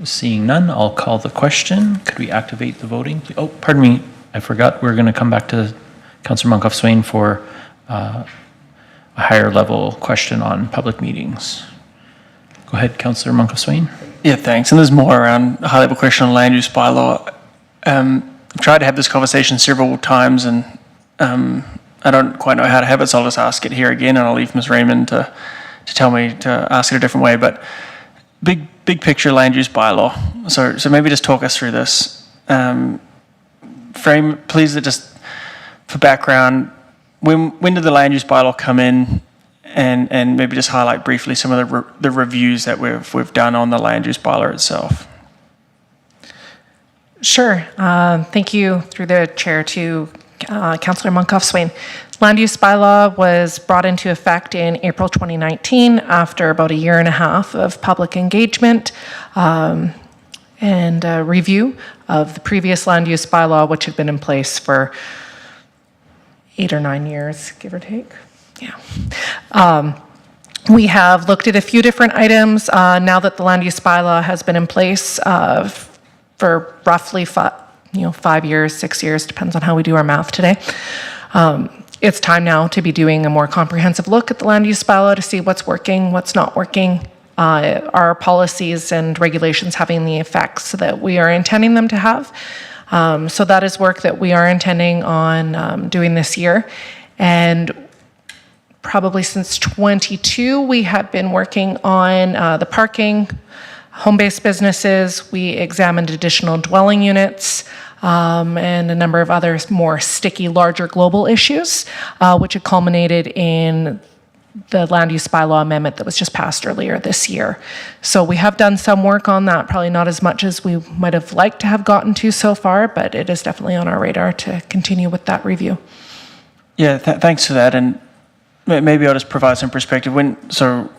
Seeing none, I'll call the question. Could we activate the voting? Oh, pardon me, I forgot we're going to come back to Councillor Monkoff-Swain for a higher level question on public meetings. Go ahead, Councillor Monkoff-Swain. Yeah, thanks. And there's more around a high-level question on land use bylaw. I've tried to have this conversation several times, and I don't quite know how to have it, so I'll just ask it here again, and I'll leave Ms. Raymond to tell me to ask it a different way. But big picture land use bylaw. So maybe just talk us through this. Please, just for background, when did the land use bylaw come in? And maybe just highlight briefly some of the reviews that we've done on the land use bylaw itself. Sure. Thank you through the chair to Councillor Monkoff-Swain. Land use bylaw was brought into effect in April 2019 after about a year and a half of public engagement and review of the previous land use bylaw, which had been in place for 8 or 9 years, give or take. Yeah. We have looked at a few different items now that the land use bylaw has been in place for roughly 5 years, 6 years, depends on how we do our math today. It's time now to be doing a more comprehensive look at the land use bylaw to see what's working, what's not working. Are policies and regulations having the effects that we are intending them to have? So that is work that we are intending on doing this year. And probably since 22, we have been working on the parking, home-based businesses. We examined additional dwelling units, and a number of other more sticky, larger global issues, which had culminated in the land use bylaw amendment that was just passed earlier this year. So we have done some work on that, probably not as much as we might have liked to have gotten to so far, but it is definitely on our radar to continue with that review. Yeah, thanks for that. And maybe I'll just provide some perspective. When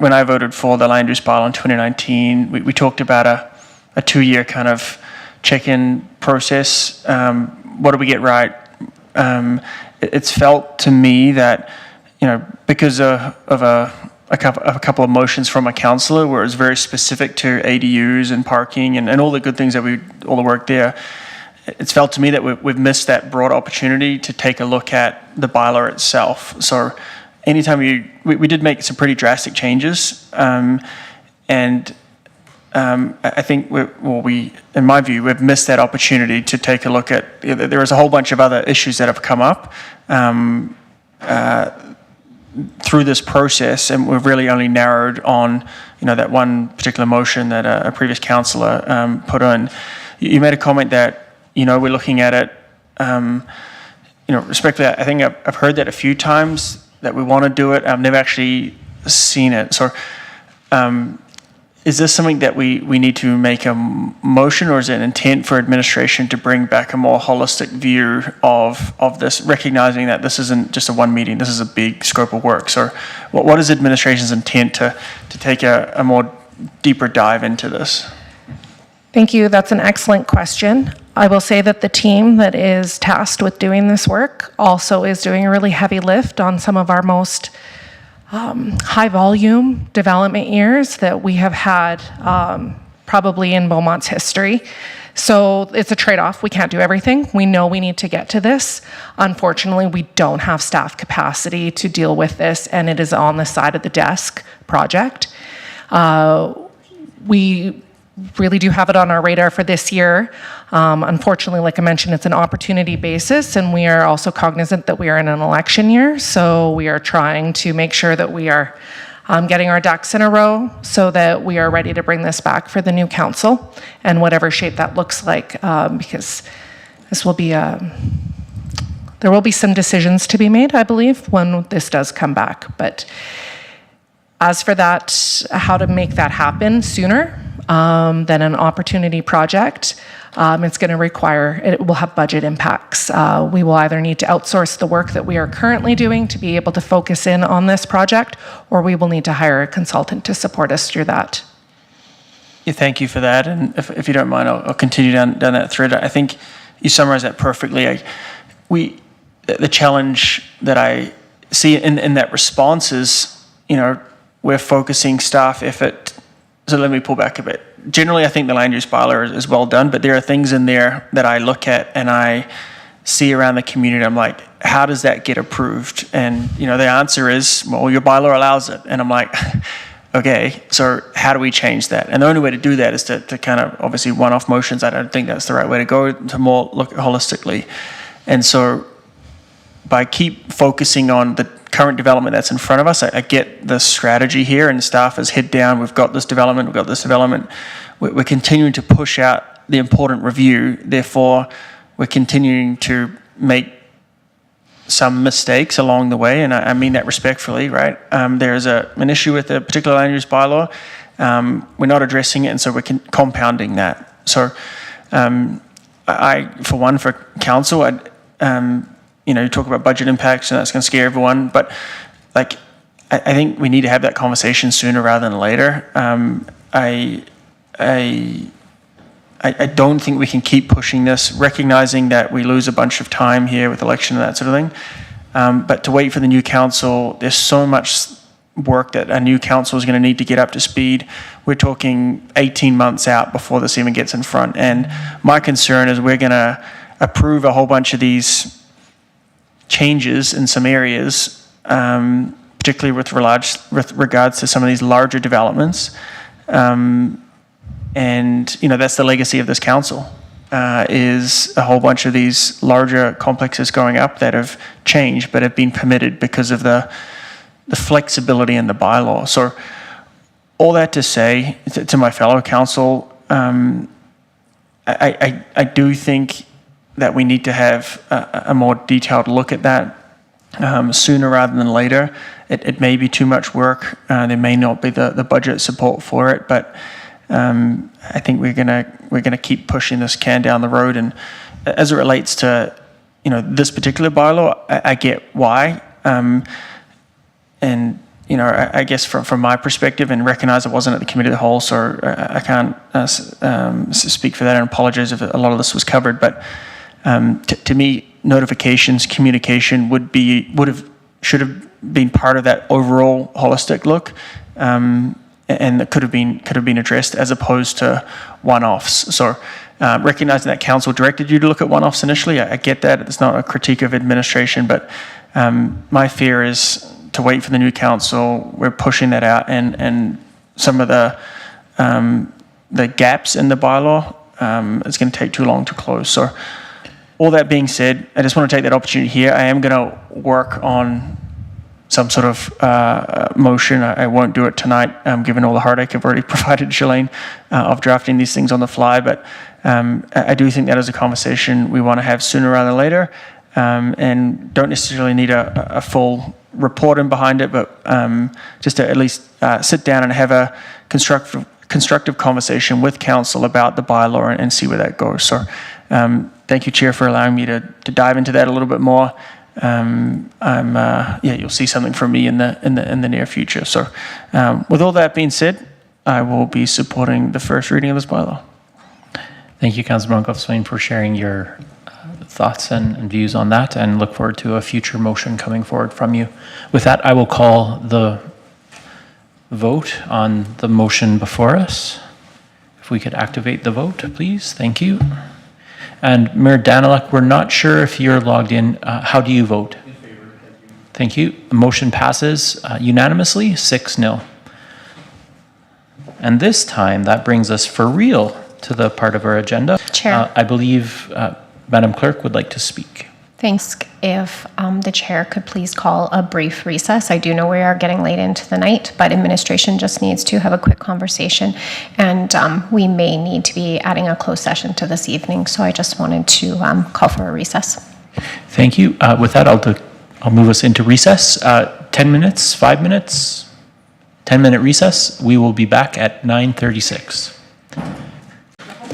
I voted for the land use bylaw in 2019, we talked about a 2-year kind of check-in process. What did we get right? It's felt to me that, because of a couple of motions from a councillor where it was very specific to ADUs and parking and all the good things all the work there, it's felt to me that we've missed that broad opportunity to take a look at the bylaw itself. So anytime we did make some pretty drastic changes, and I think in my view, we've missed that opportunity to take a look at. There was a whole bunch of other issues that have come up through this process, and we've really only narrowed on that one particular motion that a previous councillor put in. You made a comment that we're looking at it. Respectfully, I think I've heard that a few times that we want to do it. I've never actually seen it. So is this something that we need to make a motion, or is it an intent for administration to bring back a more holistic view of this, recognizing that this isn't just a one meeting, this is a big scope of work? So what is administration's intent to take a more deeper dive into this? Thank you. That's an excellent question. I will say that the team that is tasked with doing this work also is doing a really heavy lift on some of our most high volume development years that we have had probably in Beaumont's history. So it's a trade-off. We can't do everything. We know we need to get to this. Unfortunately, we don't have staff capacity to deal with this, and it is on the side of the desk project. We really do have it on our radar for this year. Unfortunately, like I mentioned, it's an opportunity basis, and we are also cognizant that we are in an election year, so we are trying to make sure that we are getting our ducks in a row so that we are ready to bring this back for the new council, and whatever shape that looks like, because this will be there will be some decisions to be made, I believe, when this does come back. But As for that, how to make that happen sooner than an opportunity project, it's going to require, it will have budget impacts. We will either need to outsource the work that we are currently doing to be able to focus in on this project, or we will need to hire a consultant to support us through that. Yeah, thank you for that. And if you don't mind, I'll continue down that thread. I think you summarized that perfectly. The challenge that I see in that response is, we're focusing staff effort. So let me pull back a bit. Generally, I think the land use bylaw is well done, but there are things in there that I look at and I see around the community. I'm like, how does that get approved? And, the answer is, well, your bylaw allows it. And I'm like, okay, so how do we change that? And the only way to do that is to kind of, obviously, one-off motions. I don't think that's the right way to go, to more look holistically. And so by keep focusing on the current development that's in front of us, I get the strategy here, and the staff is head down. We've got this development, We're continuing to push out the important review. Therefore, we're continuing to make some mistakes along the way, and I mean that respectfully, right? There's an issue with a particular land use bylaw. We're not addressing it, and so we're compounding that. So for council, you talk about budget impacts, and that's going to scare everyone, but I think we need to have that conversation sooner rather than later. I don't think we can keep pushing this, recognizing that we lose a bunch of time here with election and that sort of thing. But to wait for the new council, there's so much work that a new council is going to need to get up to speed. We're talking 18 months out before this even gets in front. And my concern is we're going to approve a whole bunch of these changes in some areas, particularly with regards to some of these larger developments. And, that's the legacy of this council, is a whole bunch of these larger complexes going up that have changed but have been permitted because of the flexibility in the bylaw. So all that to say, to my fellow council, I do think that we need to have a more detailed look at that sooner rather than later. It may be too much work. There may not be the budget support for it, but I think we're gonna keep pushing this can down the road. And as it relates to this particular bylaw, I get why. And I guess from my perspective, and recognize I wasn't at the committee of the whole, so I can't speak for that and apologize if a lot of this was covered. But to me, notifications, communication should have been part of that overall holistic look. And that could have been addressed as opposed to one-offs. So recognizing that council directed you to look at one-offs initially, I get that. It's not a critique of administration, but my fear is to wait for the new council. We're pushing that out, and some of the gaps in the bylaw, it's going to take too long to close. So all that being said, I just want to take that opportunity here. I am going to work on some sort of motion. I won't do it tonight, given all the heartache I've already provided Shalane of drafting these things on the fly. But I do think that is a conversation we want to have sooner rather than later, and don't necessarily need a full report in behind it, but just to at least sit down and have a constructive conversation with council about the bylaw and see where that goes. So thank you, Chair, for allowing me to dive into that a little bit more. You'll see something from me in the near future. So with all that being said, I will be supporting the first reading of this bylaw. Thank you, Councillor Moncrief-Swain, for sharing your thoughts and views on that, and look forward to a future motion coming forward from you. With that, I will call the vote on the motion before us. If we could activate the vote, please. Thank you. And Mayor Daniluk, we're not sure if you're logged in. How do you vote? In favor. Thank you. The motion passes unanimously, 6-0. And this time, that brings us for real to the part of our agenda. Chair. I believe Madam Clerk would like to speak. Thanks. If the chair could please call a brief recess. I do know we are getting late into the night, but administration just needs to have a quick conversation, and we may need to be adding a closed session to this evening. So I just wanted to call for a recess. Thank you. With that, I'll move us into recess. 10 minutes, 5 minutes? 10-minute recess. We will be back at 9:36.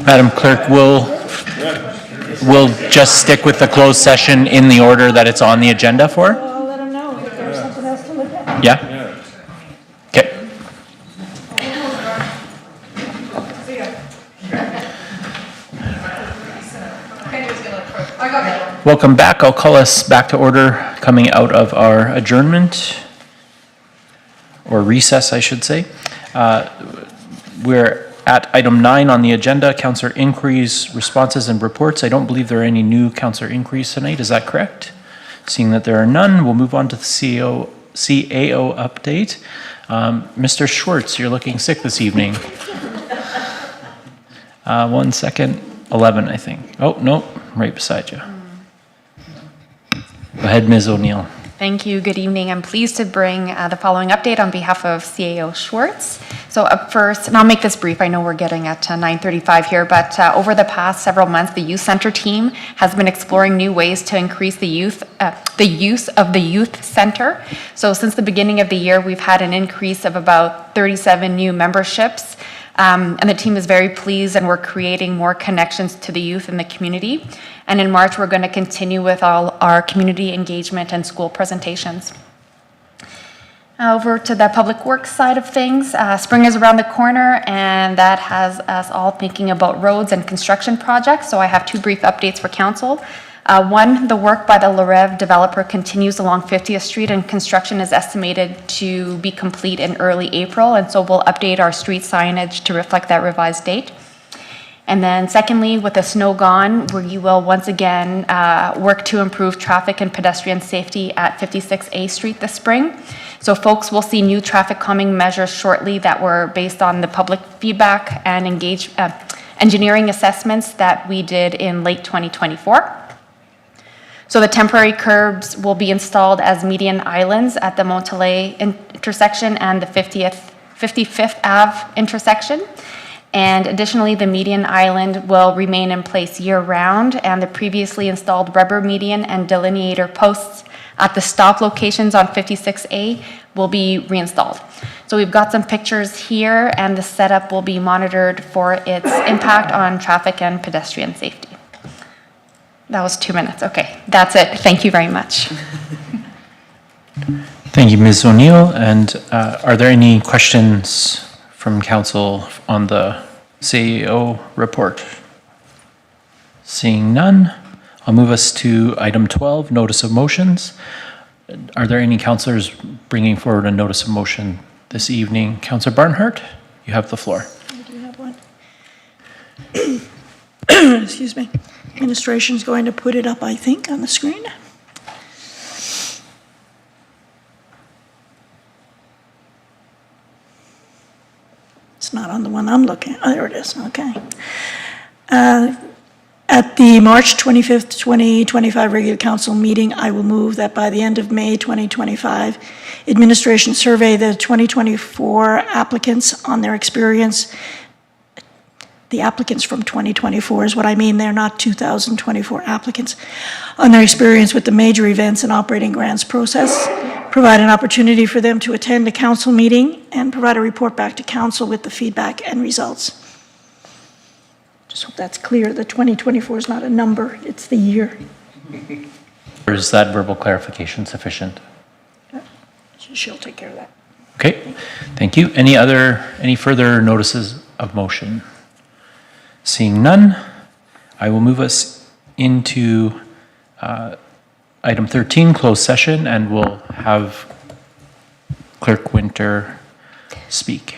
Madam Clerk, we'll just stick with the closed session in the order that it's on the agenda for? I'll let them know if there's something else to look at. Yeah? Okay. Welcome back. I'll call us back to order coming out of our adjournment, or recess, I should say. We're at item 9 on the agenda, Councillor inquiries, responses, and reports. I don't believe there are any new Councillor inquiries tonight. Is that correct? Seeing that there are none, we'll move on to the CAO update. Mr. Schwartz, you're looking sick this evening. 1 second, 11, I think. Oh, no, right beside you. Go ahead, Ms. O'Neill. Thank you. Good evening. I'm pleased to bring the following update on behalf of CAO Schwartz. So up first, and I'll make this brief, I know we're getting at 9:35 here, but over the past several months, the Youth Center team has been exploring new ways to increase the use of the Youth Center. So since the beginning of the year, we've had an increase of about 37 new memberships. And the team is very pleased, and we're creating more connections to the youth in the community. And in March, we're going to continue with all our community engagement and school presentations. Over to the public works side of things. Spring is around the corner, and that has us all thinking about roads and construction projects. So I have 2 brief updates for council. One, the work by the Larev developer continues along 50th Street, and construction is estimated to be complete in early April, and so we'll update our street signage to reflect that revised date. And then secondly, with the snow gone, we will once again work to improve traffic and pedestrian safety at 56A Street this spring. So folks will see new traffic calming measures shortly that were based on the public feedback and engineering assessments that we did in late 2024. So the temporary curbs will be installed as median islands at the Montelay intersection and the 55th Ave intersection. And additionally, the median island will remain in place year-round, and the previously installed rubber median and delineator posts at the stop locations on 56A will be reinstalled. So we've got some pictures here, and the setup will be monitored for its impact on traffic and pedestrian safety. That was 2 minutes. Okay, that's it. Thank you very much. Thank you, Ms. O'Neill. And are there any questions from council on the CAO report? Seeing none, I'll move us to item 12, notice of motions. Are there any councillors bringing forward a notice of motion this evening? Councillor Barnhart, you have the floor. I do have one. Excuse me. Administration's going to put it up, I think, on the screen. It's not on the one I'm looking at. Oh, there it is. Okay. At the March 25th, 2025 regular council meeting, I will move that by the end of May 2025, administration survey the 2024 applicants on their experience. The applicants from 2024 is what I mean. They're not 2024 applicants. On their experience with the major events and operating grants process, provide an opportunity for them to attend a council meeting and provide a report back to council with the feedback and results. Just hope that's clear. The 2024 is not a number, it's the year. Or is that verbal clarification sufficient? She'll take care of that. Okay, thank you. Any further notices of motion? Seeing none, I will move us into item 13, closed session, and we'll have Clerk Winter speak.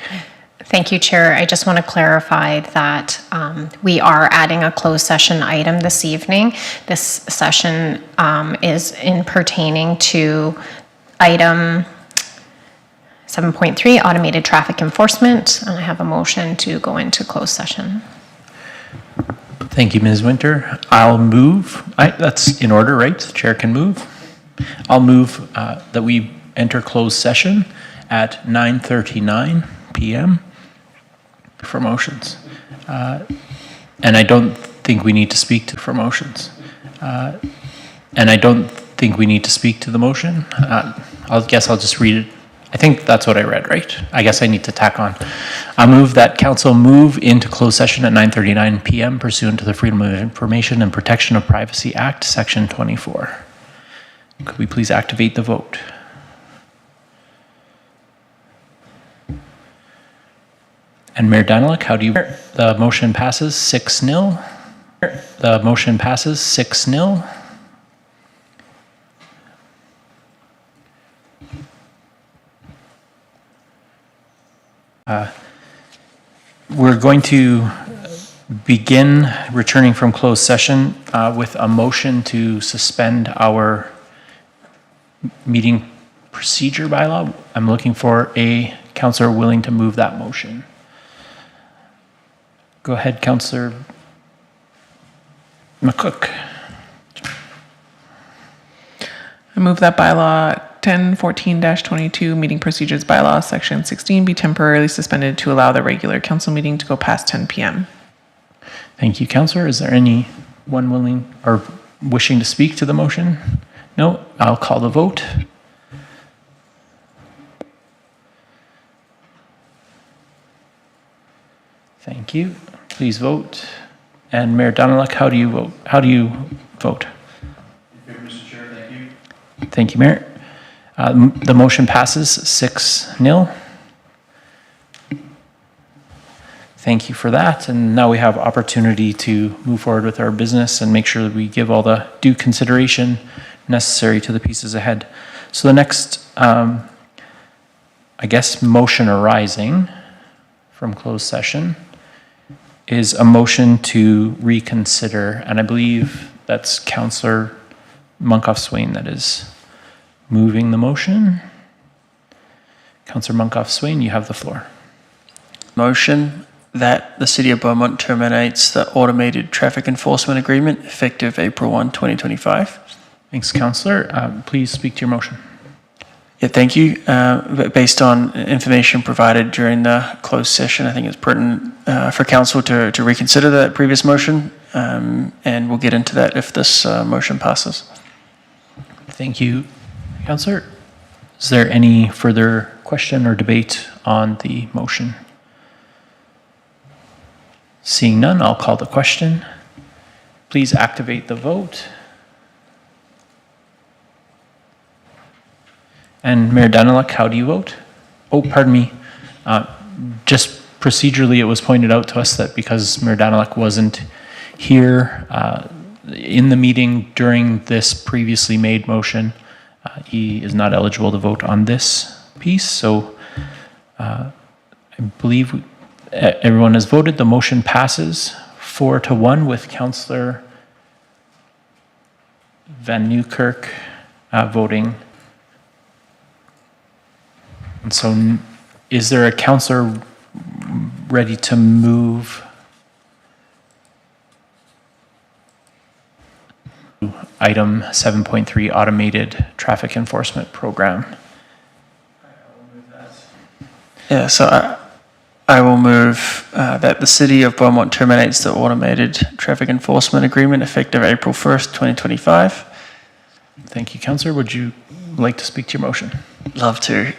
Thank you, Chair. I just want to clarify that we are adding a closed session item this evening. This session is in pertaining to item 7.3, automated traffic enforcement, and I have a motion to go into closed session. Thank you, Ms. Winter. I'll move, that's in order, right? The chair can move. I'll move that we enter closed session at 9:39 p.m. for motions. And I don't think we need to speak to for motions. And I don't think we need to speak to the motion. I guess I'll just read it I think that's what I read, right? I guess I need to tack on. I move that council move into closed session at 9:39 PM pursuant to the Freedom of Information and Protection of Privacy Act, Section 24. Could we please activate the vote? And Mayor Daniluk, how do you? The motion passes 6-0. The motion passes 6-0. We're going to begin returning from closed session with a motion to suspend our meeting procedure bylaw. I'm looking for a councillor willing to move that motion. Go ahead, Councillor McCook. I move that bylaw 1014-22, meeting procedures bylaw, section 16, be temporarily suspended to allow the regular council meeting to go past 10 p.m. Thank you, Councillor. Is there anyone willing or wishing to speak to the motion? No? I'll call the vote. Thank you. Please vote. And Mayor Daniluk, how do you vote? How do you vote? Mr. Chair, thank you. Thank you, Mayor. The motion passes 6-0. Thank you for that. And now we have opportunity to move forward with our business and make sure that we give all the due consideration necessary to the pieces ahead. So the next, I guess, motion arising from closed session is a motion to reconsider. And I believe that's Councillor Munkoff-Swain that is moving the motion. Councillor Munkoff-Swain, you have the floor. Motion that the City of Beaumont terminates the automated traffic enforcement agreement effective April 1, 2025. Thanks, Councillor. Please speak to your motion. Yeah, thank you. Based on information provided during the closed session, I think it's pertinent for council to reconsider that previous motion, and we'll get into that if this motion passes. Thank you, Councillor. Is there any further question or debate on the motion? Seeing none, I'll call the question. Please activate the vote. And Mayor Daniluk, how do you vote? Oh, pardon me. Just procedurally, it was pointed out to us that because Mayor Daniluk wasn't here in the meeting during this previously made motion, he is not eligible to vote on this piece. So I believe everyone has voted. The motion passes 4-1 with Councillor Van Nieuwkerk voting. And so is there a councillor ready to move item 7.3 automated traffic enforcement program? Yeah, so I will move that the City of Beaumont terminates the automated traffic enforcement agreement effective April 1st, 2025. Thank you, Councillor. Would you like to speak to your motion? Love to.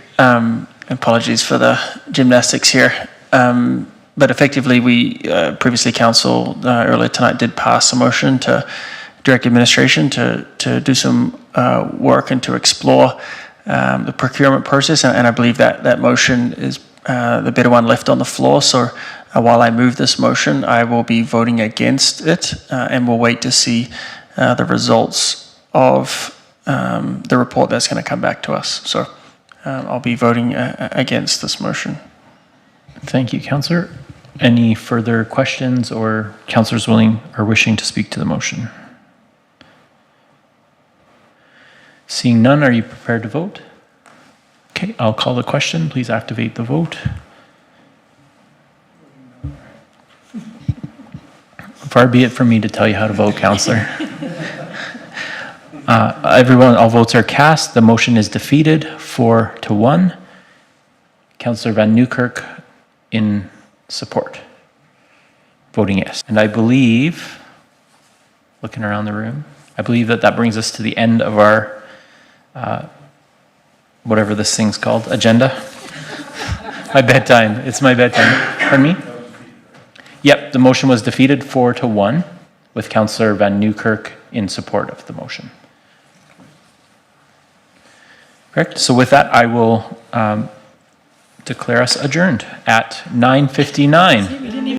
Apologies for the gymnastics here. But effectively, we previously, council earlier tonight did pass a motion to direct administration to do some work and to explore the procurement process. And I believe that that motion is the better one left on the floor. So while I move this motion, I will be voting against it, and we'll wait to see the results of the report that's going to come back to us. So I'll be voting against this motion. Thank you, Councillor. Any further questions or councillors willing or wishing to speak to the motion? Seeing none, are you prepared to vote? Okay, I'll call the question. Please activate the vote. Far be it from me to tell you how to vote, Councillor. Everyone, all votes are cast. The motion is defeated 4-1. Councillor Van Nieuwkerk in support, voting yes. And I believe, looking around the room, I believe that that brings us to the end of our whatever this thing's called, agenda. My bedtime, it's my bedtime. Pardon me? Yep, the motion was defeated 4-1 with Councillor Van Newkirk in support of the motion. Correct, so with that, I will declare us adjourned at 9:59.